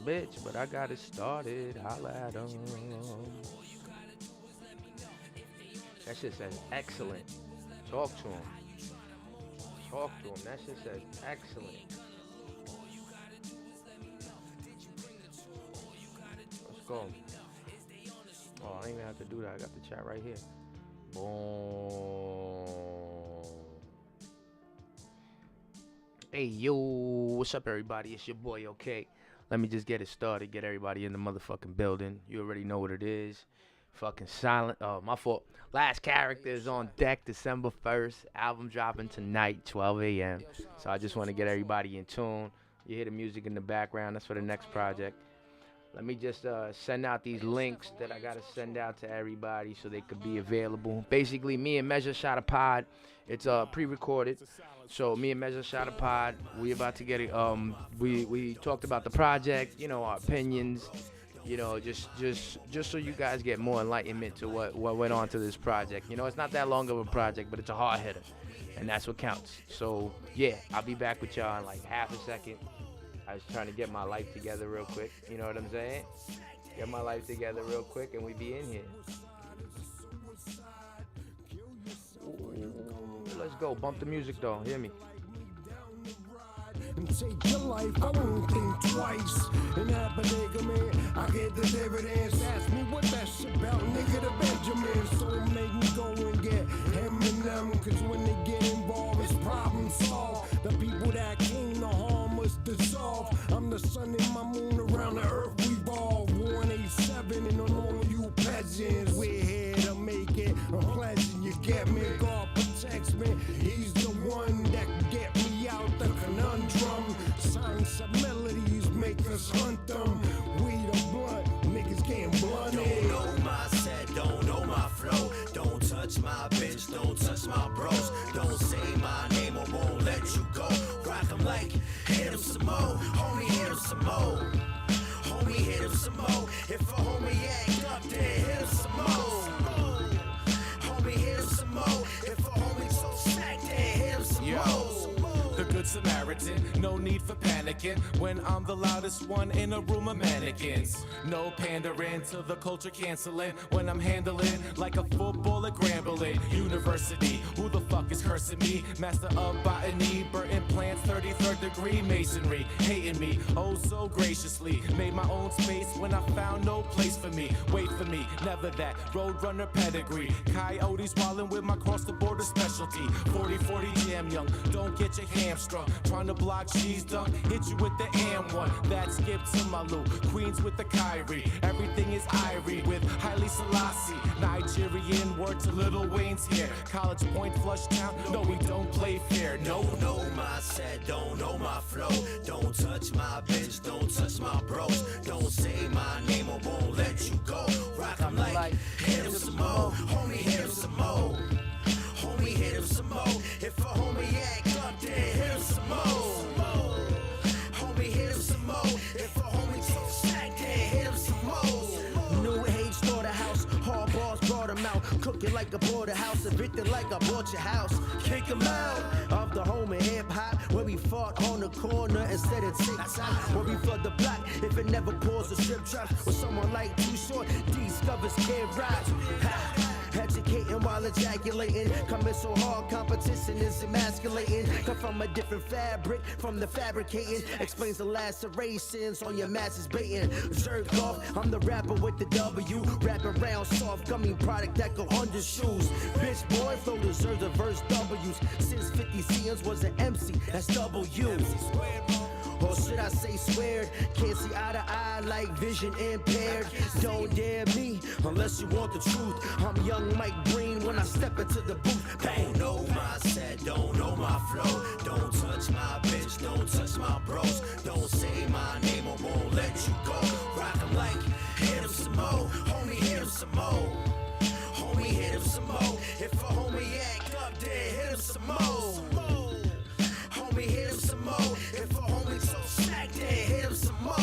bitch, but I got it started. Holla at 'em. That shit says excellent. Talk to him. Talk to him. That shit says excellent. Let's go. Oh, I don't even have to do that. I got the chat right here. Boom. Hey, yo. What's up, everybody? It's your boy, okay? Let me just get it started. Get everybody in the motherfucking building. You already know what it is. Fucking silent. Oh, my fault. Last Character is on deck December 1st. Album dropping tonight, 12 a.m. So I just want to get everybody in tune. You hear the music in the background. That's for the next project. Let me just send out these links that I got to send out to everybody so they could be available. Basically, me and Measure shot a pod. It's pre-recorded. So me and Measure shot a pod. We about to get it. We talked about the project, you know, our opinions, you know, just so you guys get more enlightenment to what went on to this project. You know, it's not that long of a project, but it's a hard hitter, and that's what counts. So yeah, I'll be back with y'all in like half a second. I was trying to get my life together real quick. You know what I'm saying? Get my life together real quick, and we be in here. Ooh, let's go. Bump the music though. Hear me. And take your life, I won't think twice. And have a nigga, man, I get the dividends. Ask me what that shit about, nigga, the Benjamin. So make me go and get him and them. Cause when they get involved, it's problem solved. The people that came to harm us dissolve. I'm the sun and my moon around the earth revolve. 187 and on all you peasants. We're here to make it unpleasant. You get me? God protects me. He's the one that can get me out the conundrum. Signs of melodies make us hunt them. We the blunt, niggas getting blunted. Don't know my set, don't know my flow. Don't touch my bitch, don't touch my bros. Don't say my name or won't let you go. Rock 'em like, hit 'em some more. Homie, hit 'em some more. Homie, hit 'em some more. If a homie act up, then hit 'em some more. Homie, hit 'em some more. If a homie so sack, then hit 'em some more. The good Samaritan, no need for panicking when I'm the loudest one in a room of mannequins. No pandering to the culture canceling when I'm handling like a football at Grambling University. Who the fuck is cursing me? Master of botany, Burton plants, 33rd degree masonry. Hating me, oh so graciously. Made my own space when I found no place for me. Wait for me, never that roadrunner pedigree. Coyotes wildin' with my cross the border specialty. 40-40 jam young, don't get your hamstrung. Trying to block cheese dunk, hit you with the AM1. That skip to my loop, Queens with the Kyrie. Everything is Irie with Haile Selassie. Nigerian word to Lil Wayne's here. College Point, Flush Town, no we don't play fair. No, Don't know my set, don't know my flow. Don't touch my bitch, don't touch my bros. Don't say my name or won't let you go. Rock 'em like, hit 'em some more. Homie, hit 'em some more. Homie, hit 'em some more. If a homie act up, then hit 'em some more. Homie, hit 'em some more. If a homie so sack, then hit 'em some more. New age starter house, hard bars brought him out. Cook it like a porterhouse, evicted like I bought your house. Kick him out of the home of hip hop, where we fought on the corner instead of TikTok. Where we flood the block if it never pours the strip drops. With someone like Too Short, discovers Kid Rock. Educating while ejaculating, coming so hard, competition is emasculating. Come from a different fabric, from the fabricating. Explains the lacerations on your masses baiting. Jerk off, I'm the rapper with the W. Wrap around soft gummy product that go under shoes. Bitch boy flow deserves a verse W's. Since 50 CMs was an MC, that's W. Or should I say squared? Can't see eye to eye like vision impaired. Don't dare me unless you want the truth. I'm young Mike Breen when I step into the booth. Don't know my set, don't know my flow. Don't touch my bitch, don't touch my bros. Don't say my name or won't let you go. Rock 'em like, hit 'em some more. Homie, hit 'em some more. Homie, hit 'em some more. If a homie act up, then hit 'em some more. Homie, hit 'em some more. If a homie so sack, then hit 'em some more.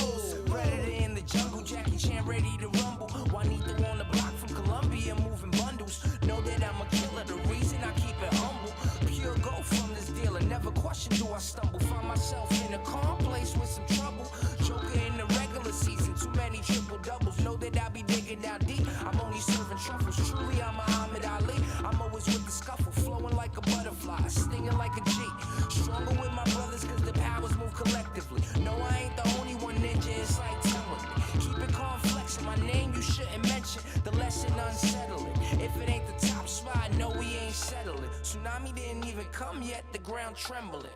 Predator in the jungle, Jackie Chan ready to rumble. Juanito on the block from Colombia, moving bundles. Know that I'm a killer, the reason I keep it humble. Pure gold from this dealer, never question do I stumble. Find myself in a calm place with some trouble. Joker in the regular Tsunami didn't even come yet, the ground trembling.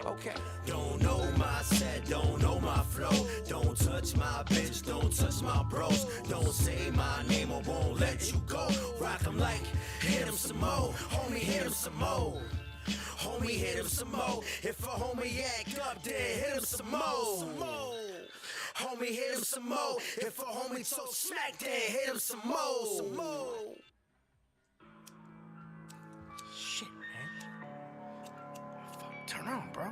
Okay. Don't know my set, don't know my flow. Don't touch my bitch, don't touch my bros. Don't say my name or won't let you go. Rock 'em like, hit 'em some more. Homie, hit 'em some more. Homie, hit him some more. If a homie act up, then hit him some more. Homie, hit him some more. If a homie talk smack, then hit him some more. Shit, man. Fuck, turn on, bro.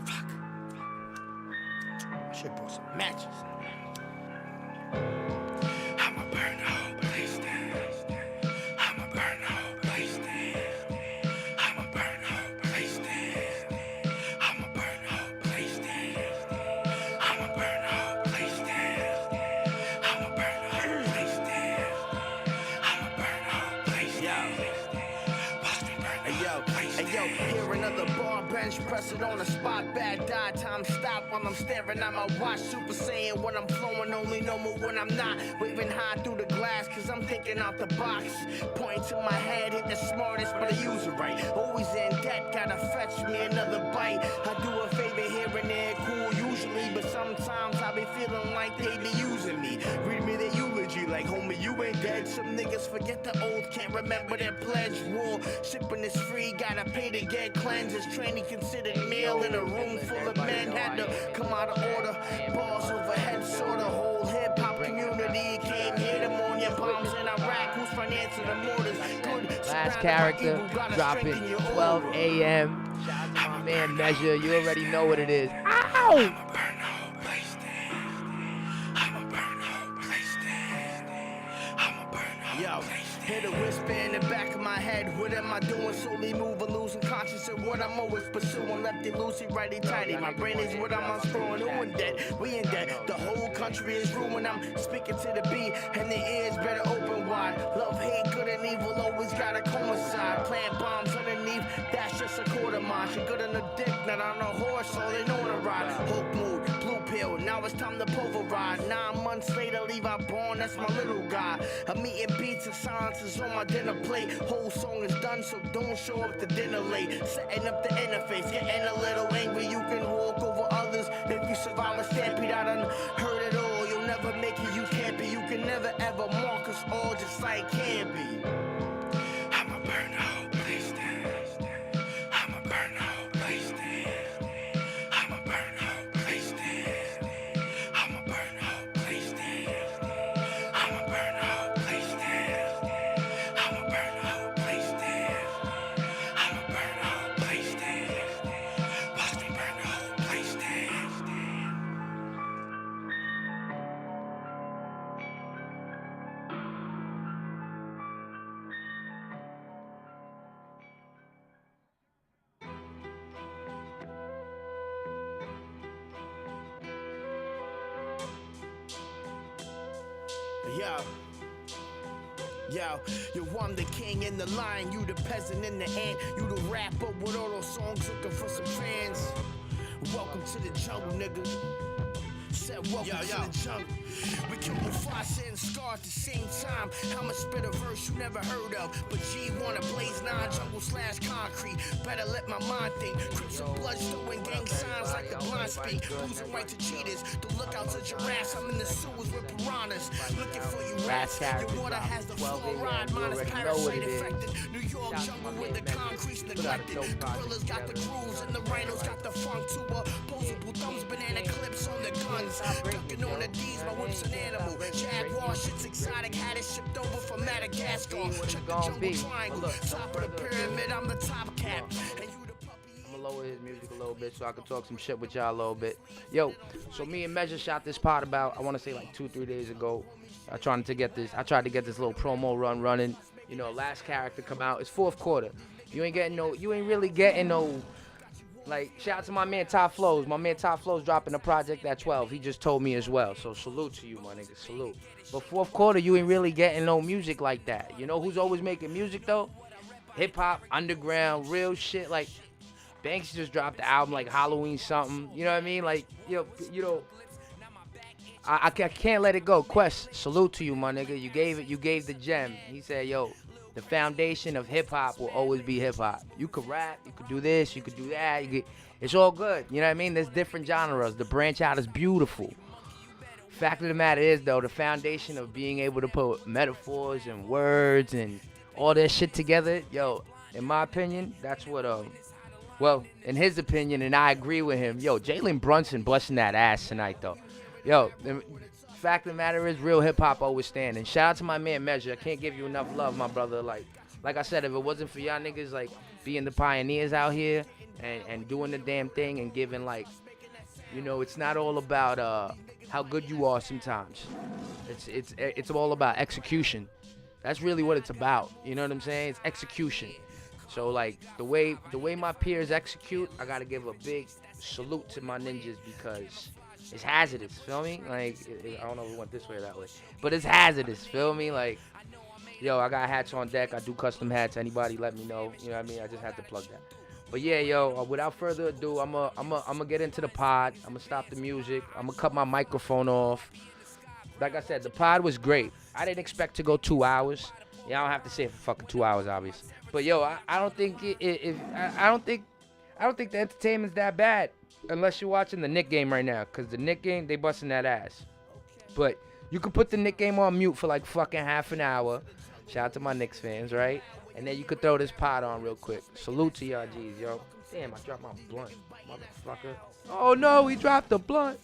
Fuck. I should've brought some matches. I'ma burn the whole place down. I'ma burn the whole place down. I'ma burn the whole place down. I'ma burn the whole place down. I'ma burn the whole place down. I'ma burn the whole place down. I'ma burn the whole place down. Watch me burn the whole place down. Hey yo, here another bar bench, press it on the spot, bad die, time stop while I'm staring at my watch, super saiyan when I'm flowing, only normal when I'm not, waving high through the glass, cause I'm thinking out the box, pointing to my head, hit the smartest, but I use it right, always in debt, gotta fetch me another bite, I do a favor here and there, cool usually, but sometimes I be feeling like they be using me, read me their eulogy, like homie you ain't dead, some niggas forget the oath, can't remember their pledge, war, shipping is free, gotta pay to get cleanses, training considered meal in a room full of men, had to come out of order, balls overhead, sorta, whole hip-hop community came here to mourn your bombs in Iraq, who's financing the mortars, good, Last character dropping 12 a.m. Shout out to my man Measure. You already know what it is. Ow! Yo, hit a whisper in the back of my head. What am I doing? Slowly moving, losing conscious of what I'm always pursuing. Lefty loosey, righty tighty. My brain is what I'm unscrewing. Who in debt? We in debt. The whole country is ruined. I'm speaking to the beat, and the ears better open wide. Love, hate, good and evil always gotta coincide. Plant bombs underneath, that's just a quarter mile. She good on the dick, not on a horse, so they know to ride. Hope mood, blue pill. Now it's time to pulverize. 9 months later, leave out born. That's my little guy. I'm eating beats and silences on my dinner plate. Whole song is done, so don't show up to dinner late. Setting up the interface, getting a little angry. You can walk over others if you survive a stampede. I done heard it all. You'll never make it, you can't be. You can never ever mark us all just like can be. I'ma burn the whole place down. I'ma burn the whole place down. I'ma burn the whole place down. I'ma burn the whole place down. I'ma burn the whole place down. I'ma burn the whole place down. I'ma burn the whole place down. Watch me burn the whole place down. Yo, you I'm the king in the lion, you the peasant in the ant, you the rapper with all those songs looking for some fans. Welcome to the jungle, nigga. Said welcome to the jungle. We killed Mufasa and Scar at the same time. I'ma spit a verse you never heard of, but G wanna blaze 9 jungle / concrete. Better let my mind think. Crips and blood throwing gang signs like the blind speak. Losing right to cheaters. The lookouts of giraffes. I'm in the sewers with piranhas. Looking for you rats. Your water has the fluoride. Mine is parasite infected. New York jungle with the concrete's neglected. Gorillas got the grooves and the rhinos got the funk to opposable thumbs. Banana clips on the guns. Ducking on the D's. My whip's an animal. Jaguar shit's exotic. Had it shipped over from Madagascar. Check the jungle triangle. Top of the pyramid. I'm the top cap. And you the puppy. I'm gonna lower his music a little bit so I can talk some shit with y'all a little bit. Yo, so me and Measure shot this pod about, I want to say like 2-3 days ago. I tried to get this little promo run running. You know, last character come out. It's fourth quarter. You ain't really getting no. Like, shout out to my man Top Flows. My man Top Flows dropping a project at 12. He just told me as well. So salute to you, my nigga. Salute. But fourth quarter, you ain't really getting no music like that. You know who's always making music though? Hip hop, underground, real shit. Like Banks just dropped the album like Halloween something. You know what I mean? Like, you know. I can't let it go. Quest, salute to you, my nigga. You gave the gem. He said, yo, the foundation of hip hop will always be hip hop. You could rap, you could do this, you could do that. It's all good. You know what I mean? There's different genres. The branch out is beautiful. Fact of the matter is, though, the foundation of being able to put metaphors and words and all that shit together, yo, in my opinion, that's what, well, in his opinion, and I agree with him, yo, Jalen Brunson busting that ass tonight, though. Yo, the fact of the matter is, real hip-hop always stand. And shout out to my man, Measure. I can't give you enough love, my brother. Like I said, if it wasn't for y'all niggas, like, being the pioneers out here and doing the damn thing and giving, like, you know, it's not all about, how good you are sometimes. It's all about execution. That's really what it's about. You know what I'm saying? It's execution. So like the way my peers execute, I gotta give a big salute to my ninjas because it's hazardous. Feel me? Like I don't know if we went this way or that way, but it's hazardous. Feel me? Like yo, I got hats on deck. I do custom hats. Anybody let me know. You know what I mean? I just had to plug that. But yeah, yo, without further ado, I'm gonna get into the pod. I'm gonna stop the music. I'm gonna cut my microphone off. Like I said, the pod was great. I didn't expect to go 2 hours. Yeah, I don't have to say it for fucking 2 hours, obviously. But yo, I don't think I don't think the entertainment's that bad unless you're watching the Knick game right now, cause the Knick game they busting that ass. But you could put the Knick game on mute for like fucking half an hour. Shout out to my Knicks fans, right? And then you could throw this pod on real quick. Salute to y'all G's, yo. Damn, I dropped my blunt, motherfucker. Oh no, he dropped the blunt.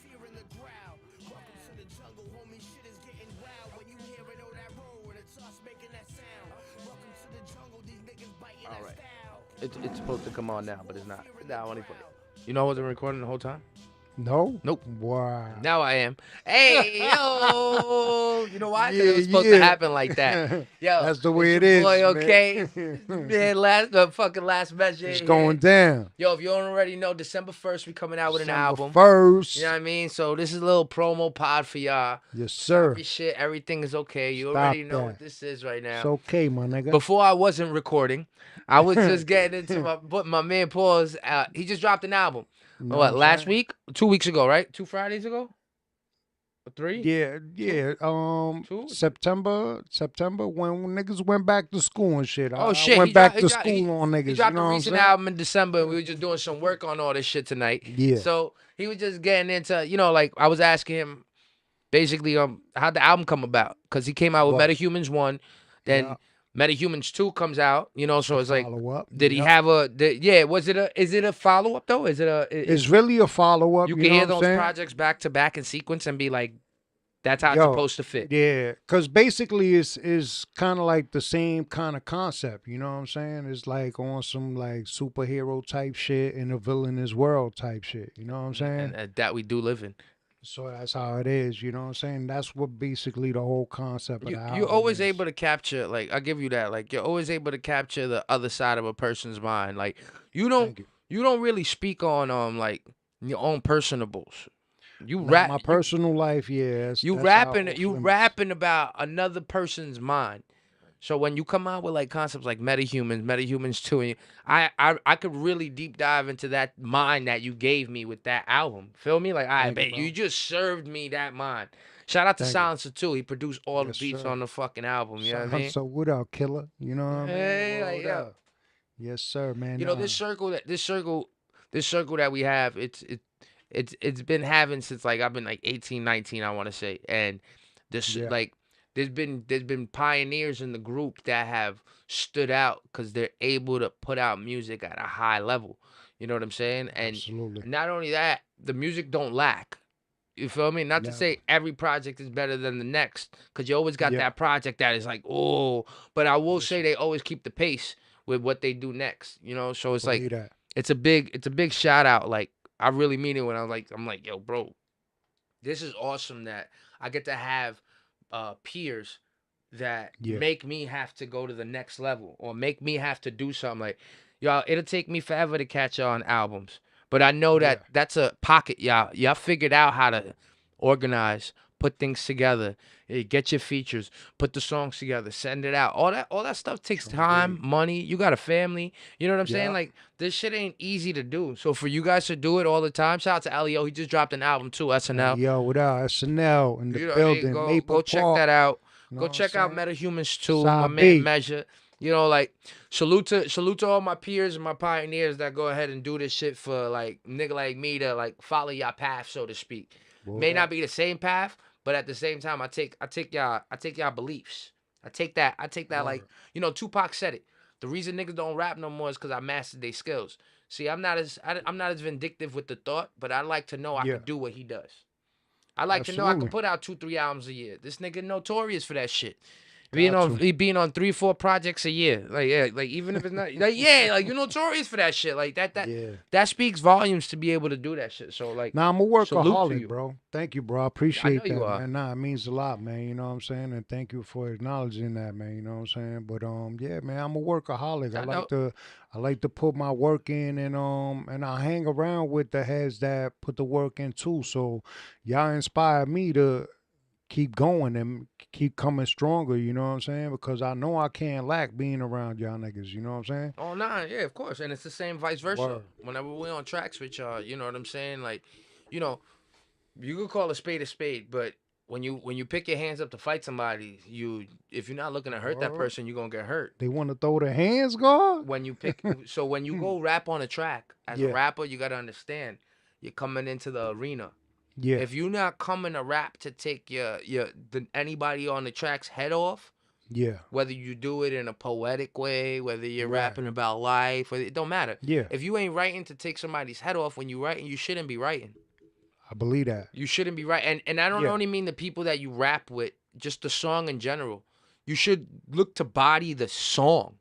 All right. It's supposed to come on now, but it's not. Now I want to play it. You know I wasn't recording the whole time? No? Nope. Wow. Now I am. Hey, yo. You know why? Because it was supposed to happen like that. Yo, that's the way it is. Boy, man. okay. Man, last measure. It's going down. Yo, if you don't already know, December 1st, we coming out with an album. First. You know what I mean? So this is a little promo pod for y'all. Yes, sir. Happy shit. Everything is okay. You Stop already know that. what this is right now. It's okay, my nigga. Before I wasn't recording, I was just getting into my man Paul's. He just dropped an album. You know What, I'm last saying? week? 2 weeks ago, right? 2 Fridays ago? Or 3? Yeah. Two? September when niggas went back to school and shit. Oh, I shit. went back to school on niggas. He You dropped know a what I'm recent saying? album in December, and we were just doing some work on all this shit tonight. Yeah. So he was just getting into, you know, like I was asking him basically how'd the album come about? Because he came out with Right. Metahumans 1, then Yeah. Metahumans 2 comes out, you know, so it's like, Follow up. did he Yep. have is it a follow-up though? It's really a follow up. you You can know hear what I'm those saying? projects back to back in sequence and be like, that's how it's Yo, supposed to fit. Yeah, because basically it's kind of like the same kind of concept. You know what I'm saying? It's like on some like superhero type shit in a villainous world type shit. You know what I'm saying? And that we do live in. So that's how it is. You know what I'm saying? That's what basically the whole concept of the album You're always is. able to capture, like, I'll give you that. Like, you're always able to capture the other side of a person's mind. Like, you don't Thank you. you don't really speak on like your own personables. You Not rap my personal life, yes. you rapping about another person's mind. So when you come out with like concepts like Metahumans 2, and I could really deep dive into that mind that you gave me with that album. Feel me? Like, I Thank you, bet bro. you just served me that mind. Shout out to Thank you. Silencer too. He produced all Yes, the beats sir. on the fucking album. You know what I mean? So what up, killer? You know what I mean? Hey, like, Word yeah. up. Yes, sir, man. You know, this circle that we have, it's been having since like I've been like 18, 19, I want to say. And this Yeah. like there's been pioneers in the group that have stood out because they're able to put out music at a high level. You know what I'm saying? And Absolutely. not only that, the music don't lack. You feel me? Not to Yeah. say every project is better than the next, because you always got Yeah. that project that is like, oh, but I will say they always keep the pace with what they do next. You know, so it's like Believe that. it's a big shout out. Like, I really mean it when I'm like, yo, bro, this is awesome that I get to have peers that Yeah. make me have to go to the next level or make me have to do something. Like, y'all, it'll take me forever to catch on albums, but I know that Yeah. that's a pocket. Y'all figured out how to organize, put things together, get your features, put the songs together, send it out. All that stuff takes time, money. You got a family. You know what I'm saying? Yeah. Like, this shit ain't easy to do. So for you guys to do it all the time, shout out to Elio. He just dropped an album too, SNL. Yo, what up? SNL in the You know what I mean? building. Go Maple check Park. that out. You know Go what check I'm out saying? Metahumans 2, my Side man B. Measure. You know, like salute to all my peers and my pioneers that go ahead and do this shit for like nigga like me to like follow your path, so to speak. May not be the same path, but at the same time, I take y'all beliefs. I take that like Tupac said it. The reason niggas don't rap no more is because I mastered their skills. See, I'm not as vindictive with the thought, but I like to know I Yeah. can do what he does. I like to know I can put out 2-3 albums a year. This nigga notorious for that shit. Being on 3-4 projects a year, like yeah, like even if it's not like yeah, like you're notorious for that shit, like that speaks volumes to be able to do that shit. So like, Now I'm a salute to workaholic, you. bro. Thank you, bro. I appreciate you that, are. man. Nah, it means a lot, man. You know what I'm saying? And thank you for acknowledging that, man. You know what I'm saying? But yeah, man, I'm a workaholic. I like to put my work in, and I hang around with the heads that put the work in too. So y'all inspire me to keep going and keep coming stronger, you know what I'm saying? Because I know I can't lack being around y'all niggas, you know what I'm saying? Oh nah, yeah, of course, and it's the same vice versa. Word. Whenever we're on tracks with y'all, you know what I'm saying? Like, you know, you could call a spade, but when you pick your hands up to fight somebody, if you're not looking to hurt that Word. person, you're gonna get hurt. They want to throw their hands, God? When you when you go rap on a track, as a Yeah. rapper, you gotta understand, you're coming into the arena. Yeah. If you're not coming to rap to take anybody on the track's head off, Yeah. whether you do it in a poetic way, whether you're Right. rapping about life, it don't matter. Yeah. If you ain't writing to take somebody's head off when you writing, you shouldn't be writing. I believe that. You shouldn't be writing. And I don't Yeah. only mean the people that you rap with, just the song in general. You should look to body the song.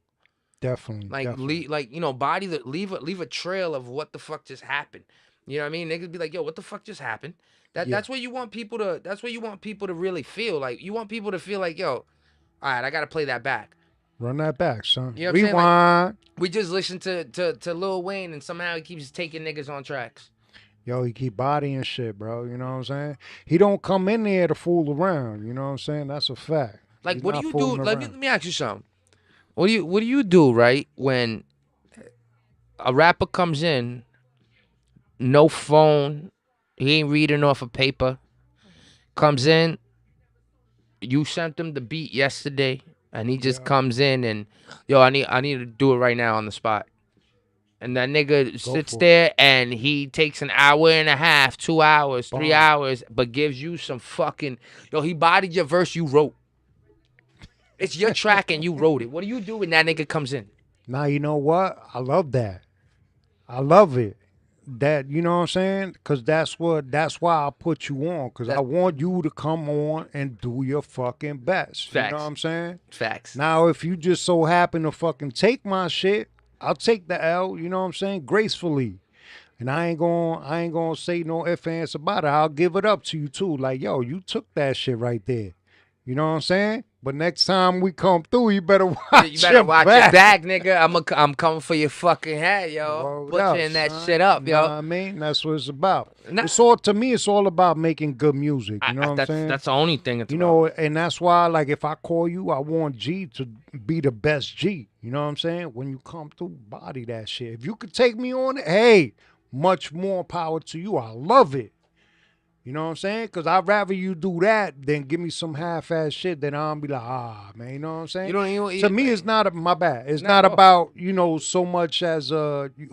Definitely. Like definitely. body the leave a trail of what the fuck just happened. You know what I mean? Niggas be like, yo, what the fuck just happened? Yeah. That's what you want people to really feel. Like you want people to feel like, yo, all right, I gotta play that back. Run that back, son. You know what I'm saying? Rewind. We just listened to Lil Wayne and somehow he keeps taking niggas on tracks. Yo, he keep bodying shit, bro. You know what I'm saying? He don't come in there to fool around. You know what I'm saying? That's a fact. Like, He's what do not you do? fooling Let around. me ask you something. What do you do, right, when a rapper comes in, no phone, he ain't reading off a paper, comes in, you sent him the beat yesterday, and he just comes in and, yo, I need to do it right now on the spot. And that nigga sits for it. there and he takes an hour and a half, 2 hours, 3 Bomb. hours, but gives you some fucking, yo, he bodied your verse you wrote. It's your track and you wrote it. What do you do when that nigga comes in? Now, you know what? I love that. I love it. That, you know what I'm saying? Because that's why I put you on. Because I want you to come on and do your fucking best. Facts. You know what I'm saying? Facts. Now, if you just so happen to fucking take my shit, I'll take the L, you know what I'm saying? Gracefully. And I ain't gonna say no ifs, ands about it. I'll give it up to you too. Like, yo, you took that shit right there. You know what I'm saying? But next time we come through, you better watch You better watch back. your back, nigga. I'm coming for your fucking head, yo. Word up, Butchering that son. shit up, You know what yo. I mean? That's what it's about. Nah. To me, it's all about making good music. You know what I'm saying? That's the only thing. It's You about. know, and that's why, like, if I call you, I want G to be the best G. You know what I'm saying? When you come through, body that shit. If you could take me on it, hey, much more power to you. I love it. You know what I'm saying? Because I'd rather you do that than give me some half-ass shit that I'll be like, man, you know what I'm saying? You don't even. To me, it's not my bad. It's Nah, not no. about, so much as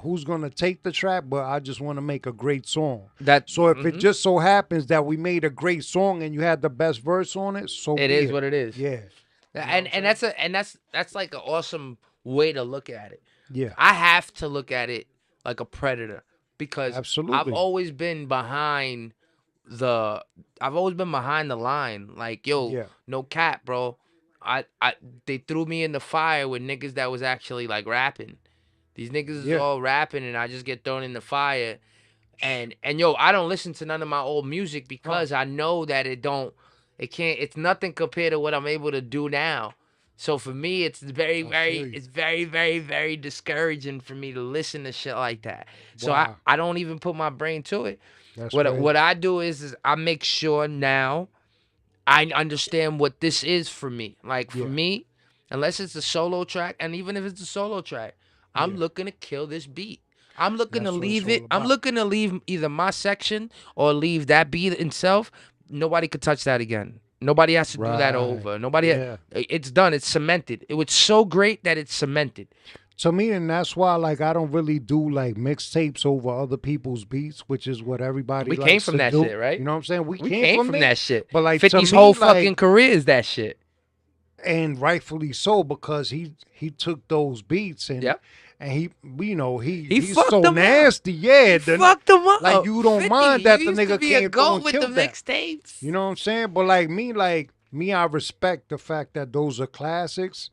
who's gonna take the track, but I just want to make a great song. So if it just so happens that we made a great song and you had the best verse on it, so It be is what it is. Yeah. And that's like an awesome way to look at it. Yeah. I have to look at it like a predator because Absolutely. I've always been behind the line. Like, yo, Yeah. no cap, bro. They threw me in the fire with niggas that was actually like rapping. These niggas is all rapping and I just get thrown in the fire. And yo, I don't listen to none of my old music because I know that it's nothing compared to what I'm able to do now. So for me, it's very, very discouraging for me to listen to shit like that. So Wow. I don't even put my brain to it. That's What I do is I make sure now I understand what this is for me. Like for me, unless it's a solo track, and even if it's a solo track, I'm looking to kill this beat. I'm looking That's to what it's leave all it. I'm about. looking to leave either my section or leave that beat itself. Nobody could touch that again. Nobody has to do that Right. over. Nobody. Yeah. It's done. It's cemented. It was so great that it's cemented. To me, and that's why, like, I don't really do like mixtapes over other people's beats, which is what everybody We likes came from to that do. shit, right? You know what I'm saying? We came from it. that shit. But like, to 50's me, whole like, fucking career is that shit. and rightfully so, because he took those beats and Yep. and he he's fucked so them up. nasty. Yeah, the- Fucked them up. like, you don't 50, mind that you the used to nigga be a came through goat and with the killed that. mixtapes. You know what I'm saying? But like me, I respect the fact that those are classics.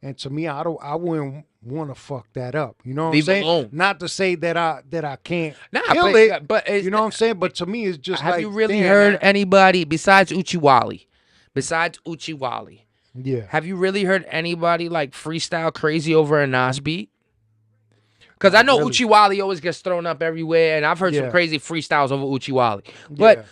And to me, I wouldn't want to fuck that up. You know what Leave I'm it saying? alone. Not to say that I can't Nah, kill but- it. but it's- you know what I'm saying? But to me, it's just Have like, you really damn, heard man. anybody besides Uchiwali? Yeah. Have you really heard anybody like freestyle crazy over a Nas beat? Because I Not know really. Uchiwali always gets thrown up everywhere, and I've heard some Yeah. crazy freestyles over Uchiwali. But Yeah.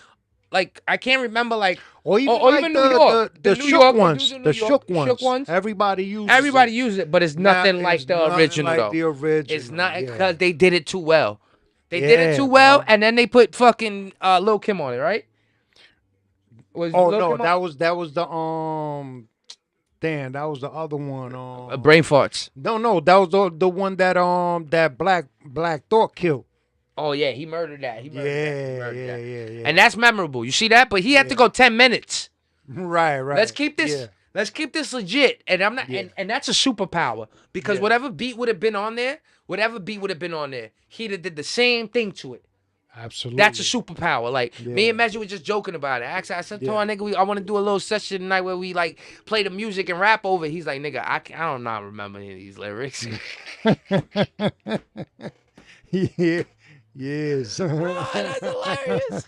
like, I can't remember like Or even or like even New York, the New shook York, ones, the New the York, shook ones. Everybody uses everybody it. uses it, but it's Not- nothing like it's the nothing original like though. the original. It's not yeah. because they did it too well. They did it Yeah, too well, bro. and then they put fucking Lil Kim on it, right? Was Oh Lil no, Kim on- that was the damn, that was the other one. brain farts. No, that was the one that that Black Thought killed. Oh yeah, he murdered that. He murdered that. He Yeah, murdered that. yeah. And that's memorable. You see that? But he had to go 10 minutes. right. Let's keep this. Yeah. Let's keep this legit. And I'm not. Yeah. And that's a superpower because Yeah. whatever beat would have been on there, he'd have did the same thing to it. Absolutely. That's a superpower. Like me Yeah. and Measure were just joking about it. I said to Yeah. our nigga, I want to do a little session tonight where we like play the music and rap over. He's like, nigga, I don't not remember any of these lyrics. yeah. Yes. That's hilarious.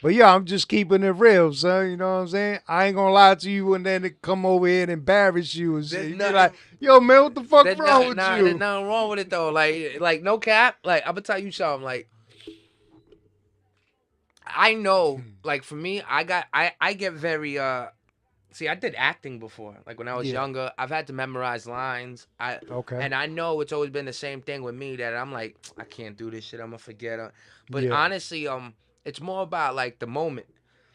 But yeah, I'm just keeping it real, son. You know what I'm saying? I ain't gonna lie to you and then it come over here and embarrass you and shit. There's You be nothing- like, yo, man, what the fuck There's wrong with there's you? nothing wrong with it though. Like no cap. Like I'm gonna tell you something. Like I know, like for me, I get very see, I did acting before. Like when I was Yeah. younger, I've had to memorize lines. Okay. And I know it's always been the same thing with me that I'm like, I can't do this shit. I'm gonna forget it. But Yeah. honestly, it's more about like the moment.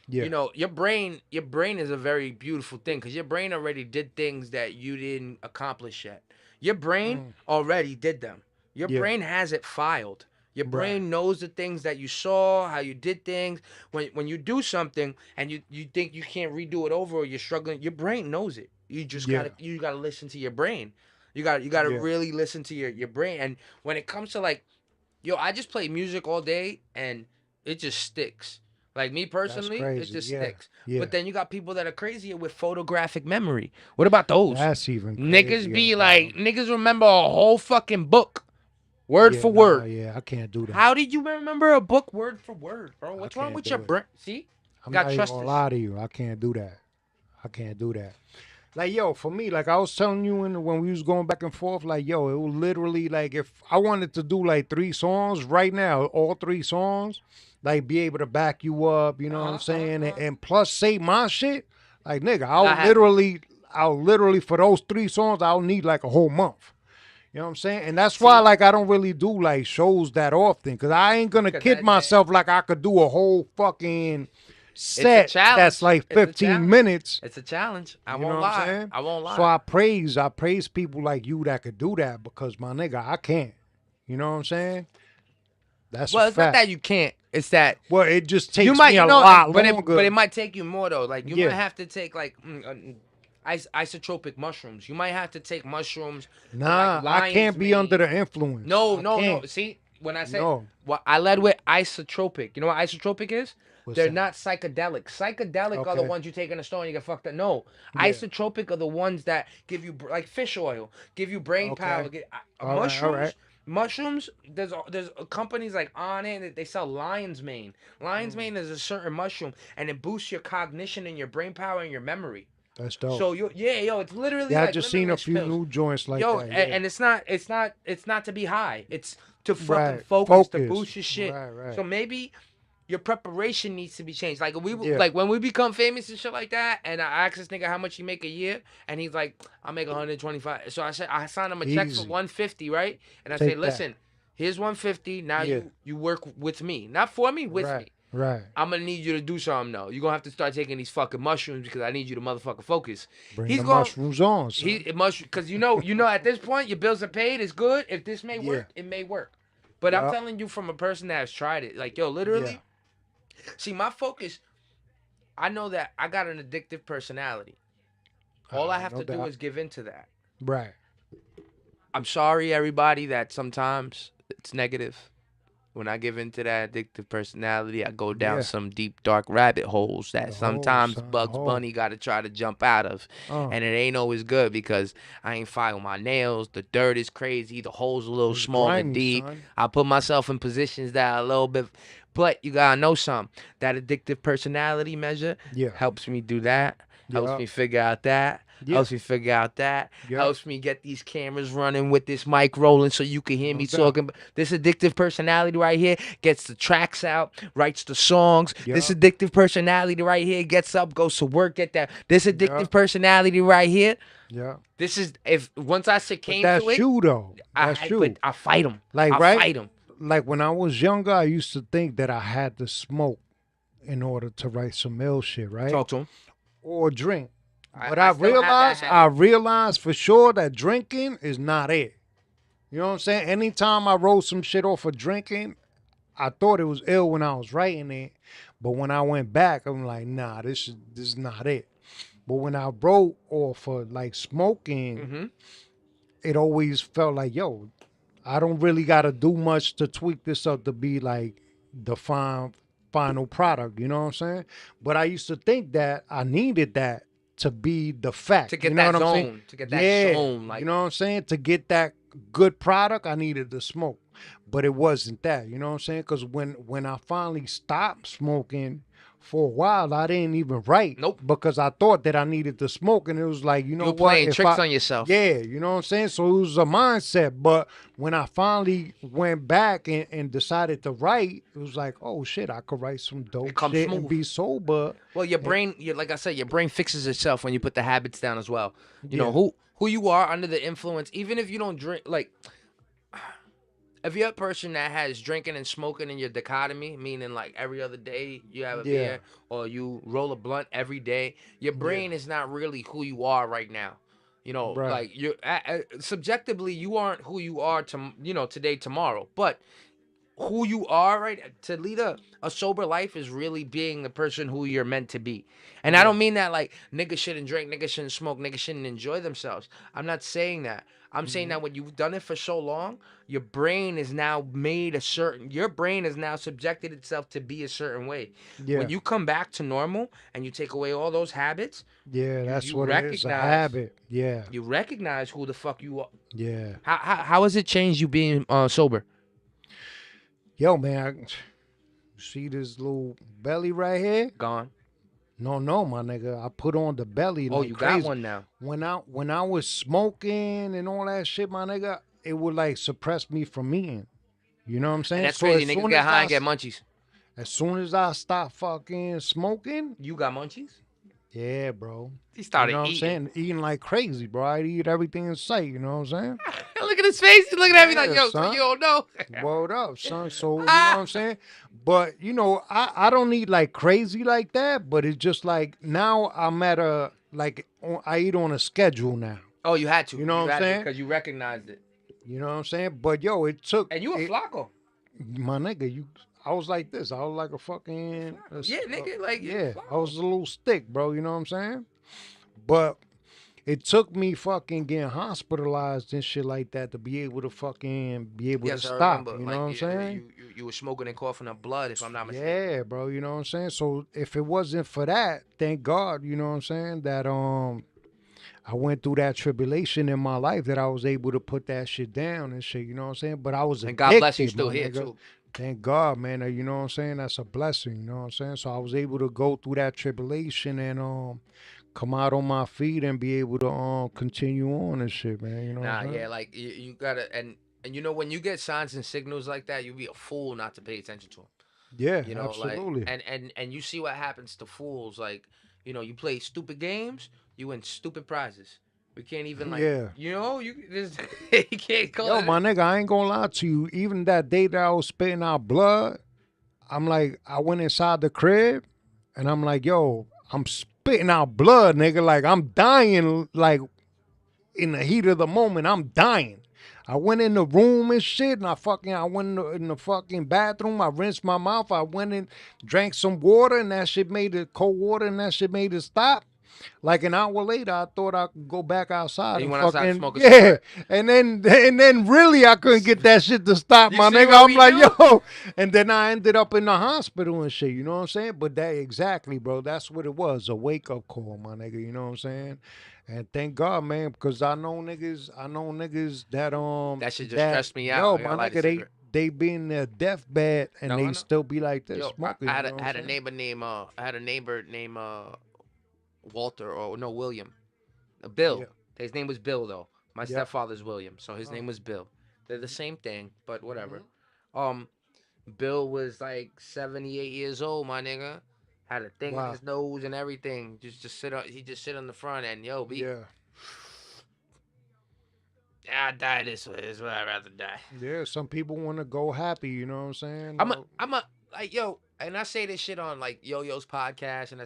Yeah. You know, your brain is a very beautiful thing because your brain already did things that you didn't accomplish yet. Your brain already did them. Your Yeah. brain has it filed. Your Right. brain knows the things that you saw, how you did things. When you do something and you think you can't redo it over or you're struggling, your brain knows it. You just Yeah. gotta listen to your brain. You gotta Yeah. really listen to your brain. And when it comes to like, yo, I just play music all day and it just sticks. Like me personally, it crazy. just Yeah. sticks. Yeah. But then you got people that are crazier with photographic memory. What about those? That's even Niggas crazier, be bro. like, niggas remember a whole fucking book, word Yeah, for nah, word. Yeah, I can't do that. How did you remember a book word for word, bro? What's wrong can't with do your it. brain? See, I'm got not even trust gonna this. lie to you. I can't do that. I can't do that. Like, yo, for me, like I was telling you when we was going back and forth, like, yo, it was literally like if I wanted to do like 3 songs right now, all 3 songs, like be able to back you up, you know what I'm saying? And plus say my shit, like nigga, I'll literally for those 3 songs, I'll need like a whole month. You know what I'm saying? And that's why like I don't really do like shows that often because I ain't gonna kid myself like I could do a whole fucking set challenge. that's like It's a 15 challenge. minutes. It's a challenge. I You know won't what I'm lie. saying? I won't lie. So I praise people like you that could do that because my nigga, I can't. You know what I'm saying? That's well, a it's not fact. that you can't. It's that Well, it just takes you might, me a you know, lot but longer. it might take you more though. Like you Yeah. might have to take like isotropic mushrooms. You might have to take mushrooms. nah, like I can't be lion's under mane. the influence. No, I no. can't. See, when I say No. well, I led with isotropic. You know what isotropic is? What's They're that? not psychedelic. Psychedelic are the Okay. ones you take in a store and you get fucked up. No, Yeah. isotropic are the ones that give you like fish oil, give you brain Okay. power. All right, Mushrooms. all right. Mushrooms. There's companies like On It that they sell lion's mane. Lion's Mm. mane is a certain mushroom, and it boosts your cognition and your brain power and your memory. That's dope. So it's literally. yeah, I like just seen a limitless few pills. new joints like Yo, that. and it's not to be high. It's to fucking Right. focus, to Focus. boost your shit. Right, right. So maybe your preparation needs to be changed. Like Yeah. like when we become famous and shit like that, and I asked this nigga how much he make a year, and he's like, I make 125. So I said I signed him a check for Easy. 150, right? And I Take say, that. listen, here's 150. Now Yeah. you work with me, not for me, with Right. me. Right. I'm gonna need you to do something though. You're gonna have to start taking these fucking mushrooms because I need you to motherfucking focus. Bring He's the going. mushrooms on, son. It must because at this point your bills are paid. It's good. If this may work, it may work. But I'm Yup. telling you from a person that has tried it. Like yo, literally. See, my focus. I know that I got an addictive personality. All I have no to do doubt. is give in to that. Right. I'm sorry, everybody, that sometimes it's negative. When I give into that addictive personality, I go down Yeah. some deep, dark rabbit holes that The sometimes hole, son, Bugs hole. Bunny got to try to jump out of. And it ain't always good because I ain't file my nails. The dirt is crazy. The hole's a little It's small grimy, and deep. son. I put myself in positions that are a little bit. But you got to know something. That addictive personality measure helps me do that. Helps Yup. me figure out that. Helps me figure out that. Yup. Helps me get these cameras running with this mic rolling so you can hear No me doubt. talking. This addictive personality right here gets the tracks out, writes the songs. This Yup. addictive personality right here gets up, goes to work, get that. This addictive Yup. personality right here. Yeah. This is if once I succumb That's to it, you though. That's you. but I fight them. Like I right. fight them. Like when I was younger, I used to think that I had to smoke in order to write some ill shit, right? Talk to them. Or drink. But I I still have that realized, habit. for sure that drinking is not it. You know what I'm saying? Anytime I wrote some shit off of drinking, I thought it was ill when I was writing it. But when I went back, I'm like, nah, this is not it. But when I wrote off of like smoking, it always felt like, yo, I don't really got to do much to tweak this up to be like the final product. You know what I'm saying? But I used to think that I needed that to be the fact. To get you know that what I'm saying? zone. To get that zone. Like, you know what I'm saying? To get that good product, I needed to smoke. But it wasn't that. You know what I'm saying? Because when I finally stopped smoking, for a while, I didn't even write. Nope. Because I thought that I needed to smoke. And it was like, you know you're what? playing tricks on yourself. Yeah, you know what I'm saying? So it was a mindset. But when I finally went back and decided to write, it was like, oh, shit, I could write some dope shit and be sober. Well, your brain, like I said, your brain fixes itself when you put the habits down as well. You know, who you are under the influence, even if you don't drink, like... If you're a person that has drinking and smoking in your dichotomy, meaning like every other day you have a beer or you roll a blunt every day, your brain is not really who you are right now. You know, like you're subjectively you aren't who you are today, tomorrow. But who you are, right, to lead a sober life is really being the person who you're meant to be. And I don't mean that like niggas shouldn't drink, niggas shouldn't smoke, niggas shouldn't enjoy themselves. I'm not saying that. I'm saying that when you've done it for so long, your brain is now your brain has now subjected itself to be a certain way. Yeah. When you come back to normal and you take away all those habits, that's what it is, a habit. Yeah. You recognize who the fuck you are. Yeah. How has it changed you being sober? Yo, man, see this little belly right here? Gone. No, my nigga. I put on the belly. Oh, like you crazy. got one now. When I was smoking and all that shit, my nigga, it would like suppress me from eating. You know what I'm saying? And that's crazy. Niggas get high and get munchies. As soon as I stop fucking smoking, you got munchies? Yeah, bro. He started you know eating. What I'm saying? Eating like crazy, bro. I'd eat everything in sight. You know what I'm saying? Look at his face. He's looking at me like, yo, son. You don't know. Word up, son. So, you know what I'm saying? But, you know, I don't eat like crazy like that, but it's just like now I'm at I eat on a schedule now. Oh, you had to. You know what I'm saying? Because you recognized it. You know what I'm saying? But, yo, it took. And you a flaco. My nigga, I was like this. I was like a fucking. Nigga. Like, yeah, I was a little stick, bro. You know what I'm saying? But it took me fucking getting hospitalized and shit like that to be able to to stop. You know what I'm saying? You were smoking and coughing up blood, if I'm not mistaken. Yeah, bro. You know what I'm saying? So if it wasn't for that, thank God, you know what I'm saying, that I went through that tribulation in my life that I was able to put that shit down and shit. You know what I'm saying? But I was and addicted, God bless you still here, too. Thank God, man. You know what I'm saying? That's a blessing. You know what I'm saying? So I was able to go through that tribulation and come out on my feet and be able to continue on and shit, man. You know what I'm saying? Yeah, like you gotta and you know when you get signs and signals like that, you'd be a fool not to pay attention to them. Yeah, you know, absolutely. Like, and you see what happens to fools. Like, you know, you play stupid games, you win stupid prizes. We can't even you know, you can't call Yo, my nigga, I ain't gonna lie to you. Even that day that I was spitting out blood, I went inside the crib, and I'm like, yo, I'm spitting out blood, nigga. Like I'm dying, like in the heat of the moment, I'm dying. I went in the room and shit, and I went in the fucking bathroom. I rinsed my mouth. I went and drank some water, and that shit made it cold water, and that shit made it stop. Like an hour later, I thought I could go back outside And you and went outside to fucking smoke a yeah, cigarette. and then really I couldn't get that shit to stop, You my see nigga. what I'm we like, do? yo, and then I ended up in the hospital and shit. You know what I'm saying? But that exactly, bro. That's what it was, a wake up call, my nigga. You know what I'm saying? And thank God, man, because I know niggas That shit just that stressed me out. yo, I my gotta light a nigga, cigarette. they be in their deathbed and No, I they know. still be like this Yo, smoking. I You had know what I I'm had a saying? neighbor named Walter, or no, William. Yeah, Bill. His name was Bill though. My yeah. stepfather's William, so his name was Bill. They're the same thing, but whatever. Mm-hmm. Um, Bill was like 78 years old, my nigga. Had a thing in Wow. his nose and everything. He just sit on the front and yo, Yeah. I die this way. This is where I'd rather die. Yeah, some people want to go happy, you know what I'm saying? I'm a like yo, and I say this shit on like Yo-Yo's podcast, and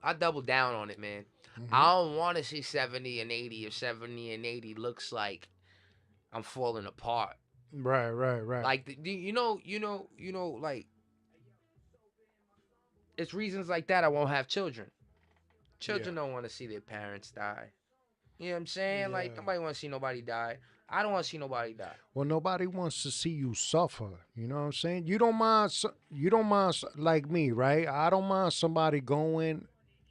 I double down on it, man. Mhm. I don't want to see 70 and 80. If 70 and 80 looks like I'm falling apart, Right, right, right. like like it's reasons like that I won't have children. Yeah, Children don't want to see their parents die. You know what I'm saying? Like yeah. nobody want to see nobody die. I don't want to see nobody die. Well, nobody wants to see you suffer. You know what I'm saying? You don't mind. You don't mind like me, right? I don't mind somebody going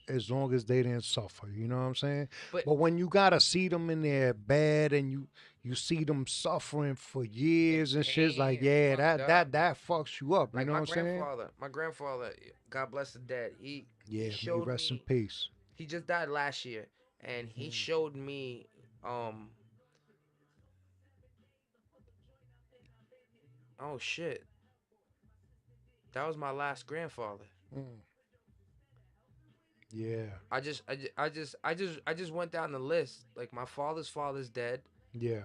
as long as they didn't suffer. You know what I'm saying? But But when you gotta see them in their bed and you see them suffering for years and shit, it's like pain, yeah, fucked that fucks you up. You like know what I'm saying? my grandfather, God bless the dead. He Yeah, may showed rest in me. peace. He just died last year, and he Mm. showed me. Um. Oh shit, that was my last grandfather. Mm. Yeah, I just went down the list. Like my father's dead. yeah.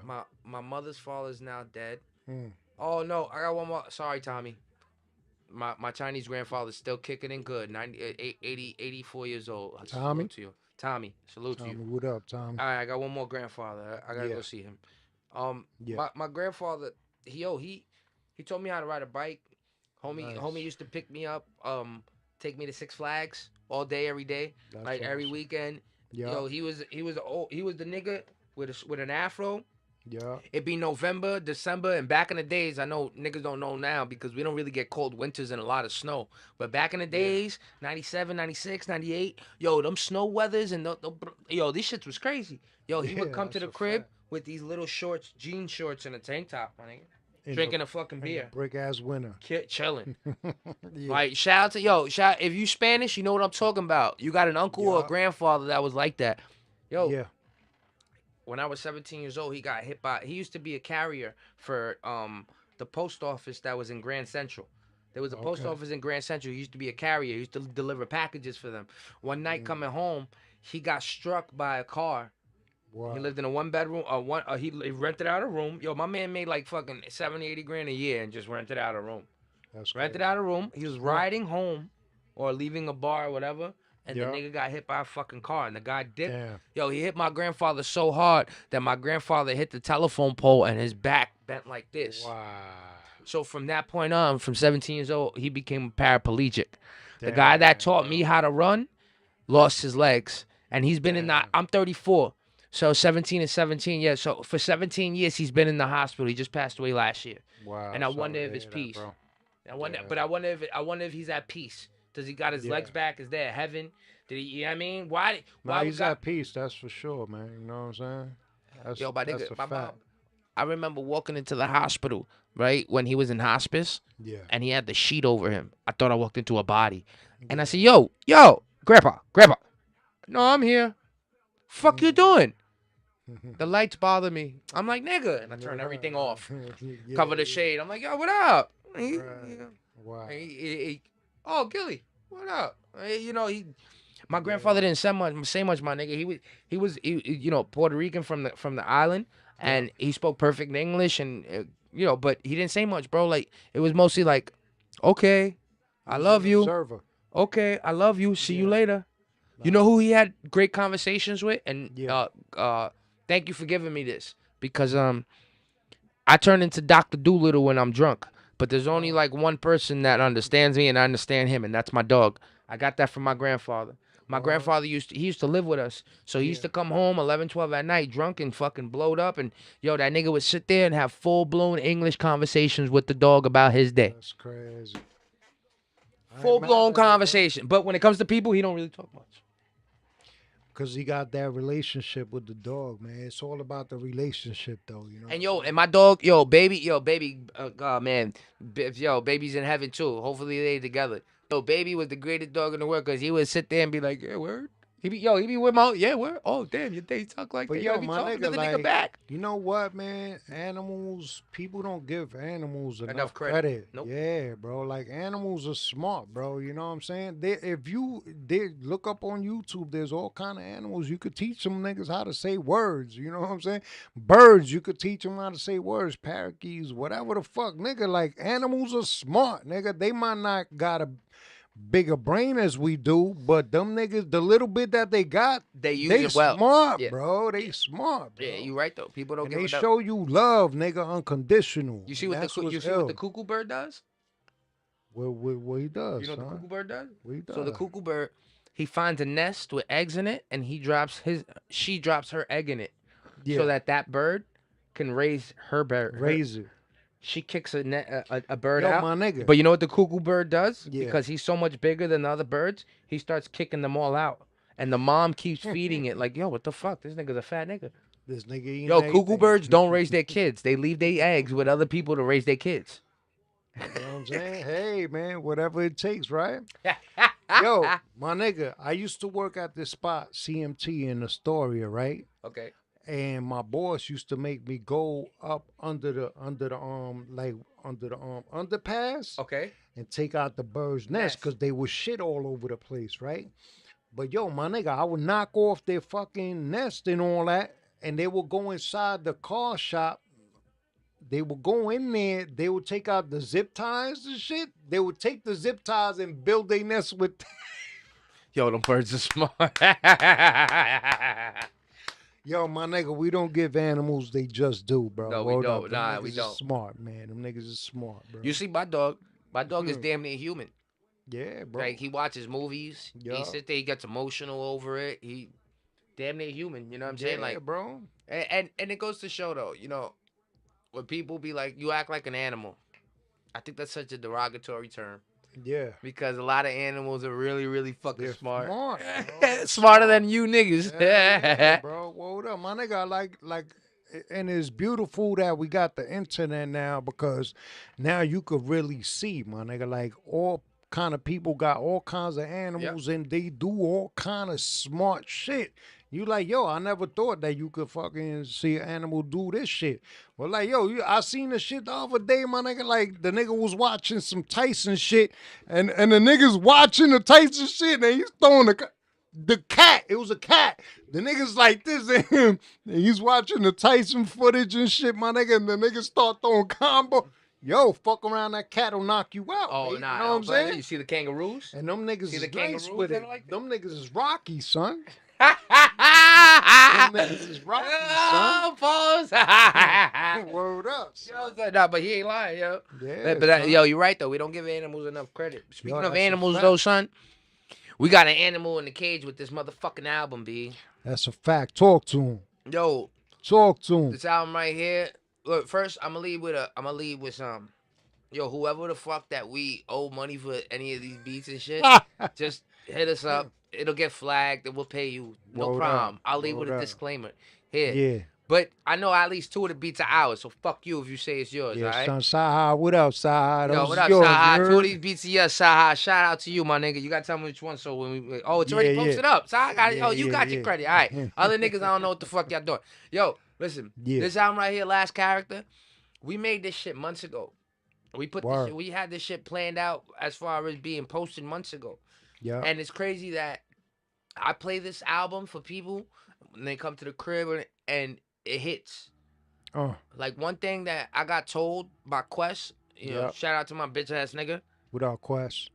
My mother's father's now dead. Mm. Oh no, I got one more. Sorry, Tommy. My Chinese grandfather's still kicking in good. 84 years old. Tommy, Salute to you. Tommy, salute to you. Tommy, what up, Tommy? All right, I got one more grandfather. I gotta Yeah, go see him. yeah. My grandfather, he told me how to ride a bike. Homie Nice. used to pick me up, take me to Six Flags all day, every day, That's like every awesome. weekend. Yeah, Yo, he was the nigga with an afro. yeah. It'd be November, December, and back in the days, I know niggas don't know now because we don't really get cold winters and a lot of snow. But back in the Yeah. days, 97, 96, 98, yo, them snow weathers and yo, these shits was crazy. Yo, he would Yeah, come to that's the a crib fact. with these little shorts, jean shorts, and a tank top, my nigga. In Drinking a fucking the beer. brick ass winter. Chilling. Yeah. Like, if you Spanish, you know what I'm talking about. You got an uncle or a Yeah. grandfather that was like that. Yo, Yeah. when I was 17 years old, he used to be a carrier for the post office that was in Grand Central. There was a post Okay. office in Grand Central. He used to be a carrier. He used to deliver packages for them. One night Mm. coming home, he got struck by a car. Wow. He lived in a one bedroom. He rented out a room. Yo, my man made like fucking 70, 80 grand a year and just rented out a room. That's Rented crazy. out a room. He was riding home or leaving a bar or whatever, and Yeah. the nigga got hit by a fucking car, and the guy dipped. Damn. Yo, he hit my grandfather so hard that my grandfather hit the telephone pole and his back bent like this. Wow. So from that point on, from 17 years old, he became paraplegic. The guy that taught me how to run lost his legs, and he's been in the. Damn. I'm 34, so 17 and 17. Yeah, so for 17 years he's been in the hospital. He just passed away last year, Wow. and I sorry wonder to if it's hear that, peace. bro. I wonder, Yeah. but I wonder if he's at peace. Does he got his Yeah. legs back? Is there heaven? Did he? You know what I mean? Why? Nah, we he's got- at peace, that's for sure, man. You know what I'm saying? That's, Yo, my that's nigga, a my fact. mom. I remember walking into the hospital, right, when he was in hospice, Yeah. and he had the sheet over him. I thought I walked into a body. And I said, yo, grandpa. No, I'm here. Fuck you doing? The lights bother me. I'm like, nigga. And I turn everything off. Yeah, Cover the yeah. shade. I'm like, yo, what up? Right. Wow. Oh, Gilly, what up? My grandfather didn't say much, my nigga. He was Puerto Rican from the island, and he spoke perfect English, and but he didn't say much, bro. Like it was mostly like Okay, I He's love an you. observer. Okay, I love you. See you Yeah. later. You Like, know who he had great conversations with? And yeah. thank you for giving me this because I turn into Dr. Doolittle when I'm drunk, but there's only like one person that understands me and I understand him, and that's my dog. I got that from my grandfather. My Word. grandfather he used to live with us. So he used Yeah. to come home 11, 12 at night drunk and fucking blowed up, and yo, that nigga would sit there and have full-blown English conversations with the dog about his day. That's crazy. I ain't Full-blown mad at it, bro. conversation. But when it comes to people, he don't really talk much. Cause he got that relationship with the dog, man. It's all about the relationship, though. You know. And yo, and my dog, baby, man, baby's in heaven too. Hopefully they together. Yo, baby was the greatest dog in the world because he would sit there and be like, yeah, word. He be with my, yeah, word. Oh, damn, your day talk like But that. yo, He be my talking to nigga, the like, nigga back. you know what, man? Animals, people don't give animals enough credit. credit. Nope. Yeah, bro. Like animals are smart, bro. You know what I'm saying? If you look up on YouTube, there's all kind of animals. You could teach them niggas how to say words. You know what I'm saying? Birds, you could teach them how to say words. Parakeets, whatever the fuck, nigga. Like animals are smart, nigga. They might not got a bigger brain as we do, but them niggas, the little bit that they got, They use they it well. smart, Yeah. bro. They smart, bro. Yeah, you right though. People don't And give they it up. show you love, nigga, unconditional. You see And what that's the what's you see what the ill. cuckoo bird does? What he does, You know what the son? cuckoo bird does? What he does. So the cuckoo bird, he finds a nest with eggs in it, and she drops her egg in it, Yeah. so that bird can raise her bird. Raise it. She kicks a bird Yo, out. my nigga. But you know what the cuckoo bird does? Yeah. Because he's so much bigger than the other birds, he starts kicking them all out. And the mom keeps feeding it like, yo, what the fuck? This nigga's a fat nigga. This nigga eating Yo, cuckoo everything. birds don't raise their kids. They leave their eggs with other people to raise their kids. You know what I'm saying? Hey, man, whatever it takes, right? Yo, my nigga, I used to work at this spot, CMT in Astoria, right? Okay. And my boss used to make me go up under the underpass Okay. and take out the bird's nest because they was shit all over the place, right? But yo, my nigga, I would knock off their fucking nest and all that, and they would go inside the car shop. They would go in there, they would take out the zip ties and shit. They would take the zip ties and build their nest with. Yo, them birds are smart. Yo, my nigga, we don't give animals they just do, bro. No, we Word don't. up. Them Nah, we niggas is don't. smart, man. Them niggas is smart, bro. You see my dog. My dog is damn near human. Yeah, bro. Like, he watches movies. Yeah. He sits there, he gets emotional over it. He damn near human. You know what I'm saying? Yeah, Like, bro. and it goes to show, though, when people be like, you act like an animal. I think that's such a derogatory term. Yeah. Because a lot of animals are really, really fucking They're smart. smart, Smarter than you niggas. yeah, bro. Hold up, my nigga. Like, and it's beautiful that we got the internet now because now you could really see, my nigga. Like all kind of people got all kinds of animals and they do all kind of smart shit. You like, yo, I never thought that you could fucking see an animal do this shit. Well, like, yo, I seen the shit the other day, my nigga. Like, the nigga was watching some Tyson shit, and the nigga's watching the Tyson shit, and he's throwing the cat. It was a cat. The nigga's like this, and him, and he's watching the Tyson footage and shit, my nigga, and the nigga start throwing combo. Yo, fuck around, that cat will knock you out. Oh, baby. nah. You know what I'm saying? You see the kangaroos? And them niggas See is the nice kangaroos with that it. are like that? Them niggas is rocky, son. Them niggas is rocky, son. Oh, pause. Word up. Yo, nah, but he ain't lying, yo. Yeah, But son. yo, you're right though. We don't give animals enough credit. Speaking of that's a animals fact. though, son, we got an animal in the cage with this motherfucking album, B. That's a fact. Talk to him. Yo, Talk to him. this album right here. Look, first I'm gonna leave with some. Yo, whoever the fuck that we owe money for any of these beats and shit, just hit us up. It'll get flagged and we'll pay you. No Word problem. up. I'll leave with Word a up. disclaimer. Here. Yeah. But I know at least 2 of the beats are ours, so fuck you if you say it's yours, Yeah, alright? son. Saha, what up, Saha? Yo, Those what is up, yours, Saha? you 2 of heard? these beats are yours, Saha. Shout out to you, my nigga. You gotta tell me which one, so when we... Oh, it's already Yeah, posted up. Saha got it. Yeah, Oh, you yeah, got your yeah. credit. Alright. Other niggas, I don't know what the fuck y'all doing. Yo, listen. Yeah. This album right here, Last Character, we made this shit months ago. Word. We had this shit planned out as far as being posted months ago. Yeah. And it's crazy that I play this album for people when they come to the crib and it hits. Uh, Like one thing that I got told by Quest, you know, Yep. shout out to my bitch ass nigga. Without Quest.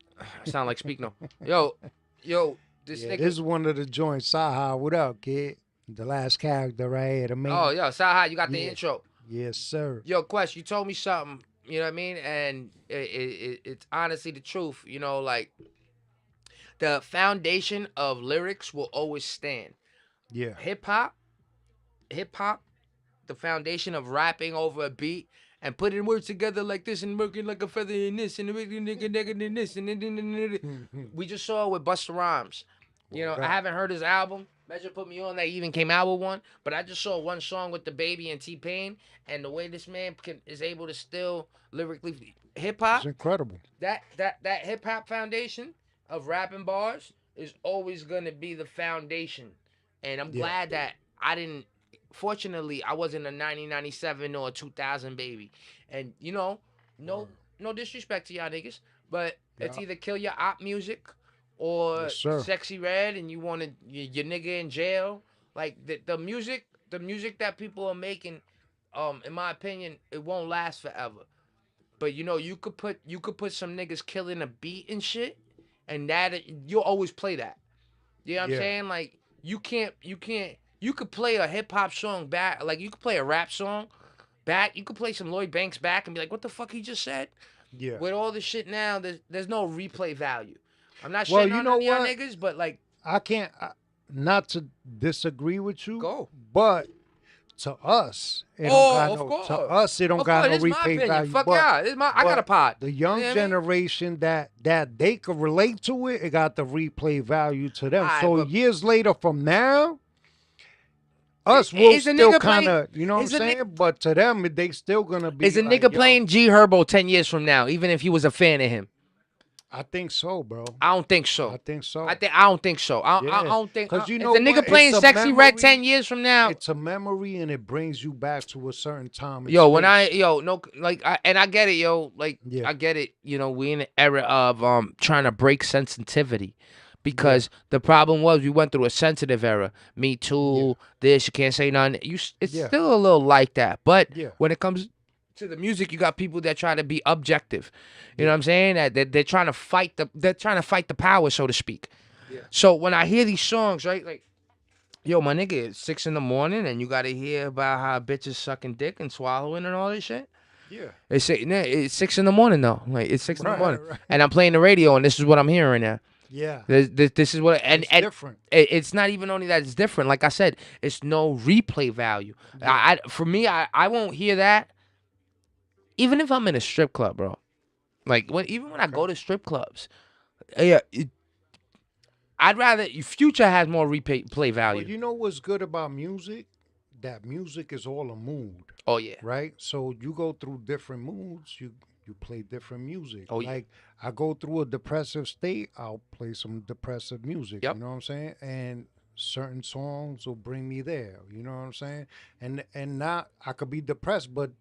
Sound like Speak No. Yo, this Yeah, nigga. this is one of the joints. Saha, what up, kid? The last character right here, the main. Oh, yo, Saha, you got the Yeah. intro. Yes, sir. Yo, Quest, you told me something. You know what I mean? And it's honestly the truth. You know, like the foundation of lyrics will always stand. Yeah. Hip hop, the foundation of rapping over a beat and putting words together like this and working like a feather in this and in this and we just saw it with Busta Rhymes. You know, I haven't heard his album. Measure put me on that he even came out with one, but I just saw one song with the Baby and T-Pain, and the way this man is able to still lyrically hip hop. It's incredible. That hip hop foundation of rapping bars is always gonna be the foundation, and I'm glad that I didn't. Fortunately, I wasn't a 1997 or a 2000 baby, and you know, no disrespect to y'all niggas, but it's either kill your op music or Sexy Red, and you wanted your nigga in jail. Like the music that people are making, in my opinion, it won't last forever. But you know, you could put some niggas killing a beat and shit, and that you'll always play that. You know what I'm saying? Like you could play a hip hop song back, like you could play a rap song back. You could play some Lloyd Banks back and be like, "What the fuck he just said?" Yeah. With all this shit now, there's no replay value. I'm not Well, shitting you on know any of y'all what? niggas, but like, I can't, not to disagree with you. Go. But to us, it Oh, don't got of no, course. to us, it don't Of got course, no this is my replay opinion. value. Fuck but, yeah, this is I got a pod. The young You know what I mean? generation that they could relate to it got the replay value to them. Aight, So but- years later from now, us will Is a still nigga kind of, playing- you know what I'm is a saying? But to them, they still gonna be. Is a like, nigga yo, playing G Herbo 10 years from now, even if he was a fan of him? I think so, bro. I don't think so. I think so. I don't think so. I Yeah. don't think. 'Cause you Is know the nigga what? playing It's a Sexy Red memory. 10 years from now? It's a memory and it brings you back to a certain time. And Yo, when space. I get it, yo, like Yeah. I get it. You know, we in an era of trying to break sensitivity, because the problem was we went through a sensitive era. Me too. This you can't say nothing. It's Yeah. still a little like that, but Yeah. when it comes to the music, you got people that try to be objective. You know what I'm saying? That they're trying to fight the power, so to speak. Yeah. So when I hear these songs, right, like, yo, my nigga, it's 6 in the morning, and you got to hear about how bitches sucking dick and swallowing and all this shit. Yeah. It's 6 in the morning though. Like it's 6 in the Right, morning, right. and I'm playing the radio, and this is what I'm hearing now. Yeah. This is what, and It's different. It's not even only that it's different. Like I said, it's no replay value. For me, I won't hear that, even if I'm in a strip club, bro. Like even when I go to strip clubs, I'd rather Future has more replay value. Well, you know what's good about music? That music is all a mood, Oh yeah. right? So you go through different moods. You play different music. Oh, yeah. Like I go through a depressive state, I'll play some depressive music. Yep. You know what I'm saying? And certain songs will bring me there. You know what I'm saying? And not I could be depressed, but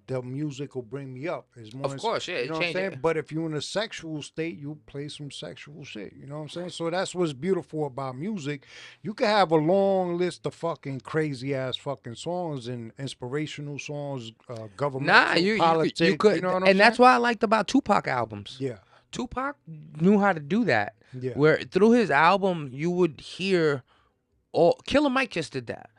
the music will bring me up. It's more Of course, yeah, it You know what I'm changed saying? it. But if you're in a sexual state, you play some sexual shit. You know what I'm saying? So that's what's beautiful about music. You can have a long list of fucking crazy ass fucking songs and inspirational songs, government, Nah, politics. you could, know what I'm and that's saying? what I liked about Tupac albums. Yeah. Tupac knew how to do that. Yeah. Where through his album you would hear all Killer Mike just did that.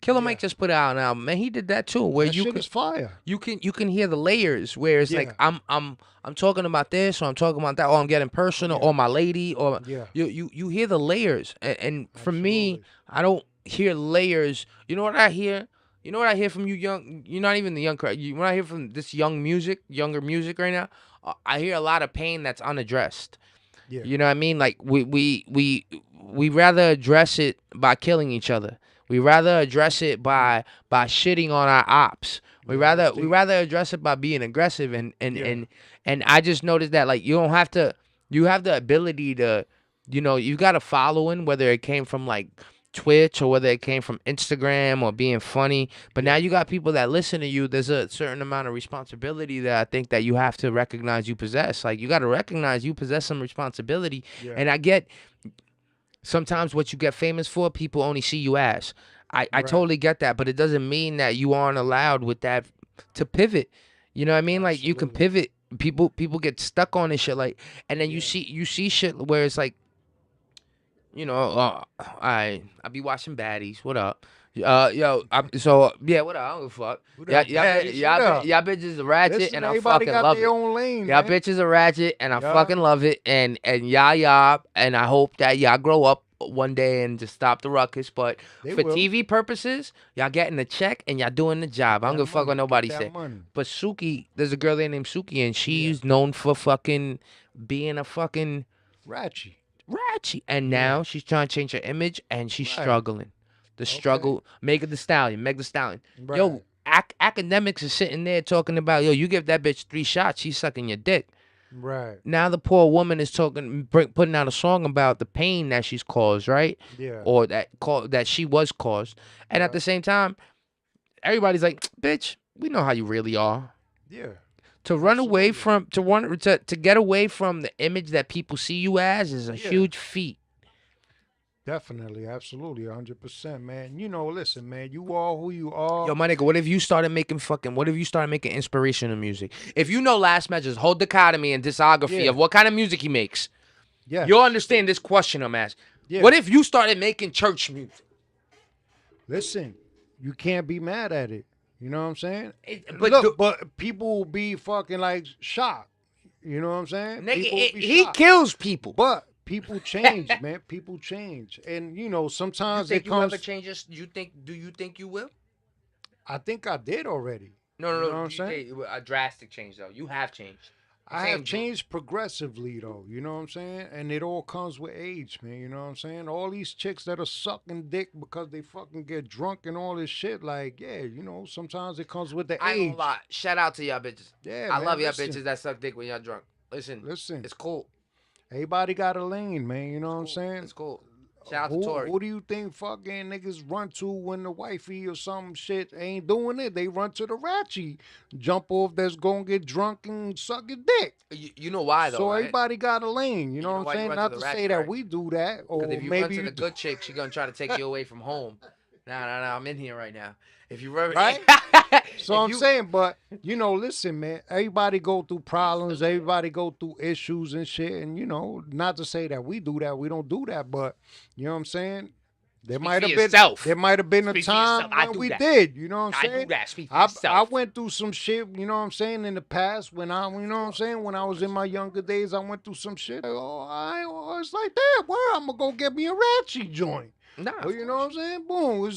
Killer Mike just put out an album, and he did that too. Where That you shit can is fire. you can hear the layers where it's like Yeah. I'm talking about this, or I'm talking about that, or I'm getting personal, or my lady, or Yeah. you hear the layers. And for me, Absolutely. I don't hear layers. You know what I hear? You know what I hear from you young? You're not even the young crowd. When I hear from this younger music right now, I hear a lot of pain that's unaddressed. Yeah. You know what I mean? Like we rather address it by killing each other. We rather address it by shitting on our ops. We rather address it by being aggressive and I just noticed that, like, you have the ability to, you know, you got a following, whether it came from like Twitch or whether it came from Instagram or being funny, but now you got people that listen to you. There's a certain amount of responsibility that I think that you have to recognize you possess. Like, you got to recognize you possess some responsibility. Yeah. And I get sometimes what you get famous for, people only see you as. I totally get that, but it doesn't mean that you aren't allowed with that to pivot. You know what I mean? Like, you can pivot people get stuck on this shit like, and then you see shit where it's like, I be watching baddies. What up? What up? I don't give a fuck. What Y'all, up, baddies? What up? y'all bitches are ratchet, Listen, and I everybody fucking got love their it. own lane, Y'all man. bitches are ratchet, and I Yeah. fucking love it. And y'all, and I hope that y'all grow up one day and just stop the ruckus. But They for will. TV purposes, y'all getting the check and y'all doing the job. I don't That give a fuck what money, nobody get that say. money. But Suki, there's a girl there named Suki, and she's known for fucking being a fucking Ratchet. ratchet. And now she's trying to change her image, and she's Right. struggling. The struggle, Meg the Stallion. Right. Yo, academics is sitting there talking about, yo, you give that bitch 3 shots, she's sucking your dick. Right. Now the poor woman is putting out a song about the pain that she's caused, right? Yeah. Or that she was caused. And at the same time, everybody's like, bitch, we know how you really are. Yeah. To run away from to get away from the image that people see you as is a huge feat. Definitely, absolutely, 100%, man. Listen, man, you are who you are. Yo, my nigga, what if you started making inspirational music? If you know Last Measure's whole dichotomy and discography of what kind of music he makes, you'll understand this question I'm asking. Yeah. What if you started making church music? Listen, you can't be mad at it. You know what I'm saying? But people will be fucking like shocked. You know what I'm saying? nigga, People will be he shocked. kills people. But people change, man. People change, and sometimes You think it comes. you ever change this? Do you think you will? I think I did already. No. You know what I'm saying? A drastic change though. You have changed. I have changed progressively though, you know what I'm saying? And it all comes with age, man, you know what I'm saying? All these chicks that are sucking dick because they fucking get drunk and all this shit, like, sometimes it comes with the I ain't age. gonna lie. Shout out to y'all bitches. Yeah, I man, love y'all listen. bitches that suck dick when y'all drunk. Listen, it's cool. Everybody got a lane, man, you know what I'm saying? It's cool. Shout out to Tori. Who do you think fucking niggas run to when the wifey or some shit ain't doing it? They run to the ratchet, jump off that's gonna get drunk and suck a dick. You know why though? So right? everybody got a lane, you know what I'm saying? Not to say that we do that, or Because if you maybe run to the good chick, she gonna try to take you away from home. Nah, I'm in here right now. If you run, right? So I'm saying, but listen, man. Everybody go through problems. Everybody go through issues and shit. And not to say that we do that. We don't do that. But you know what I'm saying. There might have been a time when we did. You know what I'm saying. I do that. Speak for yourself. I went through some shit. You know what I'm saying. In the past, when I, you know what I'm saying, when I was in my younger days, I went through some shit. It's like that. Where I'm gonna go get me a ratchet joint. Nah, well, you know what I'm saying? Boom,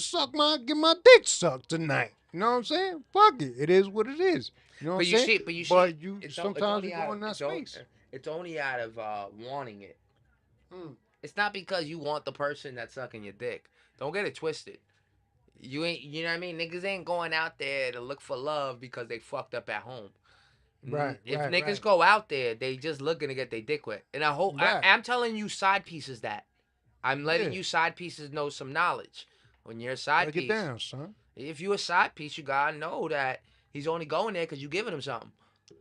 get my dick sucked tonight. You know what I'm saying? Fuck it. It is what it is. You know what I'm saying? But you sometimes you go in that space. It's only out of wanting it. It's not because you want the person that's sucking your dick. Don't get it twisted. You know what I mean? Niggas ain't going out there to look for love because they fucked up at home. Right. If right, niggas right. go out there, they just looking to get their dick wet. And I'm telling you side pieces that. I'm letting you side pieces know some knowledge. When you're a side Break piece, it down, son. if you a side piece, you gotta know that he's only going there because you giving him something.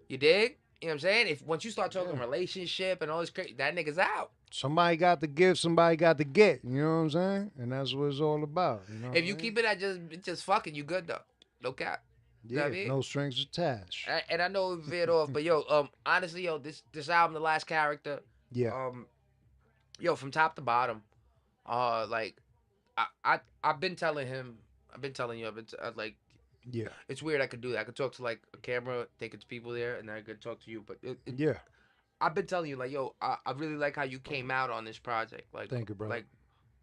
You dig? You know what I'm saying? If once you start talking relationship and all this crazy, that nigga's out. Somebody got to give, somebody got to get. You know what I'm saying? And that's what it's all about. You know if you keep it at just fucking, you good though. No cap. Yeah, no strings attached. And I know we veered off, but honestly, this album, The Last Character, from top to bottom, like I've been telling him, it's weird I could do that. I could talk to like a camera, think it's people there, and then I could talk to you. But I've been telling you, like, I really like how you came out on this project. Like, thank you, bro. Like,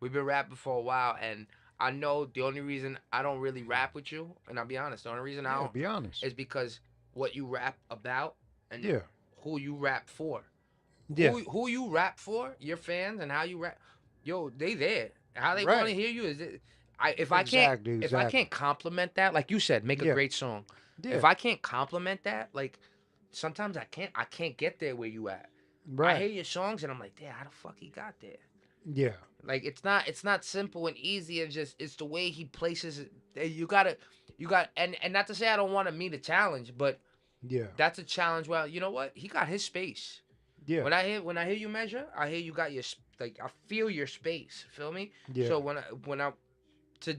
we've been rapping for a while, and I know the only reason I don't really rap with you, and I'll be honest, the only reason I don't be honest is because what you rap about and who you rap for. Yeah. Who you rap for, your fans, and how you rap. Yo, they there. How they want to hear you is it. If I can't compliment that, like you said, make a great song. Yeah. If I can't compliment that, like sometimes I can't get there where you at. Right. I hear your songs and I'm like, damn, how the fuck he got there? Yeah. Like it's not simple and easy. It's the way he places it. You got and not to say I don't want to meet a challenge, but that's a challenge. Well, you know what? He got his space. Yeah. When I hear you measure, I hear you got your I feel your space. Feel me? Yeah. So when I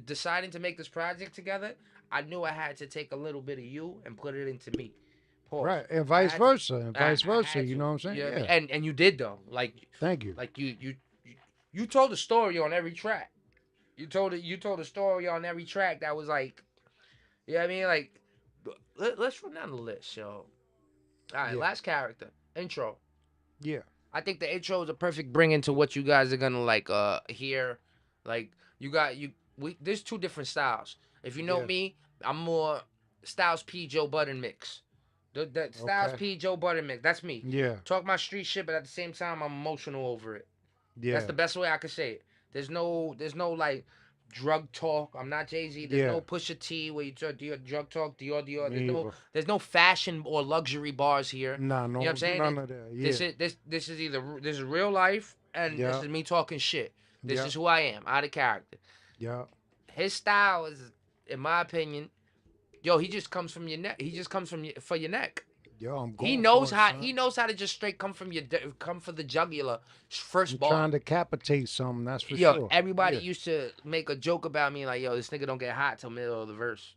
deciding to make this project together, I knew I had to take a little bit of you and put it into me, Pause. Right, and I vice had to- versa, and vice I versa. had You to. know what I'm saying? You know what I Yeah. mean? And you did though. Thank you. Like you told a story on every track. You told a story on every track that was like, you know what I mean? Like, let's run down the list, yo. All right, Yeah. last character intro. Yeah. I think the intro is a perfect bring into what you guys are gonna like hear. Like there's two different styles. If you know Yeah. me, I'm more Styles P Joe Budden mix. The Styles Okay. P Joe Budden mix. That's me. Yeah. Talk my street shit, but at the same time I'm emotional over it. Yeah. That's the best way I could say it. There's no like drug talk. I'm not Jay-Z. There's Yeah. no Pusha T where you talk drug talk, Dior. Me either. There's no fashion or luxury bars here. Nah, no, You know what I'm saying? none of that. Yeah. This is either this is real life and Yeah. this is me talking shit. This Yeah. is who I am, out of character. Yeah. His style is, in my opinion, yo, he just comes from your neck. He just comes for your neck. Yo, I'm going. He knows for it, how son. he knows how to just straight come for the jugular first I'm ball. trying to decapitate something. That's for Yo, sure. everybody Yeah. used to make a joke about me like, yo, this nigga don't get hot till middle of the verse.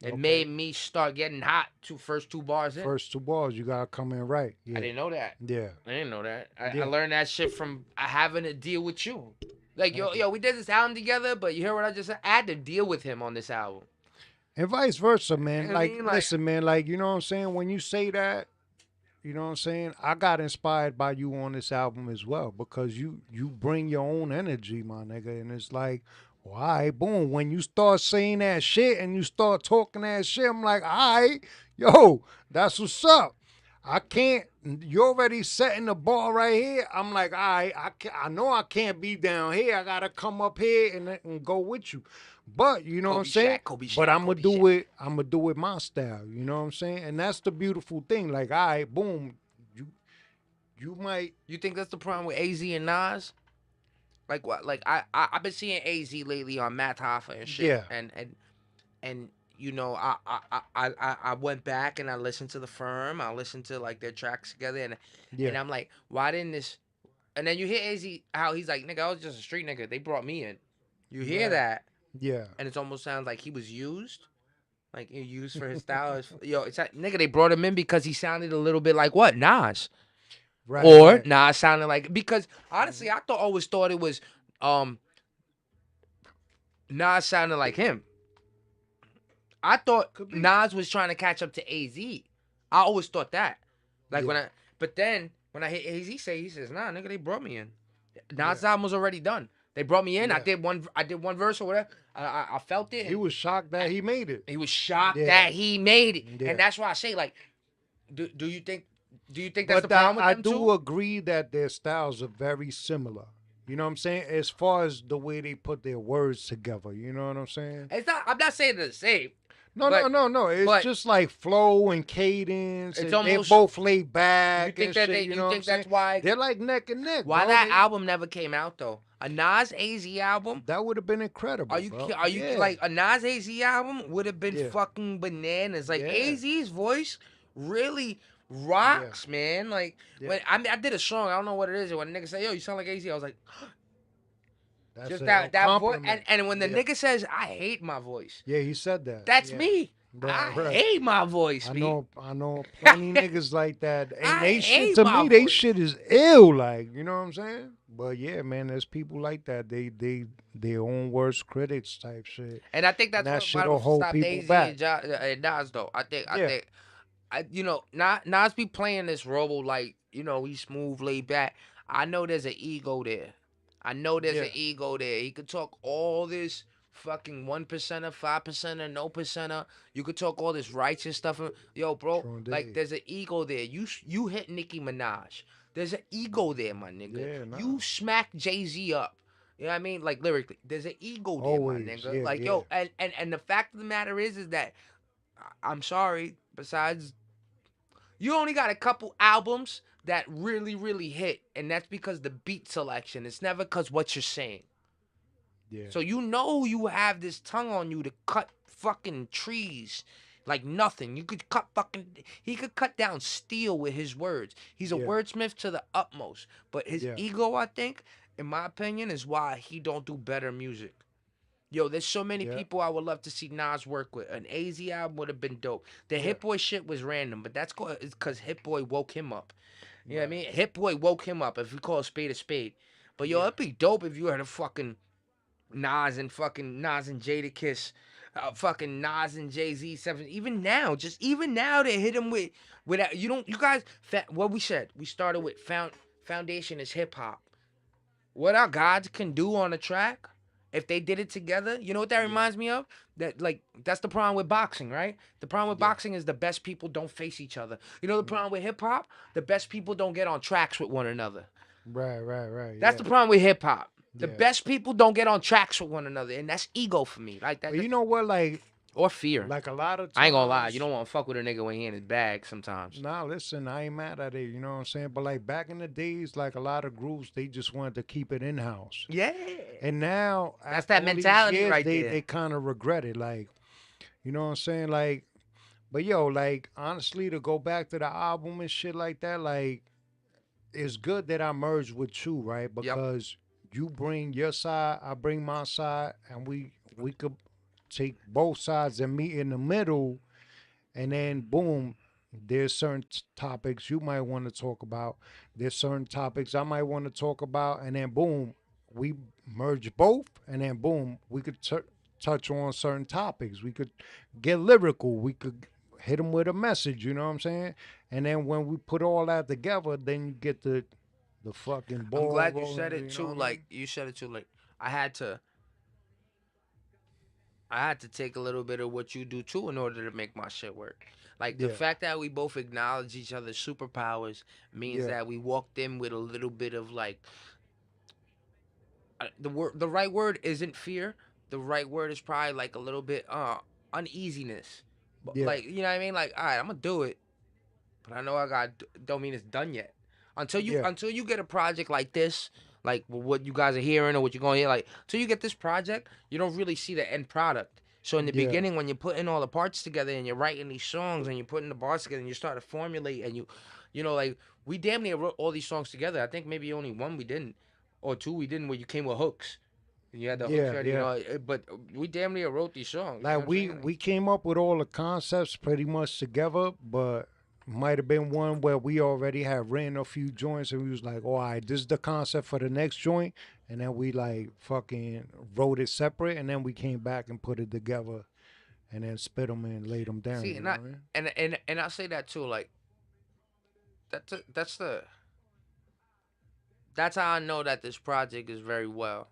It Okay. made me start getting hot first two bars in. First two balls, you gotta come in right. Yeah. I didn't know that. Yeah. I didn't know that. I Yeah. learned that shit from having to deal with you. Like, yo, we did this album together, but you hear what I just said? I had to deal with him on this album. And vice versa, man. You know what I Like, mean? Like- listen, man. Like, you know what I'm saying? When you say that, you know what I'm saying? I got inspired by you on this album as well because you bring your own energy, my nigga. And it's like, well, all right, boom. When you start saying that shit and you start talking that shit, I'm like, all right, yo, that's what's up. I can't. You already setting the bar right here. I'm like, all right, I know I can't be down here. I gotta come up here and go with you. But you know what I'm Kobe saying? Shaq, Kobe But Shaq, I'm gonna Kobe do Shaq. it. I'm gonna do it my style. You know what I'm saying? And that's the beautiful thing. Like, all right, boom. You might. You think that's the problem with AZ and Nas? Like what? Like I've been seeing AZ lately on Matt Hoffa and shit. Yeah. And you know I went back and I listened to the Firm. I listened to like their tracks together and Yeah. I'm like, why didn't this? And then you hear AZ how he's like, nigga, I was just a street nigga. They brought me in. You hear Right. that, Yeah. and it almost sounds like he was used. Like he used for his style. Yo, it's like, nigga, they brought him in because he sounded a little bit like what? Nas. Right. Or right. Nas sounded like, because honestly I always thought it was Nas sounded like him. I thought Could be. Nas was trying to catch up to AZ. I always thought that. Like Yeah. but then when I hear AZ say, he says, nah, nigga, they brought me in. Nas' album was already done. They brought me in. Yeah. I did one verse or whatever. I felt it. He was shocked that he made it. He was shocked Yeah. that he made it. Yeah. And that's why I say, like, do you think that's the But problem with I them do too? agree that their styles are very similar. You know what I'm saying? As far as the way they put their words together. You know what I'm saying? I'm not saying they're the same. No, But- no. It's but- just like flow and cadence. It's And they're almost- both laid back. You think and that shit, they? you You know think what I'm that's saying? why? They're like neck and neck. Why bro. that They- album never came out though? A Nas AZ album? That would have been incredible. Are you bro. Yeah. like a Nas AZ album would have been Yeah. fucking bananas? Like Yeah. AZ's voice really rocks, man. Like Yeah. when I did a song, I don't know what it is. And when a nigga say, "Yo, you sound like AZ," I was like, That's just a that voice. compliment. And when the Yeah. nigga says, "I hate my voice," Yeah, he said that. that's Yeah. me. Right, I right. hate my voice. I B. know plenty niggas like that. And I they shit hate to my me, they voice. shit is ill, like, you know what I'm saying? But yeah, man, there's people like that. They their own worst critics type shit. And I think that's that what shit'll might hold stop people Daisy back. and Nas though. I Yeah. think you know, Nas be playing this role like, you know, he's smooth, laid back. I know there's an ego there. I know there's an Yeah. ego there. He could talk all this fucking 1%er, 5%er, no percenter. You could talk all this righteous stuff. Yo, bro, True like indeed. there's an ego there. You hit Nicki Minaj. There's an ego there, my nigga. Yeah, nah. You smack Jay-Z up. You know what I mean? Like lyrically. There's an ego there, Always, my nigga. yeah, like, yo, and the fact of the matter is that I'm sorry, besides you only got a couple albums that really, really hit, and that's because the beat selection. It's never because what you're saying. Yeah. So you know you have this tongue on you to cut fucking trees like nothing. You could cut he could cut down steel with his words. He's a Yeah. wordsmith to the utmost. But his Yeah. ego, I think, in my opinion, is why he don't do better music. Yo, there's so many Yeah. people I would love to see Nas work with. An AZ album would have been dope. The Hit Boy shit was random, but that's because Hit Boy woke him up. You know what I mean? Hit Boy woke him up, if we call a spade a spade. But yo, it'd be dope if you had a fucking Nas and Jadakiss, fucking Nas and Jay-Z 7. Even now they hit him with that. You guys, what we said, we started with foundation is hip hop. What our gods can do on a track, if they did it together, you know what that reminds me of? That's the problem with boxing, right? The problem with boxing is the best people don't face each other. You know the problem with hip hop? The best people don't get on tracks with one another. Right. That's the problem with hip hop. The Yeah. best people don't get on tracks with one another, and that's ego for me. Like that, But you know what? Like or fear. a lot of times, I ain't gonna lie, you don't want to fuck with a nigga when he in his bag sometimes. Nah, listen, I ain't mad at it. You know what I'm saying? But like back in the days, like a lot of groups, they just wanted to keep it in house. Yeah. And now That's after that all these mentality years, right they, there. They kind of regret it. Like, you know what I'm saying? Like, but yo, like honestly, to go back to the album and shit like that, like, it's good that I merged with you, right? Because you bring your side, I bring my side, and we could take both sides and meet in the middle, and then boom, there's certain topics you might want to talk about. There's certain topics I might want to talk about, and then boom, we merge both, and then boom, we could touch on certain topics. We could get lyrical. We could hit them with a message. You know what I'm saying? And then when we put all that together, then you get the fucking ball. I'm glad you rolling, said it know too. what I mean? Like you said it too. Like I had to take a little bit of what you do too in order to make my shit work. Like the Yeah. fact that we both acknowledge each other's superpowers means Yeah. that we walked in with a little bit of like the right word isn't fear. The right word is probably like a little bit uneasiness. Yeah. Like you know what I mean? Like all right, I'm gonna do it, but I know don't mean it's done yet. Until you get a project like this, like what you guys are hearing or what you're going to hear, like until you get this project, you don't really see the end product. So in the Yeah. beginning, when you're putting all the parts together and you're writing these songs and you're putting the bars together and you start to formulate and you know, like we damn near wrote all these songs together. I think maybe only one we didn't, or two we didn't, where you came with hooks. And you had the Yeah, hooks ready, yeah. you know. But we damn near wrote these songs. you know Like what I'm we saying? we came up with all the concepts pretty much together, but might have been one where we already had written a few joints and we was like, all right, this is the concept for the next joint, and then we like fucking wrote it separate, and then we came back and put it together, and then spit them and laid them down. See, you and know what I mean? and I say that too, like that's how I know that this project is very well.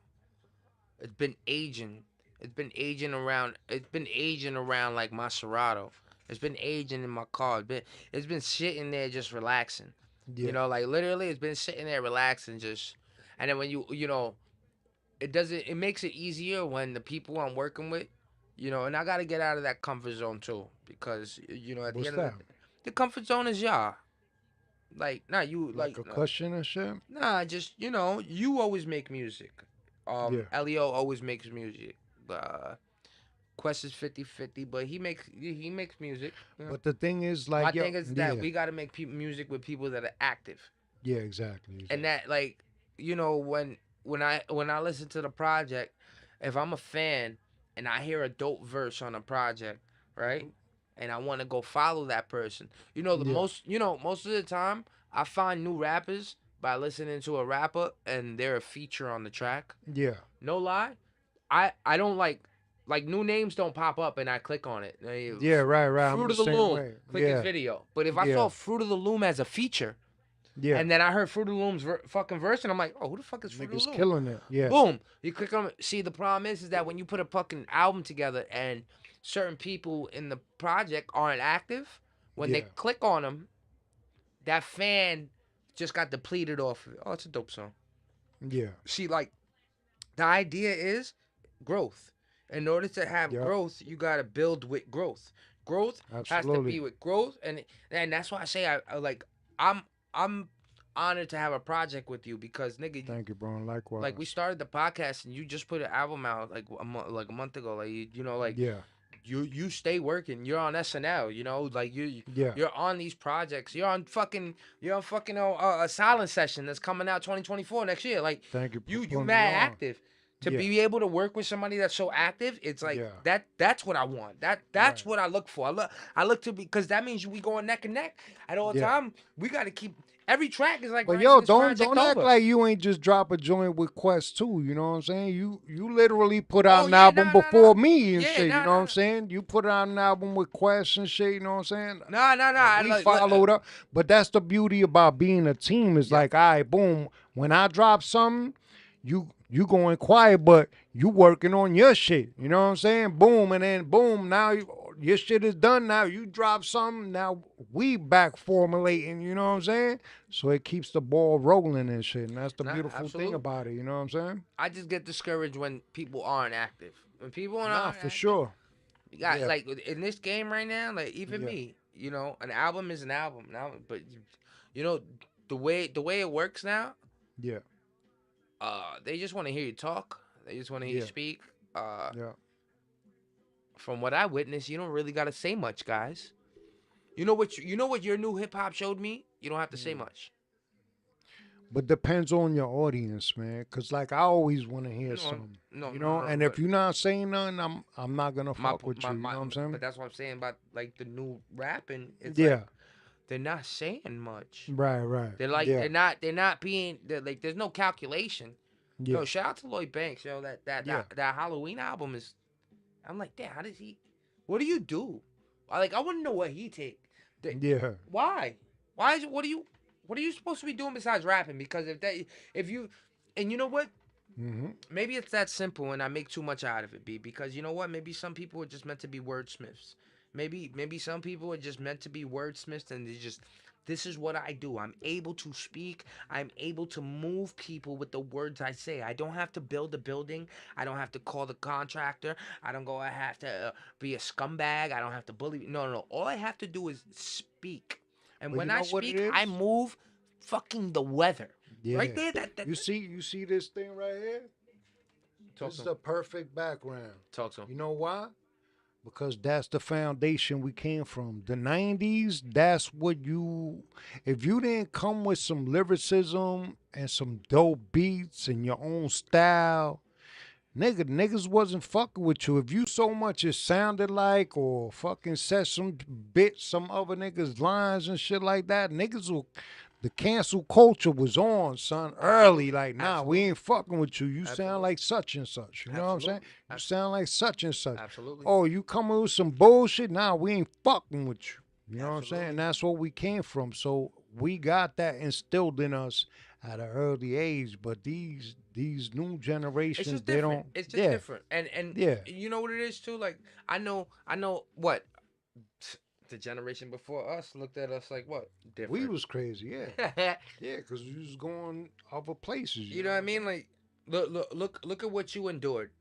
It's been aging. It's been aging around. It's been aging around like my Serato. It's been aging in my car. It's been sitting there just relaxing. Yeah. You know, like literally, it's been sitting there relaxing just. And then when you know, it makes it easier when the people I'm working with, you know, and I gotta get out of that comfort zone too because you know at What's the end that? of the comfort zone is y'all. Like not you Like a question and shit. Nah, just you know, you always make music. Yeah. Elio always makes music. Quest is 50-50, but he makes music. You know? But the thing is, My like, thing is that yeah. we got to make music with people that are active, Yeah, exactly. and that like you know when I listen to the project, if I'm a fan and I hear a dope verse on a project, right, and I want to go follow that person, you know most of the time I find new rappers by listening to a rapper and they're a feature on the track. Yeah. No lie, I don't like new names don't pop up and I click on it. Yeah, right. I'm Fruit the of the same Loom, way. click Yeah. his video. But if I Yeah. saw Fruit of the Loom as a feature, Yeah. and then I heard Fruit of the Loom's fucking verse, and I'm like, oh, who the fuck is Fruit of Niggas the Loom? killing it. Yeah. Boom, you click on it. See, the problem is that when you put a fucking album together and certain people in the project aren't active, when they Yeah. click on them, that fan just got depleted off of it. Oh, it's a dope song. Yeah. See, like, the idea is growth. In order to have Yep. growth, you gotta build with growth. Growth has to Absolutely. be with growth, and that's why I say I'm honored to have a project with you because nigga, Thank you, bro. Likewise. like we started the podcast and you just put an album out like a month ago, like you know like Yeah. you stay working. You're on SNL, you know, like Yeah. you're on these projects. You're on fucking a silent session that's coming out 2024 next year. Like Thank you. for you putting me mad on. active. To Yeah. be able to work with somebody that's so active, it's like Yeah. that's what I want. That's Right. what I look for. I look to be, because that means we going neck and neck at all Yeah. time. We got to keep every track is like But grinding yo, this don't project don't act over. like you ain't just drop a joint with Quest too. You know what I'm saying? You literally put out Oh an yeah, album nah, nah, nah. before me and Yeah, shit. You nah, know what I'm nah, saying? You put out an album with Quest and shit. You know what I'm saying? nah, nah, nah. And I we like, followed up. But that's the beauty about being a team. Is yeah. like, all right, boom. When I drop something, you going quiet, but you working on your shit. You know what I'm saying? Boom, and then boom. Now your shit is done. Now you drop something. Now we back formulating. You know what I'm saying? So it keeps the ball rolling and shit. And that's the Nah, beautiful thing absolutely. about it. You know what I'm saying? I just get discouraged when people aren't active. When people aren't Nah, for active, sure. you got Yeah, like in this game right now. Like even yeah, me, an album is an album now. But you know the way it works now. yeah, They just want to hear you talk. They just want to hear you yeah, speak. Uh, yeah. from what I witnessed, you don't really gotta say much, guys. You know what your new hip hop showed me? You don't have to say Mm. much. But depends on your audience, man. Cause like I always want to hear No, something, no, you no, know. no. And if But you're not saying nothing, I'm not gonna my, fuck with my, you. You my, know what I'm saying? but that's what I'm saying about like the new rapping. It's like Yeah. they're not saying much. Right. Right. They're like Yeah. they're not being like there's no calculation. Yeah. Yo, shout out to Lloyd Banks. Yo, that that Yeah. that, that Halloween album is. I'm like, damn, how does he? What do you do? I want to know what he take. Yeah. Why? Why is it? What are you supposed to be doing besides rapping? Because if you, and you know what? Hmm. Maybe it's that simple, and I make too much out of it. Because you know what? Maybe some people are just meant to be wordsmiths. Maybe some people are just meant to be wordsmiths, and they just. This is what I do. I'm able to speak. I'm able to move people with the words I say. I don't have to build a building. I don't have to call the contractor. I don't go. I have to be a scumbag. I don't have to bully. No, no, no. All I have to do is speak. And But you when I know what it speak, I is? move fucking the weather. Right Yeah. there. That You see this thing right here? talk This to is him. the perfect background. Talk to him. You know why? Because that's the foundation we came from. The 90s, that's what if you didn't come with some lyricism and some dope beats and your own style, niggas wasn't fucking with you. If you so much it sounded like or fucking said some bit, some other niggas' lines and shit like that, the cancel culture was on, son, early. Like, nah, we Absolutely. ain't fucking with you. You sound Absolutely. like such and such. You know what I'm saying? Absolutely. You sound like such and such. Absolutely. Oh, you coming with some bullshit? Nah, we ain't fucking with you. You know what I'm saying? Absolutely. And that's where we came from. So we got that instilled in us at an early age. But these new It's generations, just they different. don't. It's just Yeah, different. And yeah. you know what it is too? Like I know what the generation before us looked at us like what? We Different. was crazy. Yeah, yeah, because we was going other places. You know what I mean? Like look at what you endured.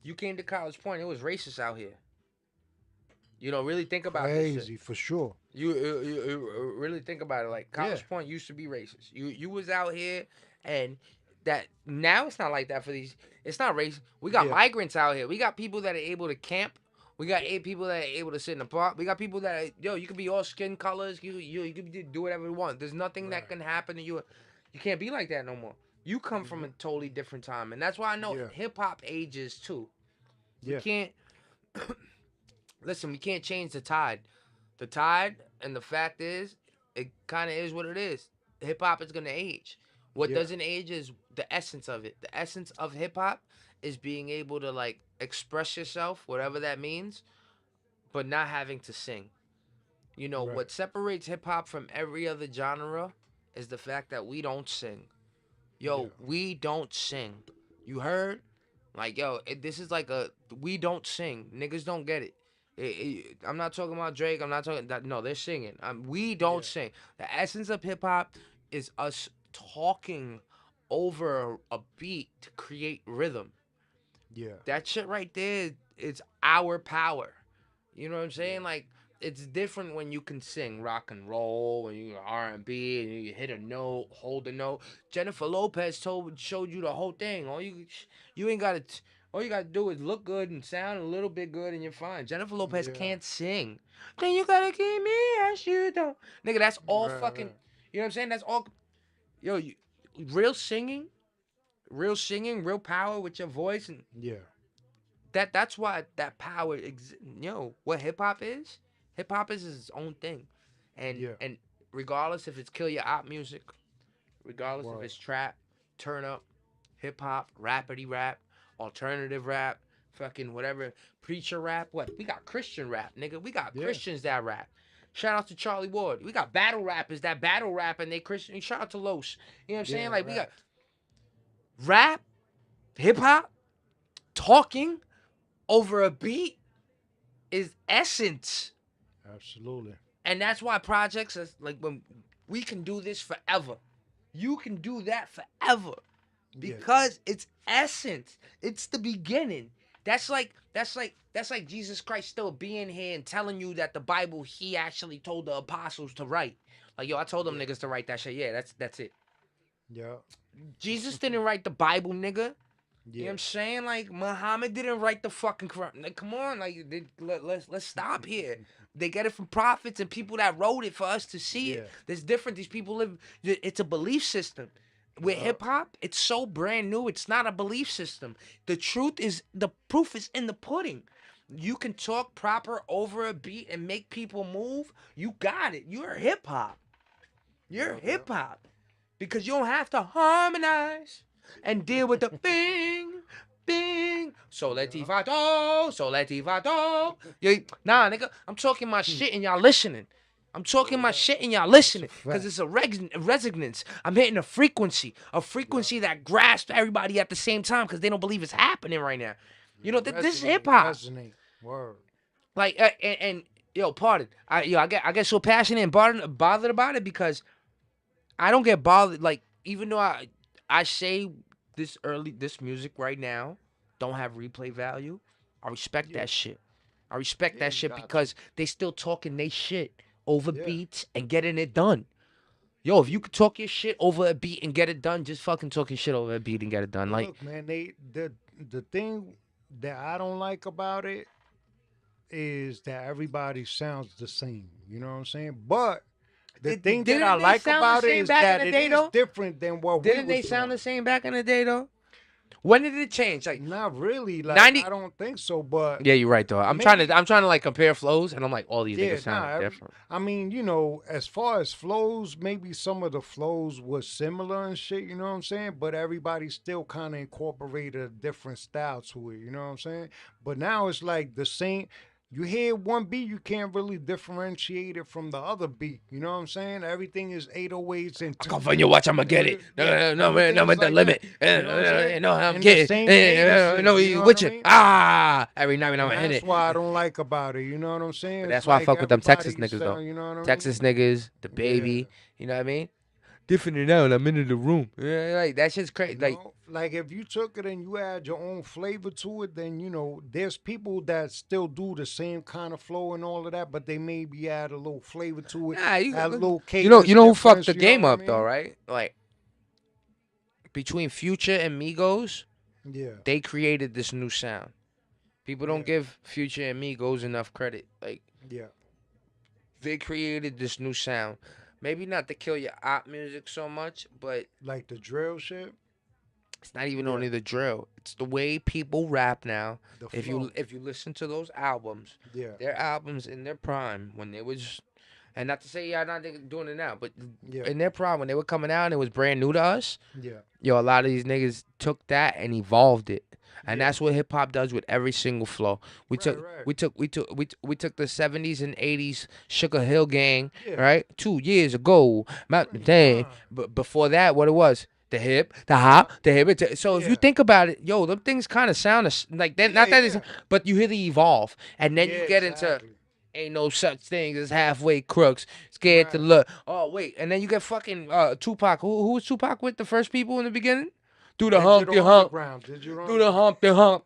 You came to College Point. It was racist out here. Really think about this shit. Crazy for sure. You really think about it. Like Yeah, College Point used to be racist. You was out here, and that now it's not like that for these. It's not racist. We got yeah, migrants out here. We got people that are able to camp. We got eight people that are able to sit in the park. We got people that you can be all skin colors. You can do whatever you want. There's nothing that right. can happen to you. You can't be like that no more. You come from a totally different time, and that's why I know Yeah, hip hop ages too. We yeah, can't listen. We can't change the tide. The tide, and the fact is, it kind of is what it is. Hip hop is gonna age. What yeah, doesn't age is the essence of it. The essence of hip hop is being able to like express yourself, whatever that means, but not having to sing. right. What separates hip hop from every other genre is the fact that we don't sing. Yeah, We don't sing. You heard? Like, this is like we don't sing. Niggas don't get it. I'm not talking about Drake. I'm not talking that. No, they're singing. We don't yeah, sing. The essence of hip hop is us talking over a beat to create rhythm. yeah, That shit right there is our power. You know what I'm yeah, saying? Like it's different when you can sing rock and roll and you R&B and you hit a note, hold a note. Jennifer Lopez showed you the whole thing. You ain't got to. All you gotta do is look good and sound a little bit good, and you're fine. Jennifer Lopez yeah. can't sing. Then you gotta keep me as you don't. Nigga, that's all Right, fucking. right. You know what I'm saying? That's all. Real singing real singing, real power with your voice, and Yeah. that's why that power. What hip hop is? Hip hop is its own thing, and Yeah. regardless if it's kill your op music, regardless if Word. it's trap, turn up, hip hop, rapidy rap, alternative rap, fucking whatever, preacher rap. What we got Christian rap, nigga. We got Yeah. Christians that rap. Shout out to Charlie Ward. We got battle rappers that battle rap and they Christian. Shout out to Los. You know what I'm saying? Yeah, Like we right. got rap, hip hop, talking over a beat is essence. Absolutely. And that's why projects is like when we can do this forever. You can do that forever. Because it's essence. It's the beginning. That's like Jesus Christ still being here and telling you that the Bible he actually told the apostles to write. Like, yo, I told them niggas to write that shit. Yeah, that's it. Yeah. Jesus didn't write the Bible, nigga. You know what Yeah. I'm saying? Like, Muhammad didn't write the fucking Quran. Like, come on, like, let's stop here. They get it from prophets and people that wrote it for us to see it. Yeah. There's different. These people live. It's a belief system. With hip hop, it's so brand new. It's not a belief system. The proof is in the pudding. You can talk proper over a beat and make people move. You got it. You're hip hop. You're hip hop. Because you don't have to harmonize and deal with the bing. So let do. Nah, nigga, I'm talking my shit and y'all listening. I'm talking my shit and y'all listening. Because it's a resonance. I'm hitting a frequency that grasps everybody at the same time because they don't believe it's happening right now. You know, this is hip hop. Resonate. Word. Like, and yo, pardon. I get so passionate and bothered about it because I don't get bothered. Like, even though I say this music right now don't have replay value, I respect that shit. I respect that shit because they still talking they shit over beats and getting it done. Yo, if you could talk your shit over a beat and get it done, just fucking talk your shit over a beat and get it done. Like, Look, man, the thing that I don't like about it is that everybody sounds the same. You know what I'm saying? But the thing that didn't I they like sound the about it same is back in that the it day, is though? different than what we didn't they was sound doing. the same back in the day though? When did it change? Like, Not really. Like 90 I don't think so. But yeah, you're right though. I'm trying to like compare flows, and I'm like, all these niggas sound different. I mean, you know, as far as flows, maybe some of the flows was similar and shit, you know what I'm saying? But everybody still kind of incorporated a different style to it, you know what I'm saying? But now it's like the same. You hear one beat, you can't really differentiate it from the other beat. You know what I'm saying? Everything is 808s and Come from your watch, I'ma get it. No, man, I'm at the limit. No, I'm In the getting. same cadence, No, you you know with what I you. mean? Every night I'm And hit that's it. why I don't like about it. You know what I'm saying? But It's that's why I like fuck with them Texas everybody niggas though. sound, you know what I mean? Texas niggas, the baby. You know what I mean? Different than now, and I'm in the room. Yeah, like that shit's crazy. You Like, know, like if you took it and you add your own flavor to it, then you know there's people that still do the same kind of flow and all of that, but they maybe add a little flavor to it, nah, add a little you know who fucked cadence the difference, game you know up what I though, mean? right? Like, between Future and Migos, Yeah, they created this new sound. People don't Yeah. give Future and Migos enough credit. Like, yeah, they created this new sound. Maybe not to kill your op music so much, but like the drill shit. it's not even Yeah. only the drill. It's the way people rap now. The If flow. you listen to those albums, Yeah, their albums in their prime when they was, and not to say y'all not doing it now, but yeah, in their prime when they were coming out and it was brand new to us, yeah, yo, a lot of these niggas took that and evolved it. And Yeah. that's what hip hop does with every single flow. We Right, took right. we took the 70s and 80s Sugar Hill Gang, Yeah. right? 2 years ago. Dang. Prime. But before that, what it was? The hip, the hop, the hip. So if you Yeah. think about it, yo, them things kind of sound like that. Not Yeah, that it's, yeah. but you hear the evolve, and then Yeah, you get into exactly. ain't no such thing as halfway crooks, scared to Right. look. Oh wait, and then you get fucking Tupac. Who was Tupac with the first people in the beginning? Do the hump, Digital the hump. Underground, Digital Do the hump, the hump.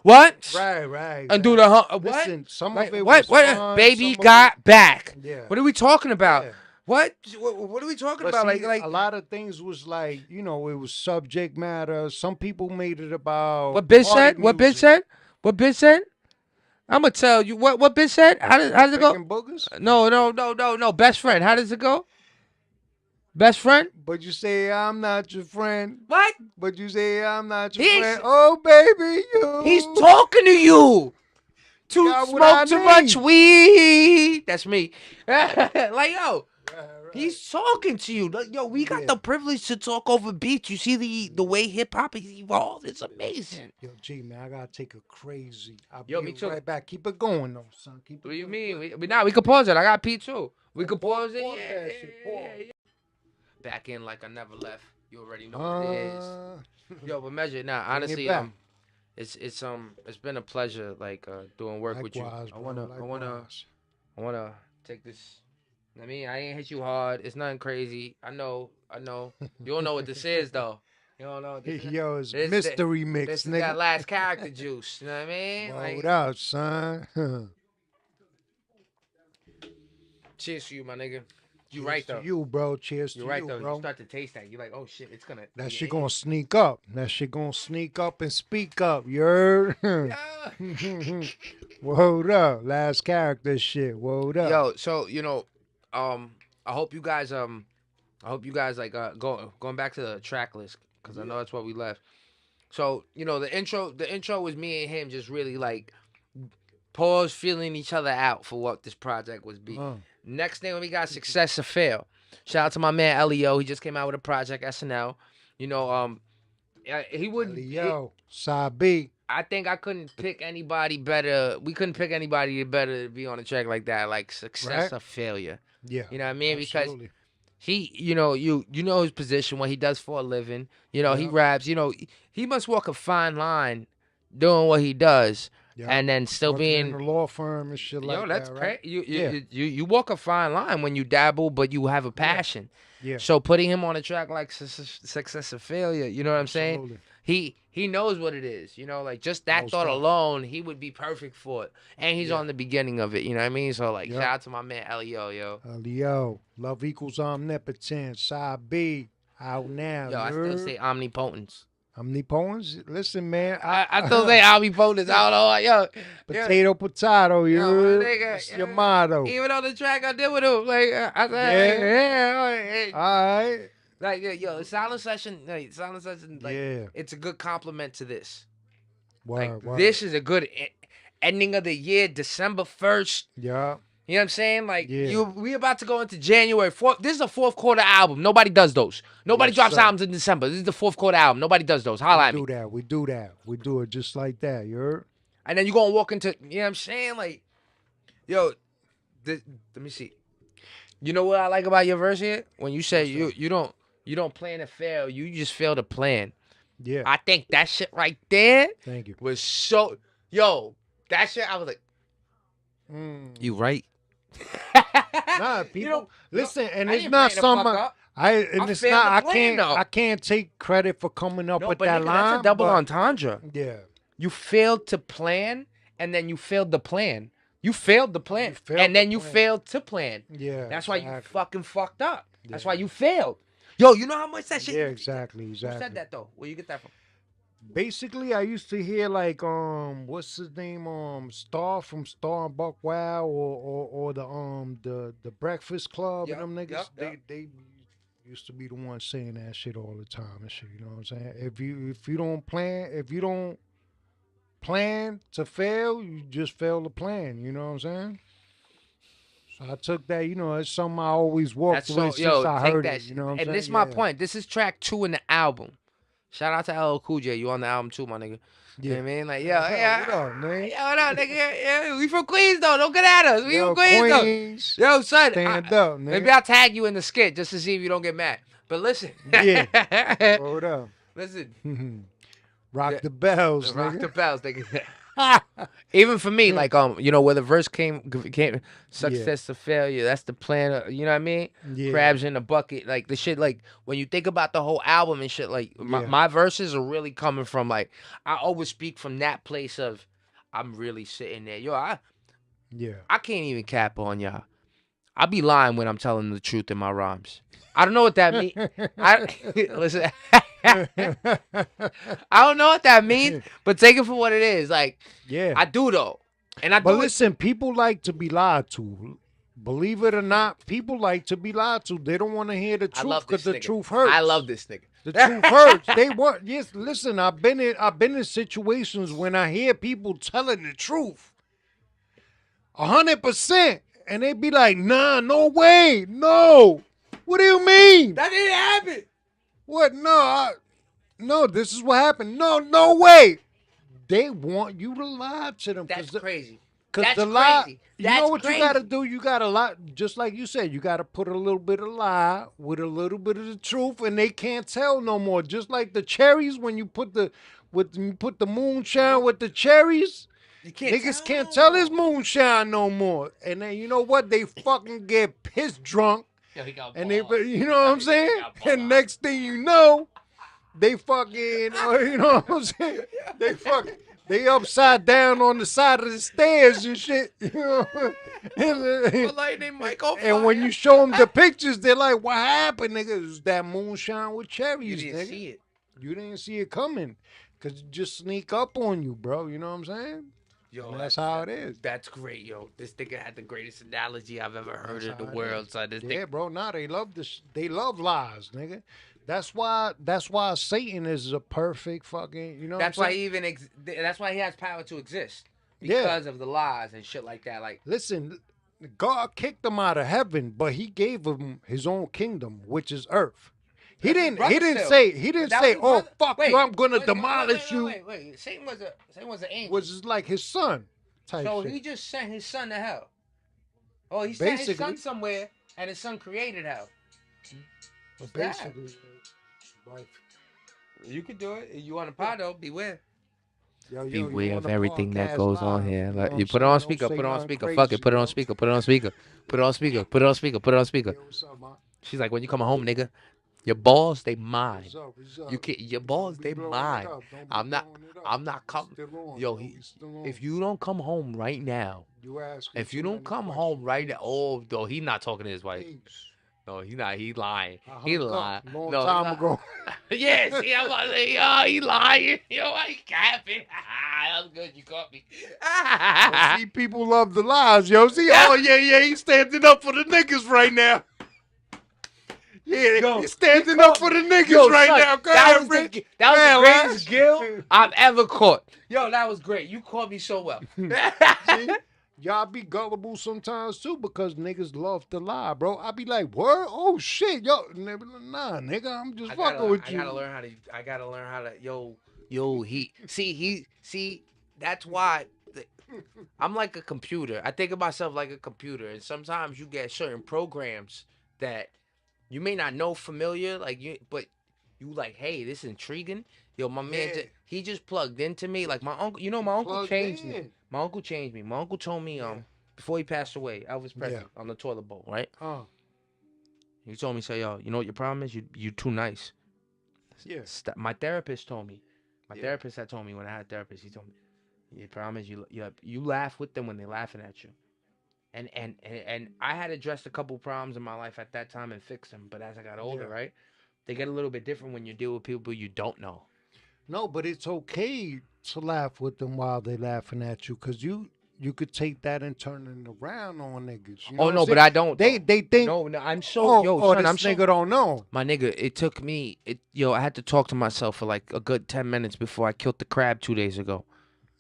What? Right. And do the hump. What? Listen, some Like, of it what? was What? fun, Baby some of got back. Yeah. What are we talking about? Yeah. What? What are we talking But about? see, Like a lot of things was like, you know, it was subject matter. Some people made it about what bitch party said? What bitch music. said? What bitch said? I'm gonna tell you what bitch said. How does it go? Picking boogers? No. Best friend. How does it go? Best friend? But you say I'm not your friend. What? But you say I'm not your He ain't friend. s- Oh, baby, you. He's talking to you. To Got what I smoke too much need. weed. That's me. Like, yo, he's talking to you. Like, yo, we got Yeah. the privilege to talk over beats. You see the way hip hop has evolved. It's amazing. Yo, G, man, I gotta take a crazy. I'll Yo, be me too. right back. Keep it going, though, son. Keep it What do you going. mean? We could pause it. I got P too. We could pause it. Pause Yeah, that shit, yeah, pause. yeah. Back in like I never left. You already know what it is. Yo, but measure now. Bring it Honestly, back. it's been a pleasure like doing work with you. Likewise, I bro, wanna take this. I mean, I ain't hit you hard. It's nothing crazy. I know. You don't know what this is though. You don't know what this is. Yo, it's This- mystery mix, This is nigga. that last character juice. You know what I mean? Hold up, son. Cheers to you, my nigga. You right though. To you, bro. Cheers You're to right you, though. bro. You start to taste that. You're like, oh shit, it's gonna. That shit gonna sneak up. That shit gonna sneak up and speak up. You heard? Word up. Last character shit. Word up. Yo, so I hope you guys like going back to the track list because I know that's what we left. So the intro was me and him just really like pause feeling each other out for what this project was be. Next thing we got Success or Fail. Shout out to my man Leo. He just came out with a project SNL. He would. Yo, Sabi. I think I couldn't pick anybody better. We couldn't pick anybody better to be on a track like that, like Success or Failure. Yeah. You know what I mean? Absolutely. Because he, you know his position, what he does for a living. He Yeah. raps. He must walk a fine line doing what he does, Yeah. and then still Working being. in the law firm and shit like Yo, that's that, right? crazy. You walk a fine line when you dabble, but you have a passion. Yeah. So putting him on a track like Success or Failure, you know what I'm saying? Absolutely. He knows what it is, like just that Most thought definitely. alone, he would be perfect for it. And he's Yeah. on the beginning of it, you know what I mean? So like, Yeah. shout out to my man Leo, yo. Leo, love equals omnipotence. Sabi, out now. Yo, I still say omnipotence. omnipotence. Listen, man. I still say omnipotence. I don't know, yo. Potato, you. Yo, heard? nigga, That's your motto. Even on the track I did with him, like I said, Yeah. yeah. All right. Like yo, silent session, like Yeah. it's a good compliment to this. Word, word. This is a good ending of the year, December 1st. Yeah. You know what I'm saying? Like Yeah. we about to go into January 4th. This is a fourth quarter album. Nobody does those. Nobody Yes, drops sir. albums in December. This is the fourth quarter album. Nobody does those. Holla at me. We do that. We do it just like that. You heard? And then you're gonna walk into, you know what I'm saying? Like, yo, let me see. You know what I like about your verse here? When you say you don't plan to fail, you just fail to plan. Yeah. I think that shit right there Thank you. was so, yo, that shit, I was like, you right. Nah, people. Listen, and I it's didn't not plan to something. fuck up. It's failed not. the plan, though. I can't take credit for coming up No, with but that nigga, line. that's a double but- entendre. Yeah. You failed to plan, and then you failed the plan. You failed the plan, failed and then the you plan. failed to plan. Yeah. That's why you exactly. fucking fucked up. That's Yeah. why you failed. Yo, you know how much that shit. Yeah, exactly. Who Exactly. said that though? Where you get that from? Basically, I used to hear like what's his name, Star from Star and Buck Wow, or the Breakfast Club Yup, and them niggas. yup, yup. They used to be the ones saying that shit all the time and shit. You know what I'm saying? If you don't plan to fail, you just fail to plan. You know what I'm saying? So I took that. It's something I always walked That's with so yo. since I Take heard that it. shit. You know what I'm And saying? this is my Yeah. point. This is track 2 in the album. Shout out to LL Cool J. You on the album too, my nigga. You know what I mean? Like, What yeah. up, man? Yo, what up, nigga? Yeah, we from Queens though. Don't get at us. We Yo, from Queens, Queens, though. Yo, son. stand up, nigga. Maybe I'll tag you in the skit just to see if you don't get mad. But listen. Yeah. Hold up. Listen. Rock Yeah. the bells, Rock nigga. the bells, nigga. Even for me, like where the verse came success to failure. That's the plan. You know what I mean? Yeah. Crabs in the bucket, like the shit. Like when you think about the whole album and shit, like Yeah. my verses are really coming from like I always speak from that place of I'm really sitting there. Yo, I can't even cap on y'all. I be lying when I'm telling the truth in my rhymes. I don't know what that means. Listen, I don't know what that means, but take it for what it is. Like, Yeah. I do though, and I But do it. listen, people like to be lied to. Believe it or not, people like to be lied to. They don't want to hear the I truth love because this the nigga. truth hurts. I love this nigga. The truth hurts. They want. Yes, listen. I've been in situations when I hear people telling the truth, 100%, and they be like, "Nah, no way, no. What do you mean? That didn't happen. What? No. This is what happened. No way." They want you to lie to them. That's crazy. Because That's the lie, crazy. you know what crazy. you got to do? You got to lie, just like you said, you got to put a little bit of lie with a little bit of the truth, and they can't tell no more. Just like the cherries, when you put the moonshine with the cherries, niggas can't tell it's moonshine no more. And then you know what? They fucking get pissed drunk, and they, you know what I'm saying? And next thing you know, they fucking, you know what I'm saying? They upside down on the side of the stairs and shit. You know? And when you show them the pictures, they're like, "What happened, nigga? It was that moonshine with cherries, You nigga. didn't see it. You didn't see it coming, cause it just sneak up on you, bro. You know what I'm saying? Yo, And that's how it is. That's great, yo. This nigga had the greatest analogy I've ever heard That's in the how it world. is. So this Yeah, nigga, bro. Nah, they love this. They love lies, nigga. That's why Satan is a perfect fucking. You know. that's what why I'm saying? he that's why he has power to exist Yeah. because of the lies and shit like that. Like, Listen, God kicked him out of heaven, but He gave him His own kingdom, which is earth. He That's his didn't. brother He didn't still. say. He didn't That say, was his "Oh brother? fuck Wait, you, I'm gonna wait, demolish you." Wait. Satan was an angel. Was just like his son type So shit. he just sent his son to hell. Oh, he sent his Basically. son somewhere, and his son created hell. What's that? Basically, like, You could do it. You on a pod though? Beware. yo, Beware you of on the everything that podcast goes on live, here. you know Like, what you I'm put it on saying? Don't speaker. say Put it on nothing speaker. crazy, Fuck it. Put it bro. on speaker. Put it on speaker. Put it on speaker. Put it on speaker. Put it on speaker. Yo, what's up, man? She's like, when you come home, nigga, your balls they mine. What's up? What's up? You can't. Your Don't balls be they blowing it mine. up. Don't be I'm not. blowing it up. I'm not We coming. still on, Yo, bro. We still on. if you don't come home right now, You asking if too you don't many come questions. home right now, oh, no, he not talking to his wife. Thanks. No, he not. He lying. I He hung up lying. long No, he time lying. ago. Yeah, see, I'm about to say, yo, he lying. Yo, I capping. That was good. You caught me. See, people love the lies, yo. See, oh yeah, he's standing up for the niggas right now. Yeah, Yo, he's standing he up caught for the me. niggas Yo, right son, now. Go that ahead, was Rich. the Go ahead, greatest Lance. skill I've ever caught. Yo, that was great. You caught me so well. See, y'all be gullible sometimes too because niggas love to lie, bro. I be like, what? Oh shit, yo, nah, nigga, I'm just fucking with you. I gotta learn how to. Yo. See. That's why. I'm like a computer. I think of myself like a computer, and sometimes you get certain programs that you may not know familiar, but you like, hey, this is intriguing. Yo, my man, Yeah. he just plugged into me. Like my uncle, my uncle Plugged changed me. in. My uncle changed me. My uncle told me, before he passed away, Elvis Presley Yeah. on the toilet bowl, right? He He told me, say, yo, you know what your problem is? You too nice. Yeah. My therapist told me. My Yeah. therapist had told me when I had a therapist, he told me, your problem is you laugh with them when they're laughing at you. And I had addressed a couple problems in my life at that time and fixed them. But as I got older, Yeah. right, they get a little bit different when you deal with people you don't know. No, but it's okay to laugh with them while they laughing at you, cause you could take that and turn it around on niggas. You know Oh what no, I'm but saying? I don't. They think. No, I'm so son. This I'm so nigga don't know. my nigga. It took me. I had to talk to myself for like a good 10 minutes before I killed the crab 2 days ago.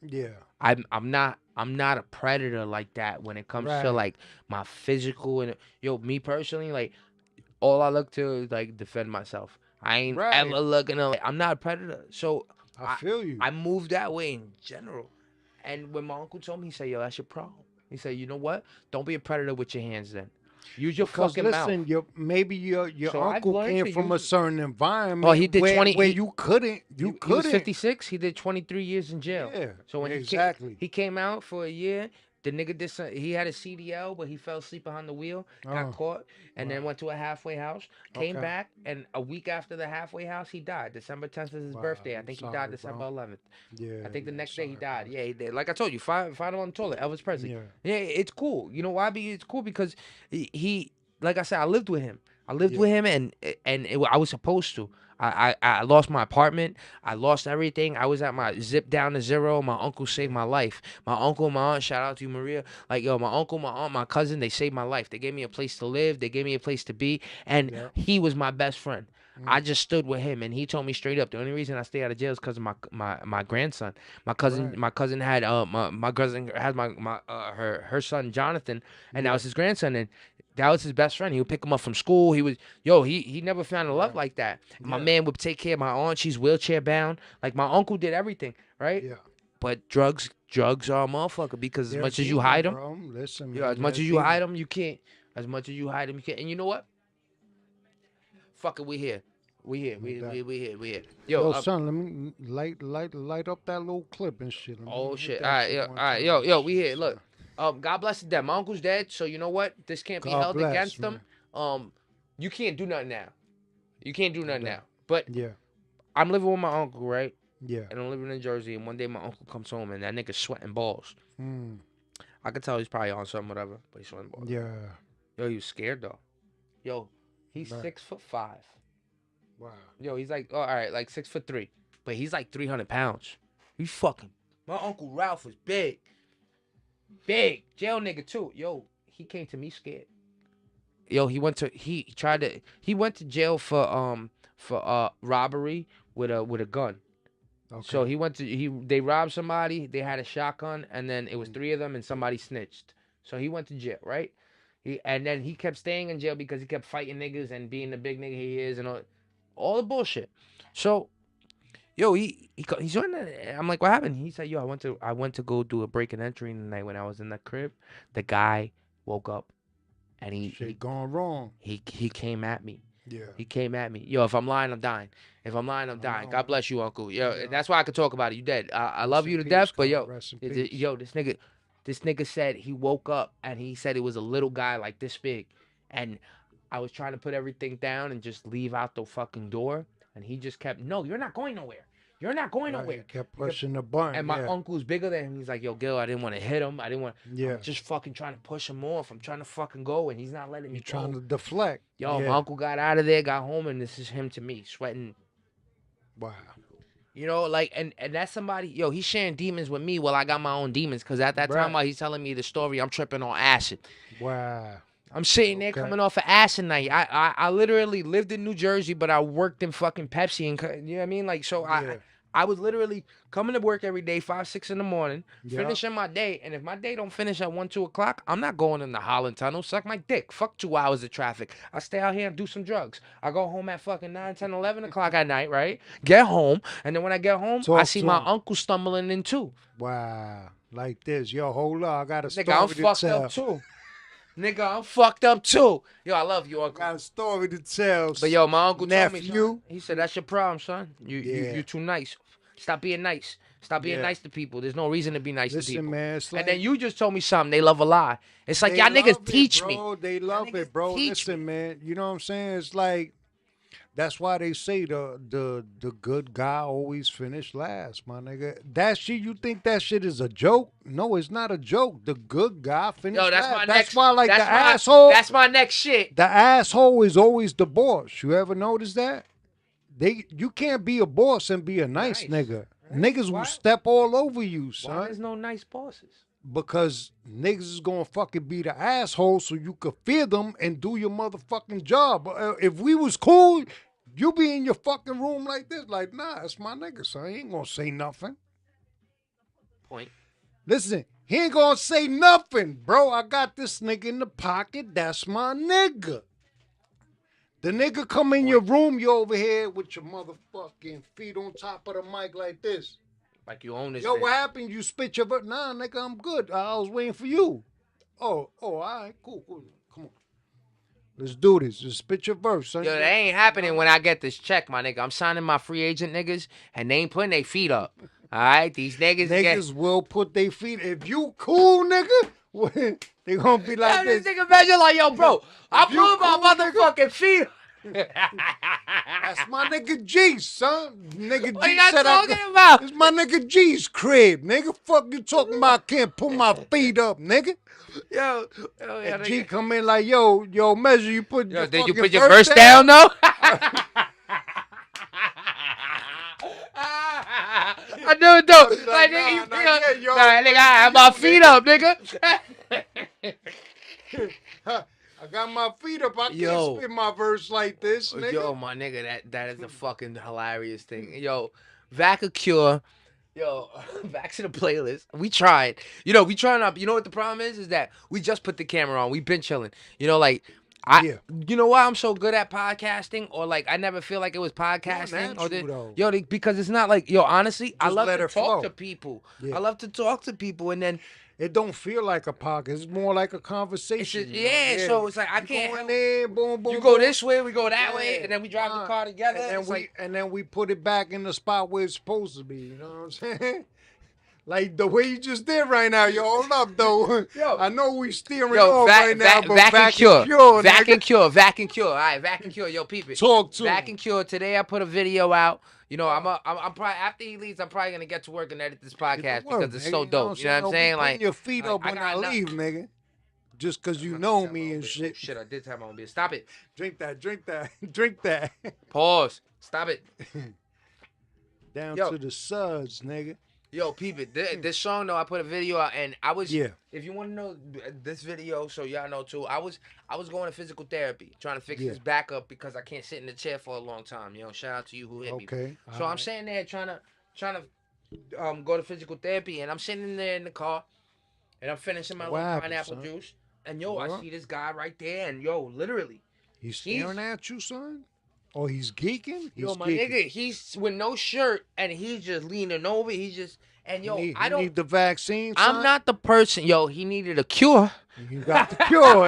Yeah. I'm not a predator like that when it comes to Right. like my physical and me personally, like all I look to is like defend myself. I ain't Right. ever looking to I'm not a predator. So I feel you. I move that way in general. And when my uncle told me, he said, yo, that's your problem. He said, you know what? Don't be a predator with your hands then. Use your Because fucking listen, mouth. maybe your So I've uncle learned came to from a use it. certain environment Oh, he did where, 20 where he- you couldn't. He was 56. He did 23 years in jail. Yeah, So when exactly. he came out for a year, the nigga did he had a CDL, but he fell asleep behind the wheel, got Oh. caught, and then went to a halfway house, came Okay. back, and a week after the halfway house, he died. December 10th is his Wow, birthday. I I'm think he sorry, died bro. December 11th. Yeah. I think the yeah, next day he sorry, died. bro. Yeah, he did. Like I told you, find him on the toilet. Elvis Presley. Yeah. Yeah, it's cool. You know why? It's cool because he like I said, I lived with him. I lived with him, and I was supposed to. I lost my apartment. I lost everything. I was at my zip down to zero. My uncle saved my life. My uncle, my aunt, shout out to you, Maria. Like, yo, my uncle, my aunt, my cousin, they saved my life. They gave me a place to live. They gave me a place to be. And he was my best friend. I just stood with him, and he told me straight up, the only reason I stay out of jail is because of my grandson. My cousin had my cousin had her son Jonathan, and that was his grandson, and that was his best friend. He would pick him up from school. He never found a love like that. My man would take care of my aunt. She's wheelchair bound. Like, my uncle did everything, right? Yeah. But drugs are a motherfucker, because as much as you hide them, listen, man, as much as you hide them, you can't. As much as you hide them, you can't. And you know what? Fuck it, we here. We here. Yo, son, let me light up that little clip and shit. Oh shit! All right, yo, we here. Look, God bless the dead. My uncle's dead, so you know what? This can't be held against them. You can't do nothing now. You can't do nothing now. But I'm living with my uncle, right? Yeah. And I'm living in Jersey, and one day my uncle comes home, and that nigga's sweating balls. I could tell he's probably on something, whatever, but he's sweating balls. Yeah. Yo, he was scared though. Yo, he's 6'5". Wow. Yo, he's like, all right, like 6'3", but he's like 300 pounds. He's fucking. My Uncle Ralph was big. Jail nigga too. Yo, he came to me scared. Yo, he went to jail for robbery with a gun. Okay. So they robbed somebody, they had a shotgun, and then it was 3 of them, and somebody snitched. So he went to jail, right? And then he kept staying in jail because he kept fighting niggas and being the big nigga he is and all the bullshit. So, yo, he's on that. I'm like, what happened? He said, yo, I went to go do a break and entry the night when I was in the crib. The guy woke up and he gone wrong. He came at me. Yeah. He came at me. Yo, if I'm lying, I'm dying. If I'm lying, I'm dying. God bless you, Uncle. Yo, that's why I could talk about it. You dead. I love you to death, but yo, this nigga said he woke up and he said it was a little guy like this big, and I was trying to put everything down and just leave out the fucking door, and he just kept, no, you're not going nowhere. You're not going nowhere. He kept pushing the button. And my uncle's bigger than him. He's like, yo, Gil, I didn't want to hit him. I'm just fucking trying to push him off. I'm trying to fucking go, and he's not letting me go. You're trying to deflect. Yo, my uncle got out of there, got home, and this is him to me, sweating. Wow. You know, like, and that's somebody, yo, he's sharing demons with me while I got my own demons. Because at that time while he's telling me the story, I'm tripping on acid. Wow. I'm sitting there coming off of acid night. I literally lived in New Jersey, but I worked in fucking Pepsi. And you know what I mean? Like, so I was literally coming to work every day, 5, 6 in the morning, finishing my day. And if my day don't finish at 1, 2 o'clock, I'm not going in the Holland Tunnel. Suck my dick. Fuck 2 hours of traffic. I stay out here and do some drugs. I go home at fucking 9, 10, 11 o'clock at night, right? Get home. And then when I get home, I see my uncle stumbling in too. Wow. Like this. Yo, hold on. I got a story I'm fucked up too. Nigga, I'm fucked up too. Yo, I love you, Uncle. Got a story to tell. But yo, my uncle told me, son, he said, that's your problem, son. You too nice. Stop being nice. Stop being nice to people. There's no reason to be nice to people. Man, like, and then you just told me something. They love a lie. It's like, y'all niggas teach me. They love it, bro. Listen, man. You know what I'm saying? It's like, that's why they say the good guy always finish last, my nigga. That shit, you think that shit is a joke? No, it's not a joke. The good guy finish last. That's why, like, the asshole. That's my next shit. The asshole is always the boss. You ever notice that? You can't be a boss and be a nice nigga. Right. Niggas will step all over you, son. Why there's no nice bosses? Because niggas is gonna fucking be the asshole so you could fear them and do your motherfucking job. If we was cool, you be in your fucking room like this, like, nah, it's my nigga, son. He ain't gonna say nothing. Point. Listen, he ain't gonna say nothing, bro. I got this nigga in the pocket. That's my nigga. The nigga come in your room, you over here with your motherfucking feet on top of the mic like this. Like you own this Yo, thing. What happened? You spit your verse. Nah, nigga, I'm good. I was waiting for you. Oh, all right, cool. Come on. Let's do this. Just spit your verse, son. Yo, that ain't happening when I get this check, my nigga. I'm signing my free agent niggas, and they ain't putting their feet up. All right? These niggas will put their feet. If you cool, nigga, they gonna be like this. This nigga measure like, yo, bro, I put my motherfucking feet. That's my nigga G, son. Nigga What you G said talking about? It's my nigga G's crib, nigga. Fuck you talking about? Can't put my feet up, nigga. Yo, And G come in like, yo, Measure, you put your did you fucking put your verse down though? I do it though. Like, nigga, you nah, feel? yeah, yo, Nah, nigga, I have my feet up, nigga. I got my feet up. I Yo. can't spit my verse like this, nigga. Yo, my nigga, that is a fucking hilarious thing. Yo, Vacacure. Yo, back to the playlist. We tried. You know, we trying not. You know what the problem is? Is that we just put the camera on. We've been chilling. You know, like Yeah. You know why I'm so good at podcasting, or like I never feel like it was podcasting, or natural, though. yo, because it's not like yo. Honestly, I Just love let to it talk flow. to people. Yeah. I love to talk to people, and then It don't feel like a podcast. It's more like a conversation. it's just, you know? yeah. So it's like I You can't. go in help- there, boom, boom, You go boom. this way, we go that Yeah. way, and then we drive the car together. And then we put it back in the spot where it's supposed to be. You know what I'm saying? Like the way you just did right now. Yo, hold up though. Yo. I know we steering Yo, off right now, but vac and cure, vac nigga. and cure, vac and cure. All right, vac and cure. Yo, peep it. Talk to Vac him. and cure. Today I put a video out. You know, I'm probably after he leaves, I'm probably gonna get to work and edit this podcast because it's so dope. You know what I'm saying? Don't be Like, putting your feet up when I got leave, nigga. Just cause you know me and Oh, shit. shit, I did have my own beer. Stop it. Drink that, drink that, drink that. Pause. Stop it. Down Yo. to the suds, nigga. Yo, peep it. This song though, I put a video out, and I was. Yeah. If you want to know this video, so y'all know too, I was going to physical therapy, trying to fix Yeah. this back up because I can't sit in the chair for a long time. You know, shout out to you who hit me. Okay. So I'm alright. sitting there trying to go to physical therapy, and I'm sitting in there in the car, and I'm finishing my What little happened, pineapple son? juice, and yo, I What? see this guy right there, and yo, literally, He's staring at you, son? Or he's geeking? He's yo, my geeking. nigga, he's with no shirt, and he's just leaning over. He's just, and yo, He I don't. need the vaccine, son? I'm not the person. Yo, he needed a cure. You got the cure.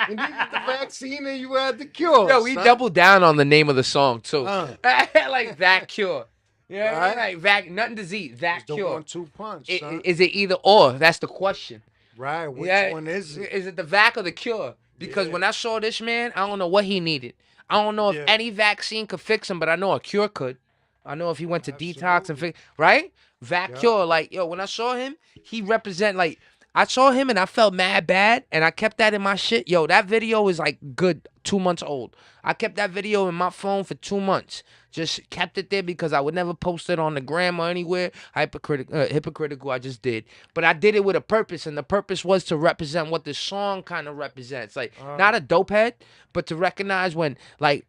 You needed the vaccine and you had the cure. Yo, we son. doubled down on the name of the song too. Like that cure. Yeah, Right. like vac, nothing to Z. That It's the cure. 1-2 punch, son. Is it either or? That's the question. Right. Which Yeah, one is it? Is it the vac or the cure? Because Yeah. when I saw this man, I don't know what he needed. I don't know if Yeah. any vaccine could fix him, but I know a cure could. I know if he went to detox and Absolutely. fix, right? Vac Yeah. cure, like yo, when I saw him, he represent like I saw him and I felt mad bad, and I kept that in my shit. Yo, that video is like good 2 months old. I kept that video in my phone for 2 months. Just kept it there because I would never post it on the gram or anywhere. Hypocritical, I just did. But I did it with a purpose, and the purpose was to represent what the song kind of represents. Like, not a dope head, but to recognize when, like,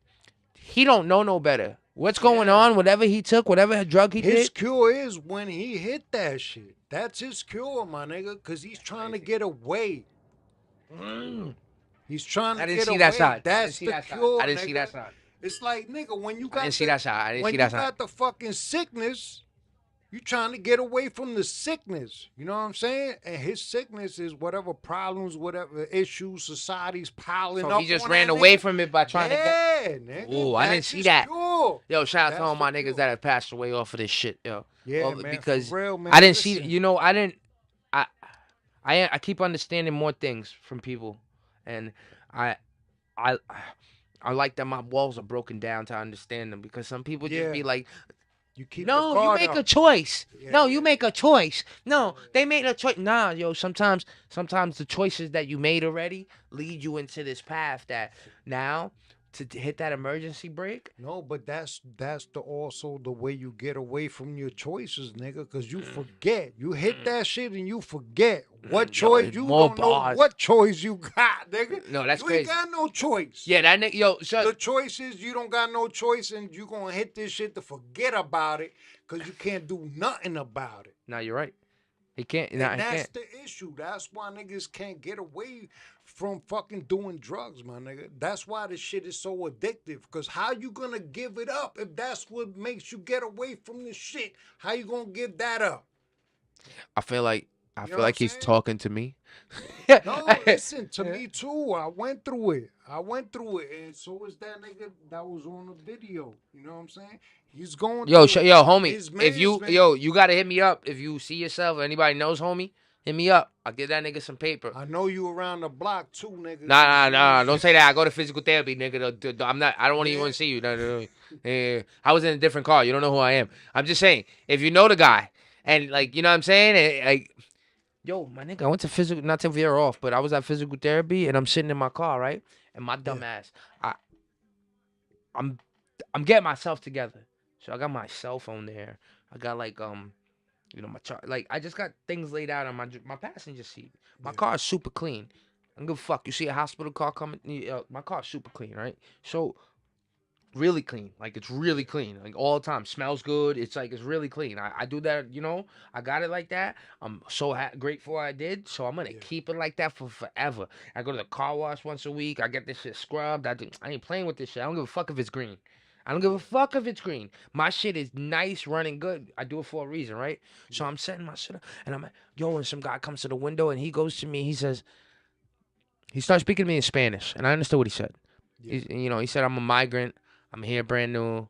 he don't know no better. What's going on, whatever he took, whatever drug he His did. cure is when he hit that shit. That's his cure, my nigga, because he's trying to get away. He's trying to I get didn't see away. that side. I didn't That's see the that side. cure, I didn't see nigga. that side. It's like, nigga, when you I got didn't see that side. I didn't when see you that side. got the fucking sickness, you trying to get away from the sickness. You know what I'm saying? And his sickness is whatever problems, whatever issues society's piling up. So he just on ran that away nigga. from it by trying to get. Yeah, nigga. Ooh, I didn't That's see his that. cure. Yo, shout out to That's all my the niggas cure. that have passed away off of this shit, yo. Yeah, Well, man. because for real, man. I didn't see. Listen. You know, I didn't. I keep understanding more things from people, and I like that my walls are broken down to understand them because some people just Yeah. be like, You keep no, the you guard make up. a choice. Yeah, No, yeah. you make a choice. No, they made a choice. Nah, yo, sometimes the choices that you made already lead you into this path that now to hit that emergency brake. No, but that's also the way you get away from your choices, nigga. Because you forget. You hit that shit and you forget what choice it's you more don't bars. know what choice you got, nigga. No, that's you crazy. ain't got no choice. Yeah, that nigga, yo, shut. The choice is you don't got no choice and you gonna hit this shit to forget about it because you can't do nothing about it. No, you're right. He can't. And Nah, he that's can't. the issue. That's why niggas can't get away from fucking doing drugs, my nigga. That's why this shit is so addictive. Because how you gonna give it up if that's what makes you get away from this shit? How you gonna give that up? I feel like know what I'm he's saying? talking to me. No, listen, to me too. I went through it. And so is that nigga that was on the video. You know what I'm saying? He's going Yo, through it. yo, homie. His If you, management- yo, you gotta hit me up if you see yourself or anybody knows homie. Hit me up. I'll give that nigga some paper. I know you around the block too, nigga. Nah. Don't say that. I go to physical therapy, nigga. I'm not. I don't want to Yeah. even see you. No. I was in a different car. You don't know who I am. I'm just saying. If you know the guy, and like, you know what I'm saying, and, like, yo, my nigga, I went to physical. Not to veer off, but I was at physical therapy, and I'm sitting in my car, right, and my dumb ass, I'm getting myself together. So I got my cell phone there. I got like my chart. Like I just got things laid out on my passenger seat. My car is super clean. I don't give a fuck. You see a hospital car coming? My car's super clean, right? So really clean. Like it's really clean. Like all the time. Smells good. It's like it's really clean. I do that. I got it like that. I'm so grateful I did. So I'm gonna keep it like that for forever. I go to the car wash once a week. I get this shit scrubbed. I ain't playing with this shit. I don't give a fuck if it's green. I don't give a fuck if it's green. My shit is nice, running good. I do it for a reason, right? So I'm setting my shit up, and I'm like, yo, and some guy comes to the window, and he goes to me. He says, he starts speaking to me in Spanish, and I understood what he said. He said, I'm a migrant. I'm here brand new.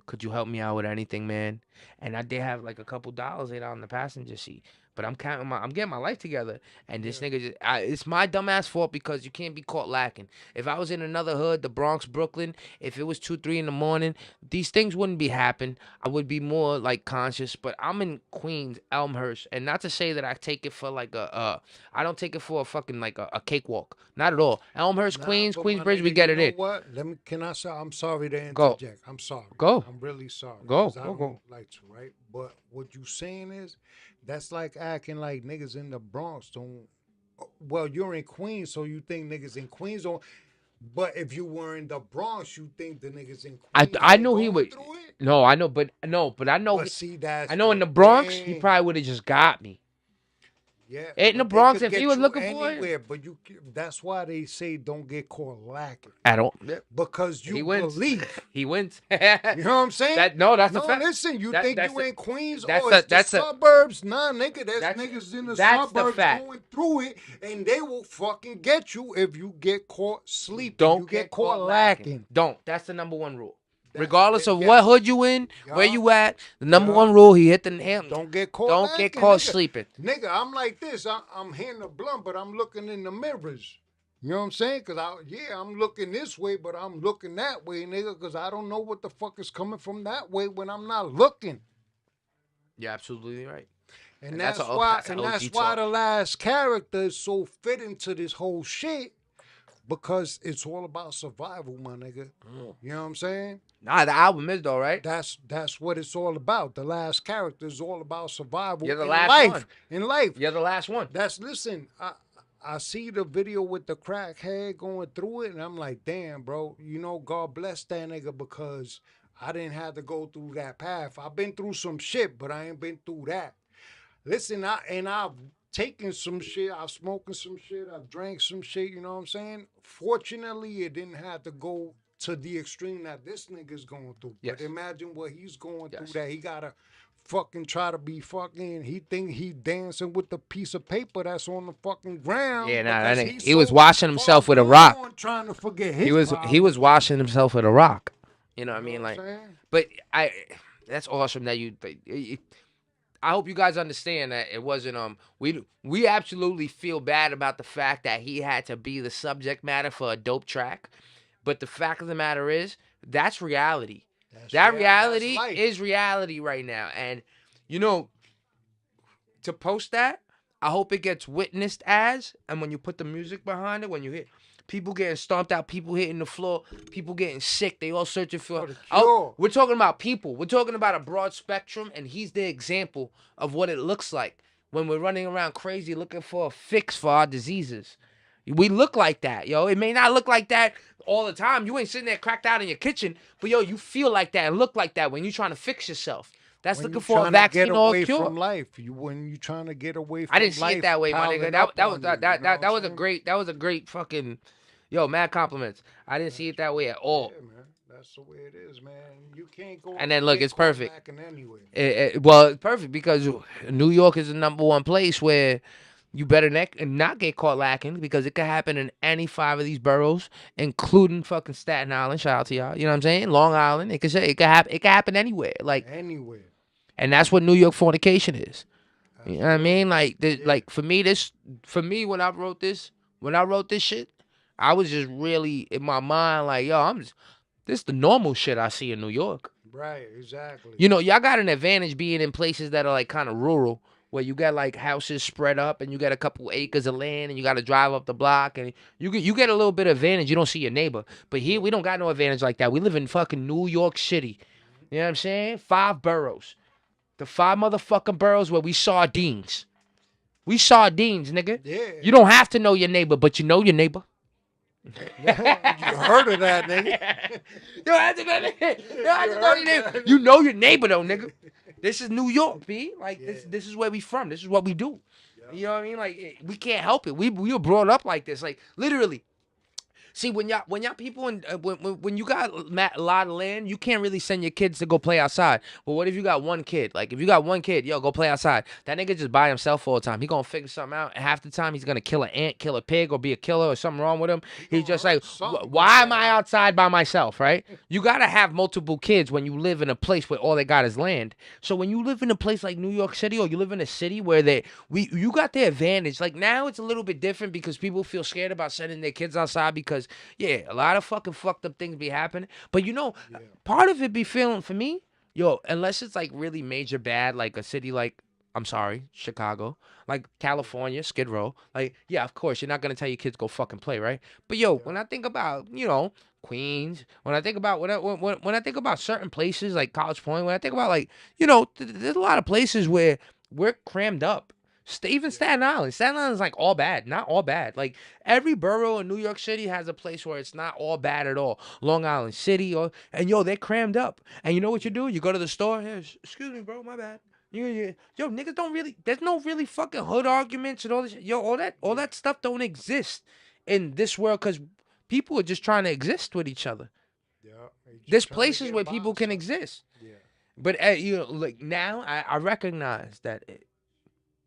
Could you help me out with anything, man? And I did have like a couple dollars laid out on the passenger seat. But I'm getting my life together. And this nigga it's my dumbass fault because you can't be caught lacking. If I was in another hood, the Bronx, Brooklyn, if it was 2, 3 in the morning, these things wouldn't be happening. I would be more like conscious. But I'm in Queens, Elmhurst, and not to say that I take it for like I don't take it for a fucking like a cakewalk. Not at all. Elmhurst, Queens, Queensbridge, we get it in. What? Can I say? I'm sorry to Go. interject. I'm sorry. Go. I'm really sorry. Go. 'Cause I don't like to, right? But what you saying is, that's like acting like niggas in the Bronx don't. Well, you're in Queens, so you think niggas in Queens don't. But if you were in the Bronx, you think the niggas in Queens. I know he would. Through it? No, I know, but I know. But see, that's I know in the the Bronx, he thing. probably would have just got me. Yeah, In the but they Bronx, could if he get was you looking for it. anywhere, but that's why they say don't get caught lacking. At all. Because He you wins. believe. He wins. You know what I'm saying? That's a fact. Listen, you think you in Queens? that's It's the suburbs? Nah, nigga, there's that's- niggas in the that's the suburbs fact. going through it, and they will fucking get you if you get caught sleeping. Don't you get caught lacking. Don't. That's the number one rule. Regardless of yeah. what hood you in, where Yeah. you at, the number Yeah. one rule, he hit the nail. Don't get caught. Don't lacking, get caught nigga. sleeping. Nigga, I'm like this. I'm hitting the blunt, but I'm looking in the mirrors. You know what I'm saying? Because I'm looking this way, but I'm looking that way, nigga, because I don't know what the fuck is coming from that way when I'm not looking. You're absolutely right. And that's why the last character is so fitting to this whole shit, because it's all about survival, my nigga. You know what I'm saying? Nah, the album is though, right? That's what it's all about. The last character is all about survival. You're the in last life. one. In life. You're the last one. Listen, I see the video with the crackhead going through it, and I'm like, damn, bro, God bless that nigga, because I didn't have to go through that path. I've been through some shit, but I ain't been through that. Listen, I've taken some shit, I've smoking some shit, I've drank some shit, you know what I'm saying? Fortunately, it didn't have to go to the extreme that this nigga's going through. Yes. But imagine what he's going Yes. through, that he gotta fucking try to be fucking, he think he dancing with the piece of paper that's on the fucking ground. Yeah, nah, because that he's he was so washing himself far with a rock. gone trying to forget his He was problems. washing himself with a rock. You know what I You mean? know what Like, I'm saying? but that's awesome that you. I hope you guys understand that it wasn't we absolutely feel bad about the fact that he had to be the subject matter for a dope track, but the fact of the matter is that's reality. That reality life. is reality right now, and to post that, I hope it gets witnessed as, and when you put the music behind it, when you hit people getting stomped out, people hitting the floor, people getting sick, they all searching for the oh, cure. we're talking about people. We're talking about a broad spectrum, and he's the example of what it looks like when we're running around crazy looking for a fix for our diseases. We look like that, yo. It may not look like that all the time. You ain't sitting there cracked out in your kitchen, but yo, you feel like that and look like that when you're trying to fix yourself. That's When looking you for a trying to vaccine get or away a cure. from life, when you trying to get away from I didn't see life, it that way, my nigga. piling up That on was you, you know that what was a I'm great fucking mad compliments. I didn't see it that way at all. saying? Yeah, man. That's the way it is, man. You can't go. And then look, get it's caught perfect. lacking anyway. Well, it's perfect because New York is the number one place where you better not get caught lacking, because it could happen in any 5 of these boroughs, including fucking Staten Island. Shout out to y'all. You know what I'm saying? Long Island. It could happen anywhere. Like, Anywhere. and that's what New York fornication is. You know what I mean? Like, like for me, when I wrote this shit, I was just really in my mind like, yo, this the normal shit I see in New York. Right, exactly. You know, y'all got an advantage being in places that are like kind of rural, where you got like houses spread up and you got a couple acres of land and you got to drive up the block and you get a little bit of advantage. You don't see your neighbor, but here we don't got no advantage like that. We live in fucking New York City. You know what I'm saying? 5 boroughs, the 5 motherfucking boroughs where we sardines. We sardines, nigga. Yeah. You don't have to know your neighbor, but you know your neighbor. You heard of that, nigga? You don't have to know your neighbor. You know your neighbor though, nigga. This is New York, B. Like this is where we from. This is what we do. You know what I mean? Like we can't help it. We were brought up like this. Like literally. See, when y'all people when you got a lot of land, you can't really send your kids to go play outside. But what if you got one kid? Like if you got one kid, yo, go play outside. That nigga just by himself all the time. He gonna figure something out. And half the time he's gonna kill an ant, kill a pig, or be a killer or something wrong with him. He's just like, why am I outside by myself, right? You gotta have multiple kids when you live in a place where all they got is land. So when you live in a place like New York City, or you live in a city where you got the advantage. Like now it's a little bit different because people feel scared about sending their kids outside because yeah, a lot of fucking fucked up things be happening. But you know, part of it be feeling for me, yo, unless it's like really major bad, like a city like, I'm sorry, Chicago, like California, Skid Row. Like, yeah, of course, you're not gonna tell your kids go fucking play, right? But yo, when I think about, you know, Queens, when I think about when I think about certain places like College Point, when I think about like, you know, there's a lot of places where we're crammed up. Even Staten Island. Staten Island is like all bad, not all bad. Like every borough in New York City has a place where it's not all bad at all. Long Island City, and yo, they're crammed up. And you know what you do? You go to the store. Hey, excuse me, bro, my bad. Yo, niggas don't really. There's no really fucking hood arguments and all this. Yo, all that stuff don't exist in this world because people are just trying to exist with each other. Yeah. There's places where people can exist. Yeah. But you know, like now, I recognize that.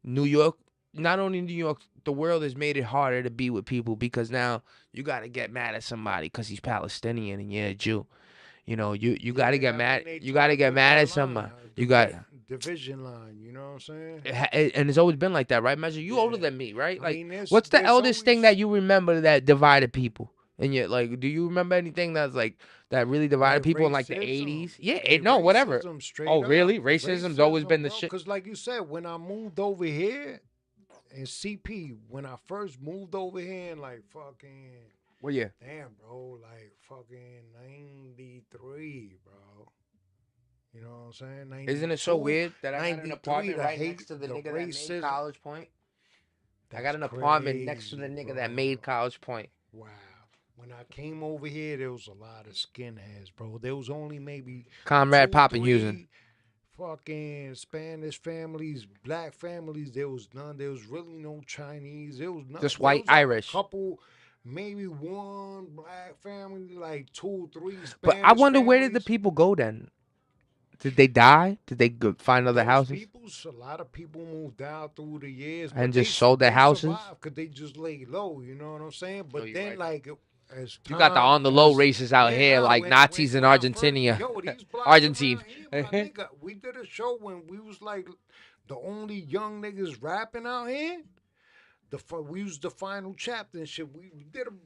New York, not only New York, the world has made it harder to be with people because now you got to get mad at somebody because he's Palestinian and you're a Jew. You know, you got to get mad. You got to get mad at somebody. You got division line. You know what I'm saying? And it's always been like that, right, Measure? You older than me, right? Like, I mean, what's the eldest thing that you remember that divided people? And yet, like, do you remember anything that's like that really divided people in like the 80s? Yeah, no, whatever. Oh, really? Racism's always been the shit. Because, like you said, when I moved over here in CP, when I first moved over here in like fucking. Well, yeah. Damn, bro, like fucking 93, bro. You know what I'm saying? 92, isn't it so weird that I got an apartment right next to the nigga that made racism. College Point? I got an apartment next to the nigga that made College Point. Wow. When I came over here, there was a lot of skinheads, bro. There was only maybe Comrade 2, Poppin' 3 using. Fucking Spanish families, black families. There was none. There was really no Chinese. There was none. Just There white was, like, Irish. A couple, maybe one black family, like 2, 3 Spanish But I wonder where did the families. people go then? Did they die? Did they find other Those houses? A lot of people moved out through the years And but just sold their houses? because they just laid low. You know what I'm saying? But you're then, right. like, as You got the time on the low passed- races out Yeah, here, nah, like when- Nazis in when I first- Argentina. yo, these blocks Argentine. around here, my nigga, we did a show when we was like the only young niggas rapping out here. We used the final chapter and shit. We did a The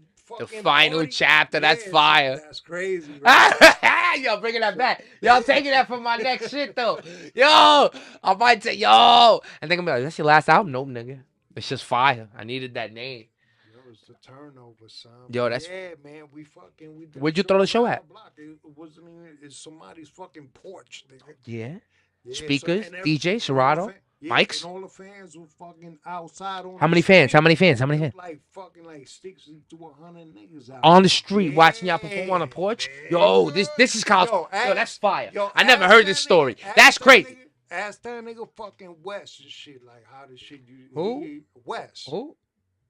fucking final party. chapter, that's Yeah, fire. That's crazy. Right? Yo, bringing that back. Yo, I'm taking that for my next shit, though. Yo, I might say, yo. And they're going to be like, that's your last album? Nope, nigga. It's just fire. I needed that name. Yo, it's the turnover, son. Yo, that's- yeah, man. We did Where'd a you throw the show around at? the block. It wasn't even. It's somebody's fucking porch, nigga. Yeah. Yeah, Speakers, and DJ, all the Serato, yeah, mics? and all the fans were fucking outside on How the many fans? street. How many fans? How many It was fans? like fucking like 60 to 100 niggas out On the street, watching y'all perform on the Yeah, porch? man. Yo, this is college. Yo, ask- that's fire. yo, I never ask heard that this nigga- story. ask That's that crazy. nigga- Ask that nigga fucking West and shit. Like, how this shit you. Who? West. Who?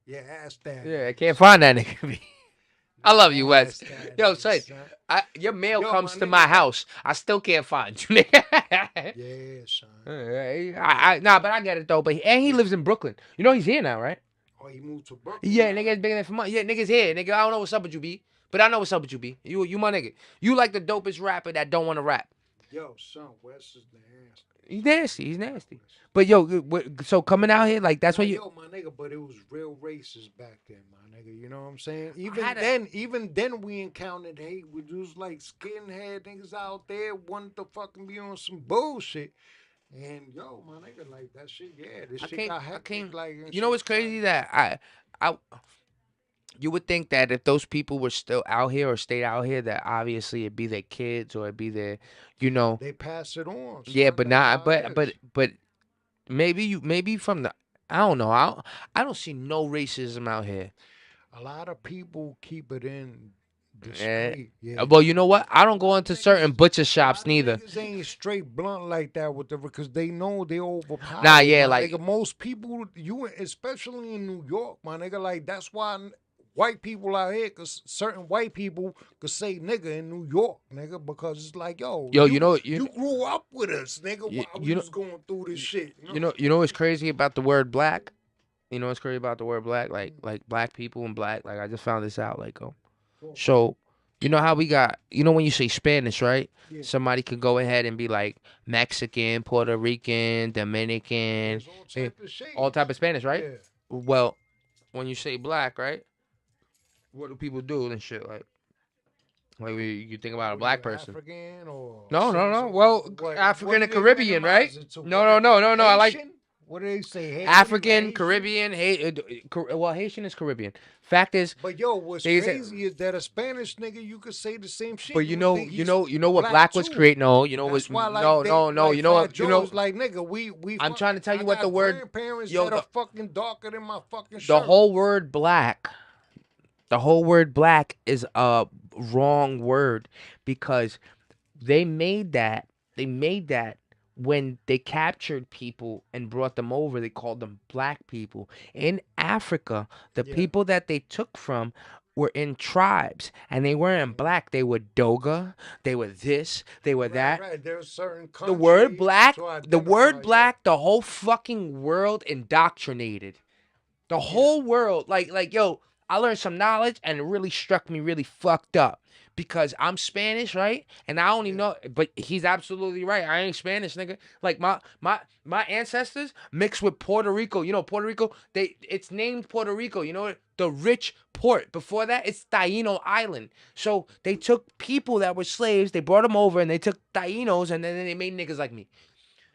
Yeah, ask that. Yeah, I can't find that nigga. I love you, Wes. Ask that Yo, nigga, son, son. your mail Yo, comes my to nigga, my house. I still can't find you, nigga. Yeah, son. Nah, but I get it though. But he lives in Brooklyn. You know he's here now, right? Oh, he moved to Brooklyn. Yeah, now? nigga's bigger than for money. Yeah, nigga's here, nigga. I don't know what's up with you, B. But I know what's up with you, B. You my nigga. You like the dopest rapper that don't want to rap. Yo, son, West is nasty. He's nasty. He's nasty. West. But yo, so coming out here, like that's Nah, what you. yo, my nigga, but it was real racist back then, my nigga. You know what I'm saying? had a- Even then, we encountered hate with dudes like skinhead niggas out there wanting to fucking be on some bullshit. And yo, my nigga, like that shit, yeah, this shit got I hectic. came. Like, and You know shit, what's crazy that I, you would think that if those people were still out here or stayed out here, that obviously it'd be their kids or it'd be their, you know. they pass it on. Yeah, Son, but that's not. how it is. But maybe from the. I don't know. I don't see no racism out here. A lot of people keep it in the Eh, street. Yeah. Well, you know what? I don't go lot into of certain niggas- butcher A shops lot of neither. niggas ain't straight blunt like that with the because they know they overpowered. Nah, yeah, my like- nigga, most people, you especially in New York, my nigga, like that's why white people out here, cause certain white people could say nigga in New York, nigga, because it's like Yo, you grew up with us, nigga, You- while you we know- was going through this shit. You know what's crazy about the word black? You know what's crazy about the word black? Like black people and black. Like I just found this out. Like so you know how we got. You know when you say Spanish, right? Yeah. Somebody could go ahead and be like Mexican, Puerto Rican, Dominican, There's all type of shades. all type of Spanish, right? Yeah. Well, when you say black, right? What do people do and shit like? Like you think about a What black you, person. African or No. citizen? Well, What African do and they Caribbean, right? minimize it to? No. I like Haitian? What do they say? Haiti, African, Haitian? Caribbean, well, Haitian is Caribbean. Fact is, But yo, what's They say- crazy is that a Spanish nigga, you could say the same shit. but you would know, think you he's know what black was too. created. No, you know That's what? why, like, No, they, no. like You know Fat what? You Joe know was like, nigga, we. I'm trying to tell you I what the got word- grandparents yo, that the- are fucking darker than my fucking the shirt. whole word black. The whole word black is a wrong word because they made that. When they captured people and brought them over, they called them black people. In Africa, the Yeah. people that they took from were in tribes, and they weren't black. They were Doga. They were this. They were that. Right. There's certain The word countries black, to the identify, word yeah. black, the whole fucking world indoctrinated. The whole world, like, yo, I learned some knowledge and it really struck me really fucked up because I'm Spanish, right? And I only know, but he's absolutely right. I ain't Spanish, nigga. Like my ancestors mixed with Puerto Rico. You know, Puerto Rico, it's named Puerto Rico. You know, the rich port. Before that, it's Taino Island. So they took people that were slaves, they brought them over, and they took Tainos, and then they made niggas like me.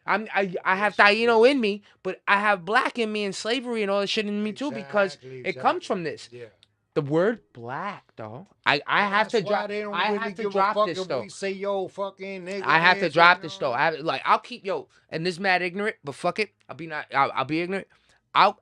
I have Taino in me, but I have black in me and slavery and all that shit in me too because it comes from this. Yeah. The word black, though. I have to That's why drop. they don't I really have to give a drop fuck this if though. we say yo fucking nigga. I have to this, drop you this know? though. I'll keep and this mad ignorant, but fuck it. I'll be ignorant. I'll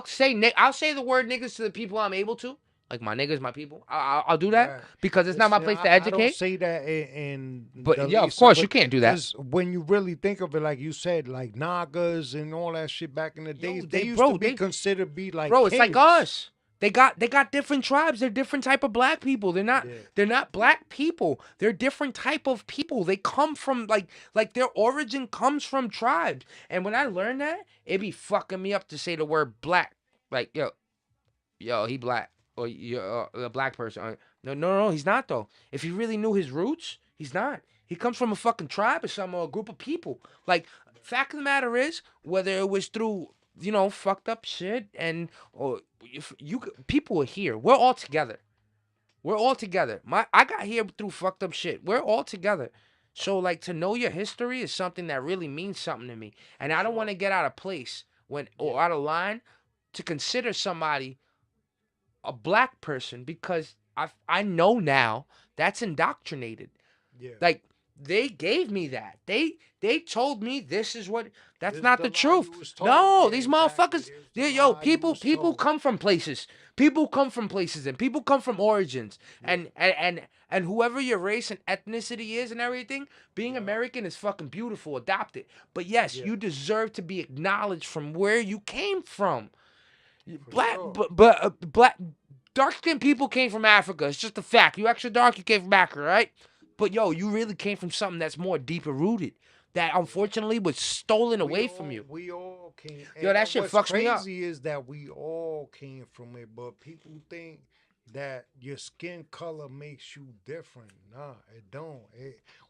say I'll say the word niggas to the people I'm able to. Like my niggas, my people. I'll do that Right. because it's not my place to I don't educate. say that in But the yeah, of least course it, you can't do that. 'cause when you really think of it, like you said, like Nagas and all that shit back in the days, they used to be considered be like Bro, it's like kings. us. They got different tribes. They're different type of black people. They're not black people. They're different type of people. They come from like their origin comes from tribes. And when I learned that, it be fucking me up to say the word black. Like yo, he black or you're a black person. No, he's not though. If he really knew his roots, he's not. He comes from a fucking tribe or something or a group of people. Like fact of the matter is, whether it was through fucked up shit and or if people are here. We're all together. I got here through fucked up shit. We're all together. So like to know your history is something that really means something to me. And I don't want to get out of place or out of line to consider somebody a black person because I know now that's indoctrinated. Yeah. Like they gave me that. They told me this is what that's This not the the lie truth. you was told. No, Yeah, these exactly. motherfuckers. This the Yo, lie you people was people told. come from places. People come from places and people come from origins. And whoever your race and ethnicity is and everything, being American is fucking beautiful. Adopt it. But yes, you deserve to be acknowledged from where you came from. Black, sure. black, dark-skinned people came from Africa. It's just a fact. You extra dark, you came from Africa, right? But yo, you really came from something that's more deeper rooted. That unfortunately was stolen away from you. We all came. Yo, that shit what's fucks me up. crazy is that we all came from it, but people think that your skin color makes you different. Nah, it don't.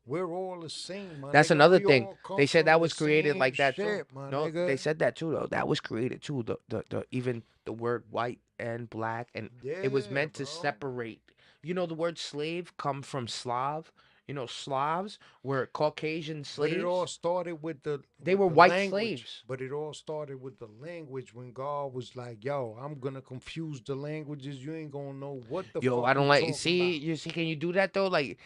We're all the same, my That's nigga. another We thing. all come They said from that the was created same like that too. shit, my No, they nigga. said that too though. That was created too. The even the word white and black, and it was Yeah, meant to bro. separate. You know, the word slave come from Slav. You know, Slavs were Caucasian But it all slaves. started with They were the white language. slaves. But it all started with the language when God was like, "Yo, I'm gonna confuse the languages. You ain't gonna know what the Yo, fuck I you don't like. talking See, about. you see, can you do that though? Like,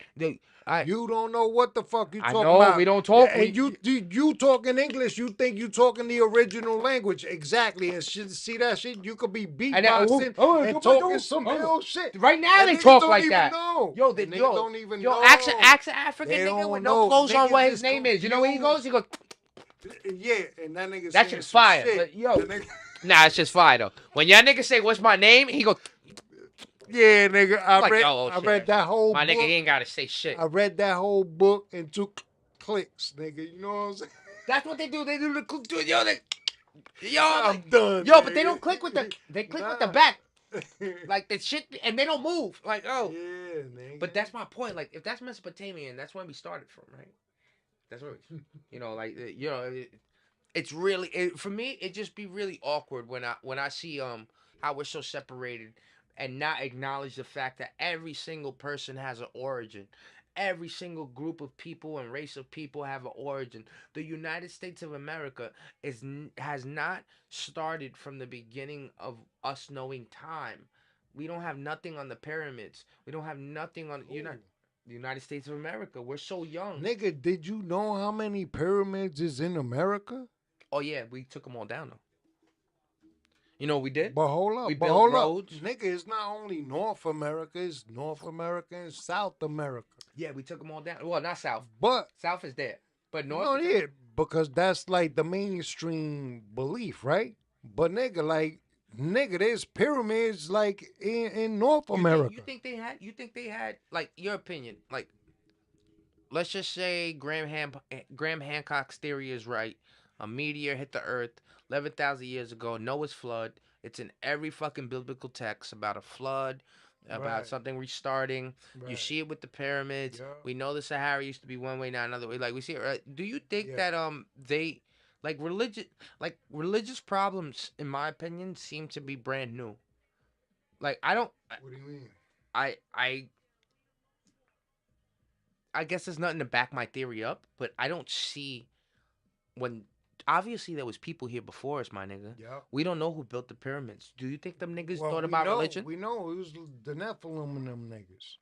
I You don't know what the fuck you I talking know we about. don't Yeah, talk. and you talking English. You think you talking the original language exactly? And shit, see that shit? You could be And then, beatboxing and talking some ill shit. right now And they niggas talk don't like even that. know. Yo, And niggas yo, don't even yo, ask know. ask an African They nigga with don't no know. clothes on what Niggas his is name is. You know where he goes? confused. He goes. Yeah, and that nigga That saying shit's some fire. shit. But yo, The nigga- nah, it's just fire though. When y'all niggas say what's my name, he goes yeah, nigga. like, yo, oh I shit. read that whole My nigga, book. he ain't gotta say shit. I read that whole book in 2 clicks, nigga. You know what I'm saying? That's what they do. They do the yo, yo, I'm done. yo, but they nigga. don't click with the they click with the Nah. back like the shit, and they don't move. Like oh, Yeah, nigga. but that's my point. Like if that's Mesopotamian, that's where we started from, right? That's where we, you know, like you know, it's really for me. It just be really awkward when I see how we're so separated and not acknowledge the fact that every single person has an origin. Every single group of people and race of people have an origin. The United States of America has not started from the beginning of us knowing time. We don't have nothing on the pyramids. We don't have nothing on the United States of America. We're so young. Nigga, did you know how many pyramids is in America? Oh yeah, we took them all down though. You know what we did? But hold We up, built roads. Nigga, it's not only North America, it's North America and South America. Yeah, we took them all down. Well, not South. But, South is there. But North. no, yeah, because that's like the mainstream belief, right? But nigga, there's pyramids like in North America. You think they had? You think they had? Like your opinion? Like, let's just say Graham Hancock's theory is right. A meteor hit the Earth 11,000 years ago. Noah's flood. It's in every fucking biblical text about a flood, about Right. something restarting. You Right. see it with the pyramids. Yeah. We know the Sahara used to be one way, now another way. Like we see it. Right? Do you think Yeah. that they like religious problems, in my opinion, seem to be brand new. Like I don't. What do you mean? I I I guess there's nothing to back my theory up, but I don't see when obviously there was people here before us, my nigga. Yeah. We don't know who built the pyramids. Do you think them niggas Well, thought we about know, religion? We know it was the Nephilim and them niggas.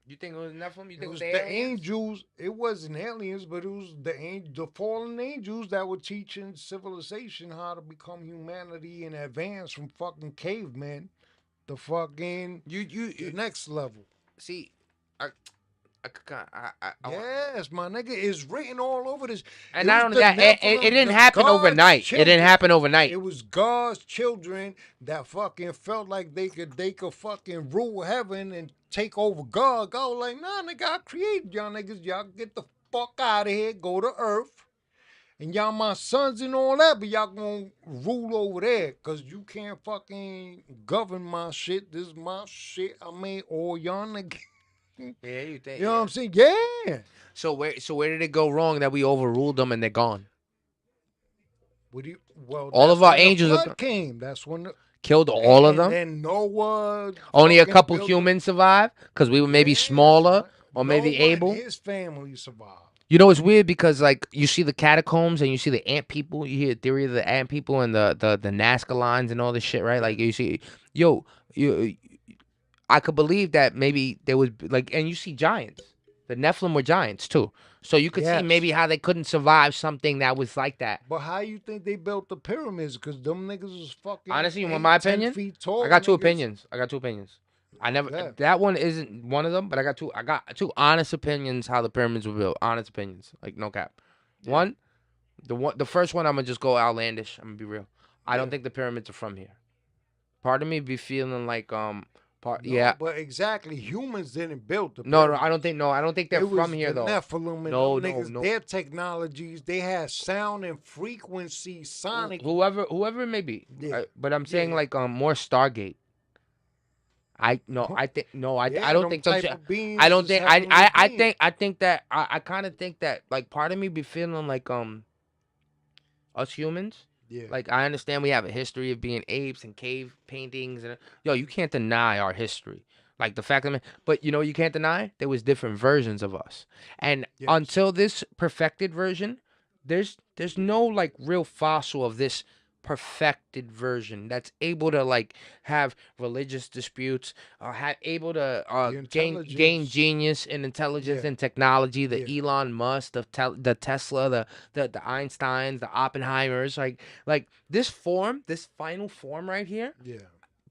You think it was Nephilim? You It think was it was the aliens? angels. It wasn't aliens, but it was the fallen angels that were teaching civilization how to become humanity and advance from fucking cavemen to fucking the next level. See, I Yes, my nigga, it's written all over this. and It not was only the that, it Nephilim, didn't the happen God's overnight. It children. didn't happen overnight. It was God's children that fucking felt like they could fucking rule heaven and take over God. God was like, nah, nigga, I created y'all niggas. Y'all get the fuck out of here, go to earth. And y'all my sons and all that, but y'all gonna rule over there. Cause you can't fucking govern my shit. This is my shit. I made all y'all niggas. Yeah, you think? You know what I'm saying? Yeah. So where did it go wrong that we overruled them and they're gone? Well, All that's of our when the angels are flood came. That's when killed all of and them. then Noah. Only a fucking couple built humans survived because we were maybe Yes, smaller man. or maybe Noah and able. his family survived. You know, it's weird because like you see the catacombs and you see the ant people. You hear the theory of the ant people and the Nazca lines and all this shit, right? Like you see, I could believe that maybe there was like, and you see giants. The Nephilim were giants too, so you could see Yes. maybe how they couldn't survive something that was like that. But how you think they built the pyramids? Because them niggas was fucking. Honestly, you want 8, my 10 opinion? feet tall. I got two niggas. opinions. I never Yeah. that one isn't one of them, but I got two honest opinions how the pyramids were built. Honest opinions, like no cap. Yeah. The first one I'm gonna just go outlandish. I'm gonna be real. I don't Yeah. think the pyramids are from here. Part of me be feeling like No, yeah. But exactly, humans didn't build the No, pyramids. I don't think they're It was from here the though. Nephilim and No, them no, niggas, no. their technologies, they had sound and frequency, sonic. Whoever it may be. Yeah. But I'm saying yeah. like more Stargate. I no, I think no, I Yeah, don't them think so. type of beings I don't is think heavenly beings. I think that I kind of think that like part of me be feeling like us humans. Yeah. Like I understand we have a history of being apes and cave paintings and yo, you can't deny our history. Like the fact that, but you know, you can't deny there was different versions of us, and Yes. until this perfected version, there's no like real fossil of this perfected version that's able to like have religious disputes, able to The gain intelligence. genius and intelligence Yeah. and technology. The Yeah. Elon Musk, the Tesla, the Einsteins, the Oppenheimers, like this form, this final form right here. Yeah.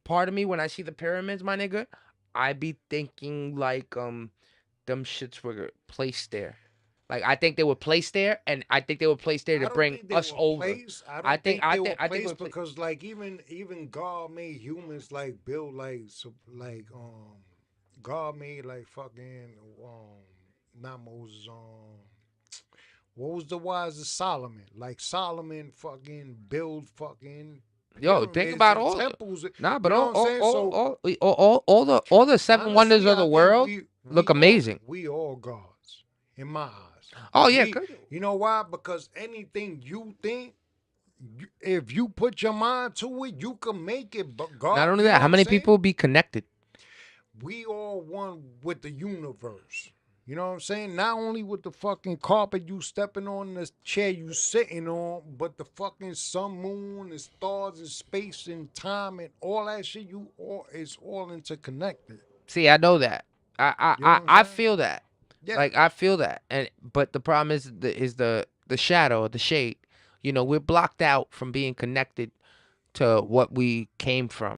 Part of me when I see the pyramids, my nigga, I be thinking like them shits were placed there. Like I think they were placed there, and I think they were placed there I to don't bring think they us were over. placed. I don't think they were I think placed because like even God made humans like build like so like God made like fucking not Moses what was the wisest Solomon? Like Solomon fucking build fucking Yo, think pyramids about and all. temples. Nah, You but know what I'm saying? So all the seven wonders honestly, of I the think world look amazing. we all gods in my eyes. Oh yeah, We, you know why? Because anything you think, if you put your mind to it, you can make it. But not God, only you know that, what how I'm many saying? people be connected? We all one with the universe. You know what I'm saying? Not only with the fucking carpet you stepping on, the chair you sitting on, but the fucking sun, moon, and stars, and space, and time, and all that shit. You all is all interconnected. See, I know that. You know what I'm I saying? feel that. Yeah. Like I feel that, and but the problem is the shadow, the shade. You know, we're blocked out from being connected to what we came from,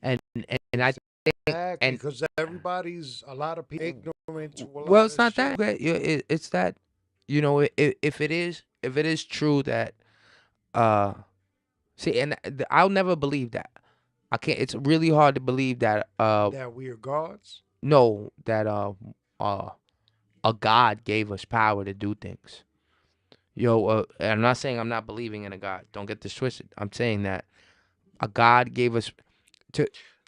and I think Exactly, and because everybody's a lot of people ignorant to a well, lot it's of not shit. that. It's that you know if it is true that uh see and I'll never believe that. I can't. It's really hard to believe that That we are gods. no that uh a God gave us power to do things. Yo, and I'm not saying I'm not believing in a God. Don't get this twisted. I'm saying that a God gave us to.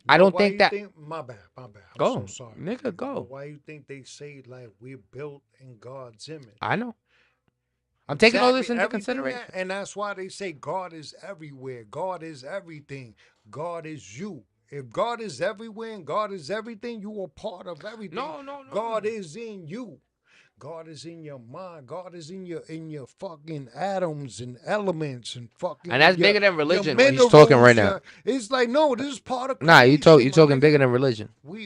I But don't why think you that. think? My bad, my bad. I'm so Go, sorry. nigga, go. But why you think they say like we're built in God's image? I know. I'm taking all Exactly. this into Everything consideration. and that's why they say God is everywhere. God is everything. God is you. If God is everywhere and God is everything, you are part of everything. No. God is in you. God is in your mind. God is in your fucking atoms and elements and fucking And that's bigger than your religion. What he's talking right minerals. now. It's like no, this is part of Nah, creation. you My talking nigga. bigger than religion. We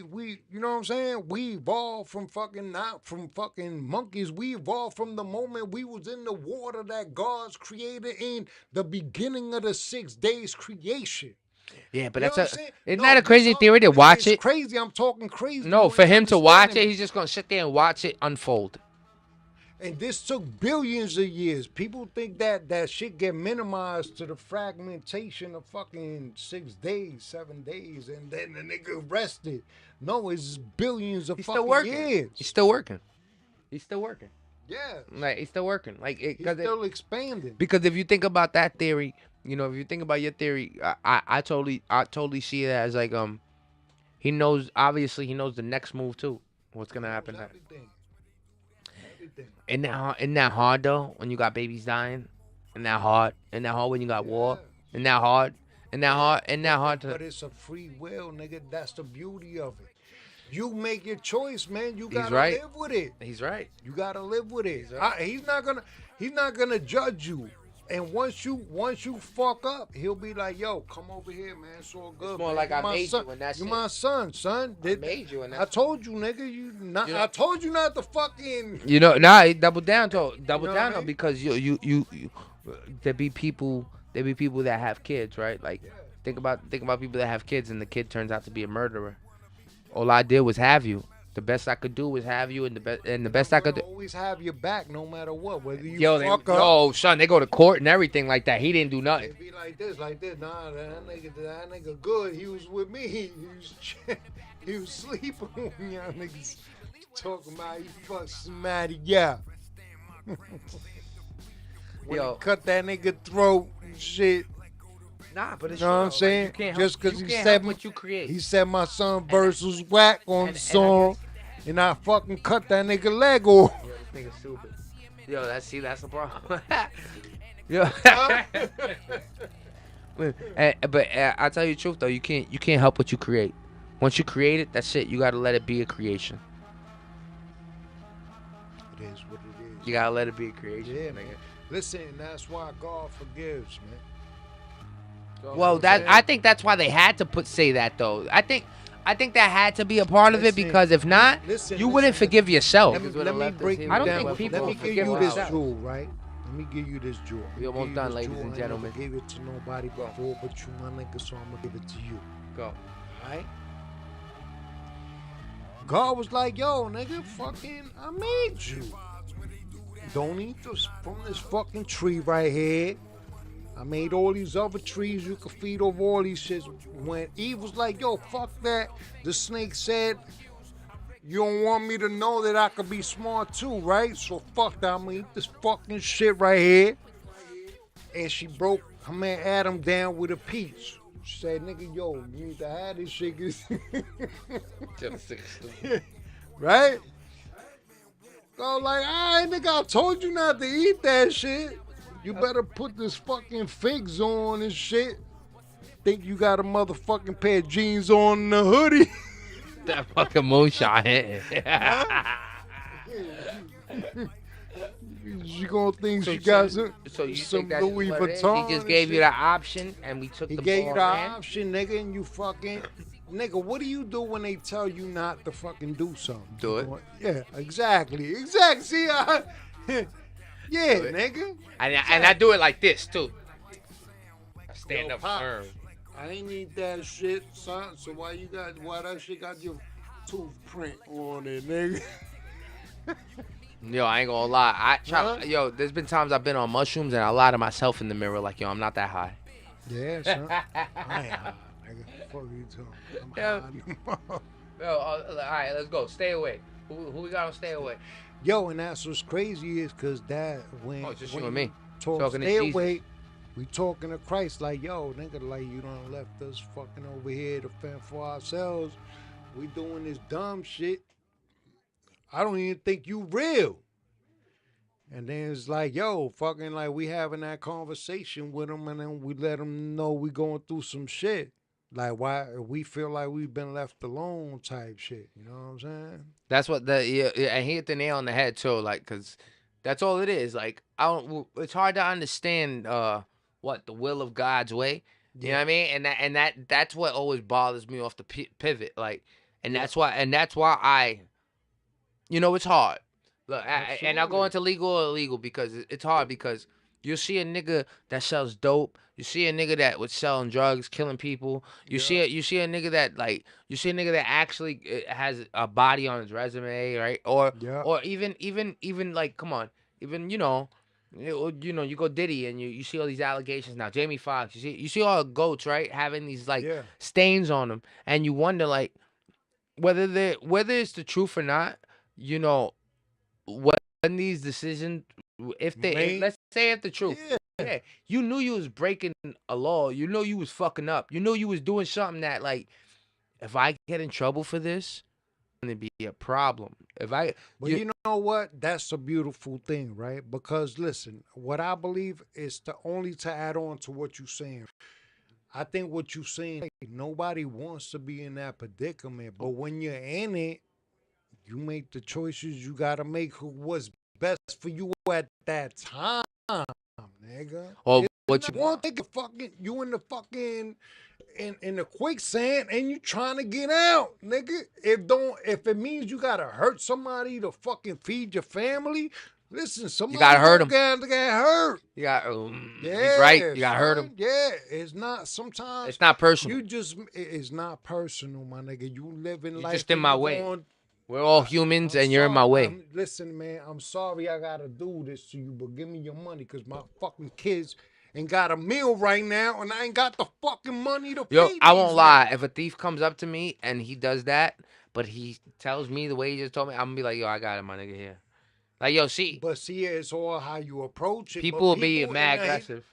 you know what I'm saying? We evolved from fucking not from fucking monkeys. We evolved from the moment we was in the water that God's created in the beginning of the 6 days creation. Yeah, but You know that's what I'm a. saying? Isn't No, that a crazy theory to watch it's it? crazy. I'm talking crazy. No, You for ain't him to watch understanding it, me. he's just gonna sit there and watch it unfold. And this took billions of years. People think that shit get minimized to the fragmentation of fucking 6 days, 7 days, and then the nigga rested. No, it's billions of He's fucking still working. years. He's still working. He's still working. Yeah. Like he's still working. Like it, He's still expanding. because if you think about that theory, you know, if you think about your theory, I totally see it as like he knows obviously he knows the next move too. What's gonna happen next? Everything. Everything. Isn't that hard though when you got babies dying? Isn't that hard? Isn't that hard when you got war? Isn't that hard? Isn't that hard? Isn't that hard But to? it's a free will, nigga. That's the beauty of it. You make your choice, man. You He's gotta right. live with it. He's right. You gotta live with it. He's not gonna judge you. And once you fuck up, he'll be like, "Yo, come over here, man. It's all good." It's more man. like You I my made son. you and that's You it. my son. I made you and I that's told you, nigga. You not. You know- I told you not to fucking. You know, nah, he double down though. Double know down what I though mean? because you there be people that have kids, right? Like think about people that have kids and the kid turns out to be a murderer. All I did was have you. The best I could do was have you, and the best I could do. Always have your back, no matter what. Whether you Yo, fuck up. yo, son, they go to court and everything like that. He didn't do nothing. It be like this. Nah, that nigga good. He was with me. He was sleeping when y'all niggas talking about he fucked somebody. Yeah. When Yo. he cut that nigga throat and shit. Nah, but it's You know what I'm true, saying? you can't Just help, because you he can't said help what you create. he said my son verse was whack on the and I song, and I fucking cut that nigga leg off. Yo, this nigga stupid. Yo, that's the problem. Yo. But I tell you the truth though, you can't help what you create. Once you create it, that's it. You gotta let it be a creation. It is what it is. You gotta let it be a creation. Yeah, man. Listen, that's why God forgives, man. Well, I think that's why they had to say that though. I think that had to be a part of it, because if not, you wouldn't forgive yourself. Let me break you I don't down. think people Let me forgive give you this themselves. jewel, right? Let me give you this jewel. We almost done, ladies and gentlemen. I never gave it to nobody before but you, my nigga, so I'm gonna give it to you. Go. Alright? God was like, yo, nigga, fucking, I made you. Don't eat this from this fucking tree right here. I made all these other trees you could feed over all these shits. When Eve was like, yo, fuck that, the snake said, you don't want me to know that I could be smart too, right? So fuck that, I'm gonna eat this fucking shit right here. And she broke her man Adam down with a peach. She said, nigga, yo, you need to have this shit. Right? So like, alright, nigga, I told you not to eat that shit. You better put this fucking figs on and shit. Think you got a motherfucking pair of jeans on and a hoodie. That fucking moonshine hit. She gonna think she got some you some think that's Louis what it is? Vuitton. He just and gave you shit. the option, and we took He the gave ball you the ran. option, nigga, and you fucking nigga. What do you do when they tell you not to fucking do something? Do it. Yeah, exactly. See, yeah, nigga. And I do it like this too. I stand Yo, up Pop, firm. I ain't need that shit, son. So why that shit got your toothprint on it, nigga? Yo, I ain't gonna lie. Yo, there's been times I've been on mushrooms and I lie to myself in the mirror like, yo, I'm not that high. Yeah, son. I ain't high, nigga. Fuck you talking. I'm high. Yo, all right, let's go. Stay away. Who we got on stay away? Yo, and that's what's crazy is because that when It's just when you and me. talk Talking to stay Jesus. away, we talking to Christ like, yo, nigga, like you done left us fucking over here to fend for ourselves. We doing this dumb shit. I don't even think you real. And then it's like, yo, fucking like we having that conversation with him, and then we let him know we going through some shit. Like why we feel like we've been left alone type shit. You know what I'm saying? That's what and he hit the nail on the head too, like, cause that's all it is. Like, it's hard to understand what the will of God's way. You know what I mean? And that's what always bothers me off the pivot. Like, and that's why I, it's hard. Look, and I'll go into legal or illegal because it's hard, because you'll see a nigga that sells dope. You see a nigga that was selling drugs, killing people. You see a nigga that actually has a body on his resume, right? Or even like, come on, even you go Diddy and you see all these allegations now. Jamie Foxx, you see all the goats, right, having these like stains on them, and you wonder like whether it's the truth or not. When these decisions, if let's say if the truth, you knew you was breaking a law, you know you was fucking up, you know you was doing something that, like, if I get in trouble for this, it's gonna be a problem. You know what? That's a beautiful thing, right? Because listen, what I believe is to add on to what you're saying. I think what you're saying, nobody wants to be in that predicament, but when you're in it, you make the choices you gotta make what's best for you at that time, nigga. Or what you want to fucking you in the fucking in the quicksand and you trying to get out, nigga. If it means you gotta hurt somebody to fucking feed your family, listen, somebody gotta hurt 'em. Gotta get hurt. You got right. You gotta hurt him. Yeah, it's not sometimes. It's not personal. It's not personal, my nigga. You living You're life. just in my way. We're all humans, and you're in my sorry, way. Listen, man, I'm sorry I gotta do this to you, but give me your money, because my fucking kids ain't got a meal right now, and I ain't got the fucking money to feed I won't these lie. niggas. If a thief comes up to me and he does that, but he tells me the way he just told me, I'm gonna be like, yo, I got it, my nigga, here. Like, yo, see. But see, it's all how you approach it. People will but be people mad in the- aggressive.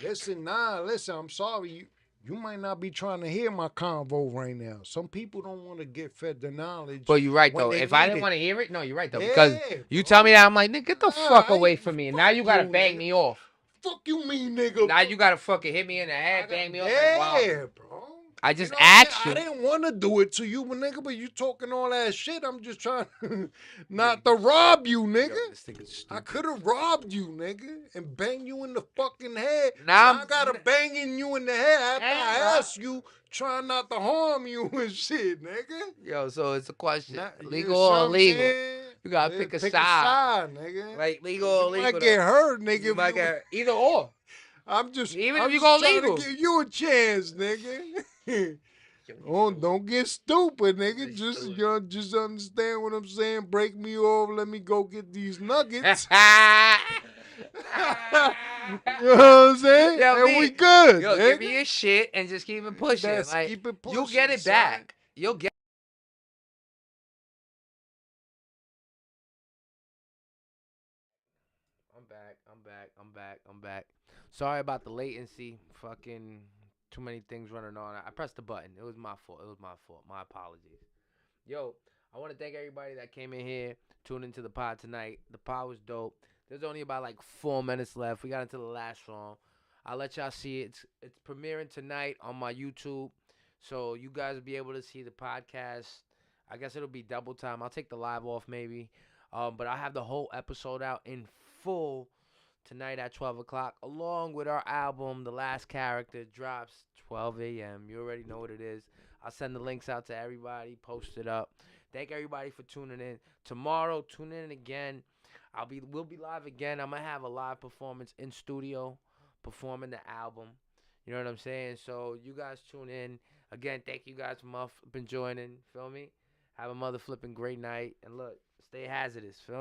Listen, I'm sorry. You might not be trying to hear my convo right now. Some people don't want to get fed the knowledge. But you're right, when though. they If I need didn't it. want to hear it, no, you're right, though. Yeah, Because you bro. tell me that, I'm like, nigga, get the fuck away Alright, from me. And now fuck you got to you, bang nigga. me off. Fuck you mean, nigga. Now you got to fucking hit me in the head, bang me off. Yeah, bro. I just know what I'm asked saying? you. I didn't want to do it to you, but nigga, but you talking all that shit. I'm just trying not to rob you, nigga. Yo, this nigga's I stupid. could have robbed you, nigga, and bang you in the fucking head. Now I gotta banging you in the head after I Nah. asked you, trying not to harm you and shit, nigga. Yo, so it's a question. Nah, Legal see what or I'm illegal? saying? You gotta Yeah, pick a pick side. nigga. Like, legal or You illegal? might get hurt, nigga. You if might you- get either or. I'm just Even I'm if you just go trying legal. to give you a chance, nigga. Don't get stupid, nigga. Just understand what I'm saying. Break me off. Let me go get these nuggets. You know what I'm saying? Yo, and me- we good. Yo, nigga. give me your shit and just keep it pushing. That's Like, keep it you'll pushing, get it son. back. You'll get. I'm back. Sorry about the latency. Fucking too many things running on. I pressed the button. It was my fault. My apologies. Yo, I want to thank everybody that came in here, tuned into the pod tonight. The pod was dope. There's only about like 4 minutes left. We got into the last song. I'll let y'all see it. It's premiering tonight on my YouTube. So you guys will be able to see the podcast. I guess it'll be double time. I'll take the live off maybe. But I have the whole episode out in full tonight at 12 o'clock, along with our album, The Last Character, drops 12 a.m. You already know what it is. I'll send the links out to everybody, post it up. Thank everybody for tuning in. Tomorrow, tune in again. We'll be live again. I'm gonna have a live performance in studio, performing the album. You know what I'm saying? So you guys tune in. Again, thank you guys for been joining. Feel me? Have a mother flipping great night. And look, stay hazardous. Feel me?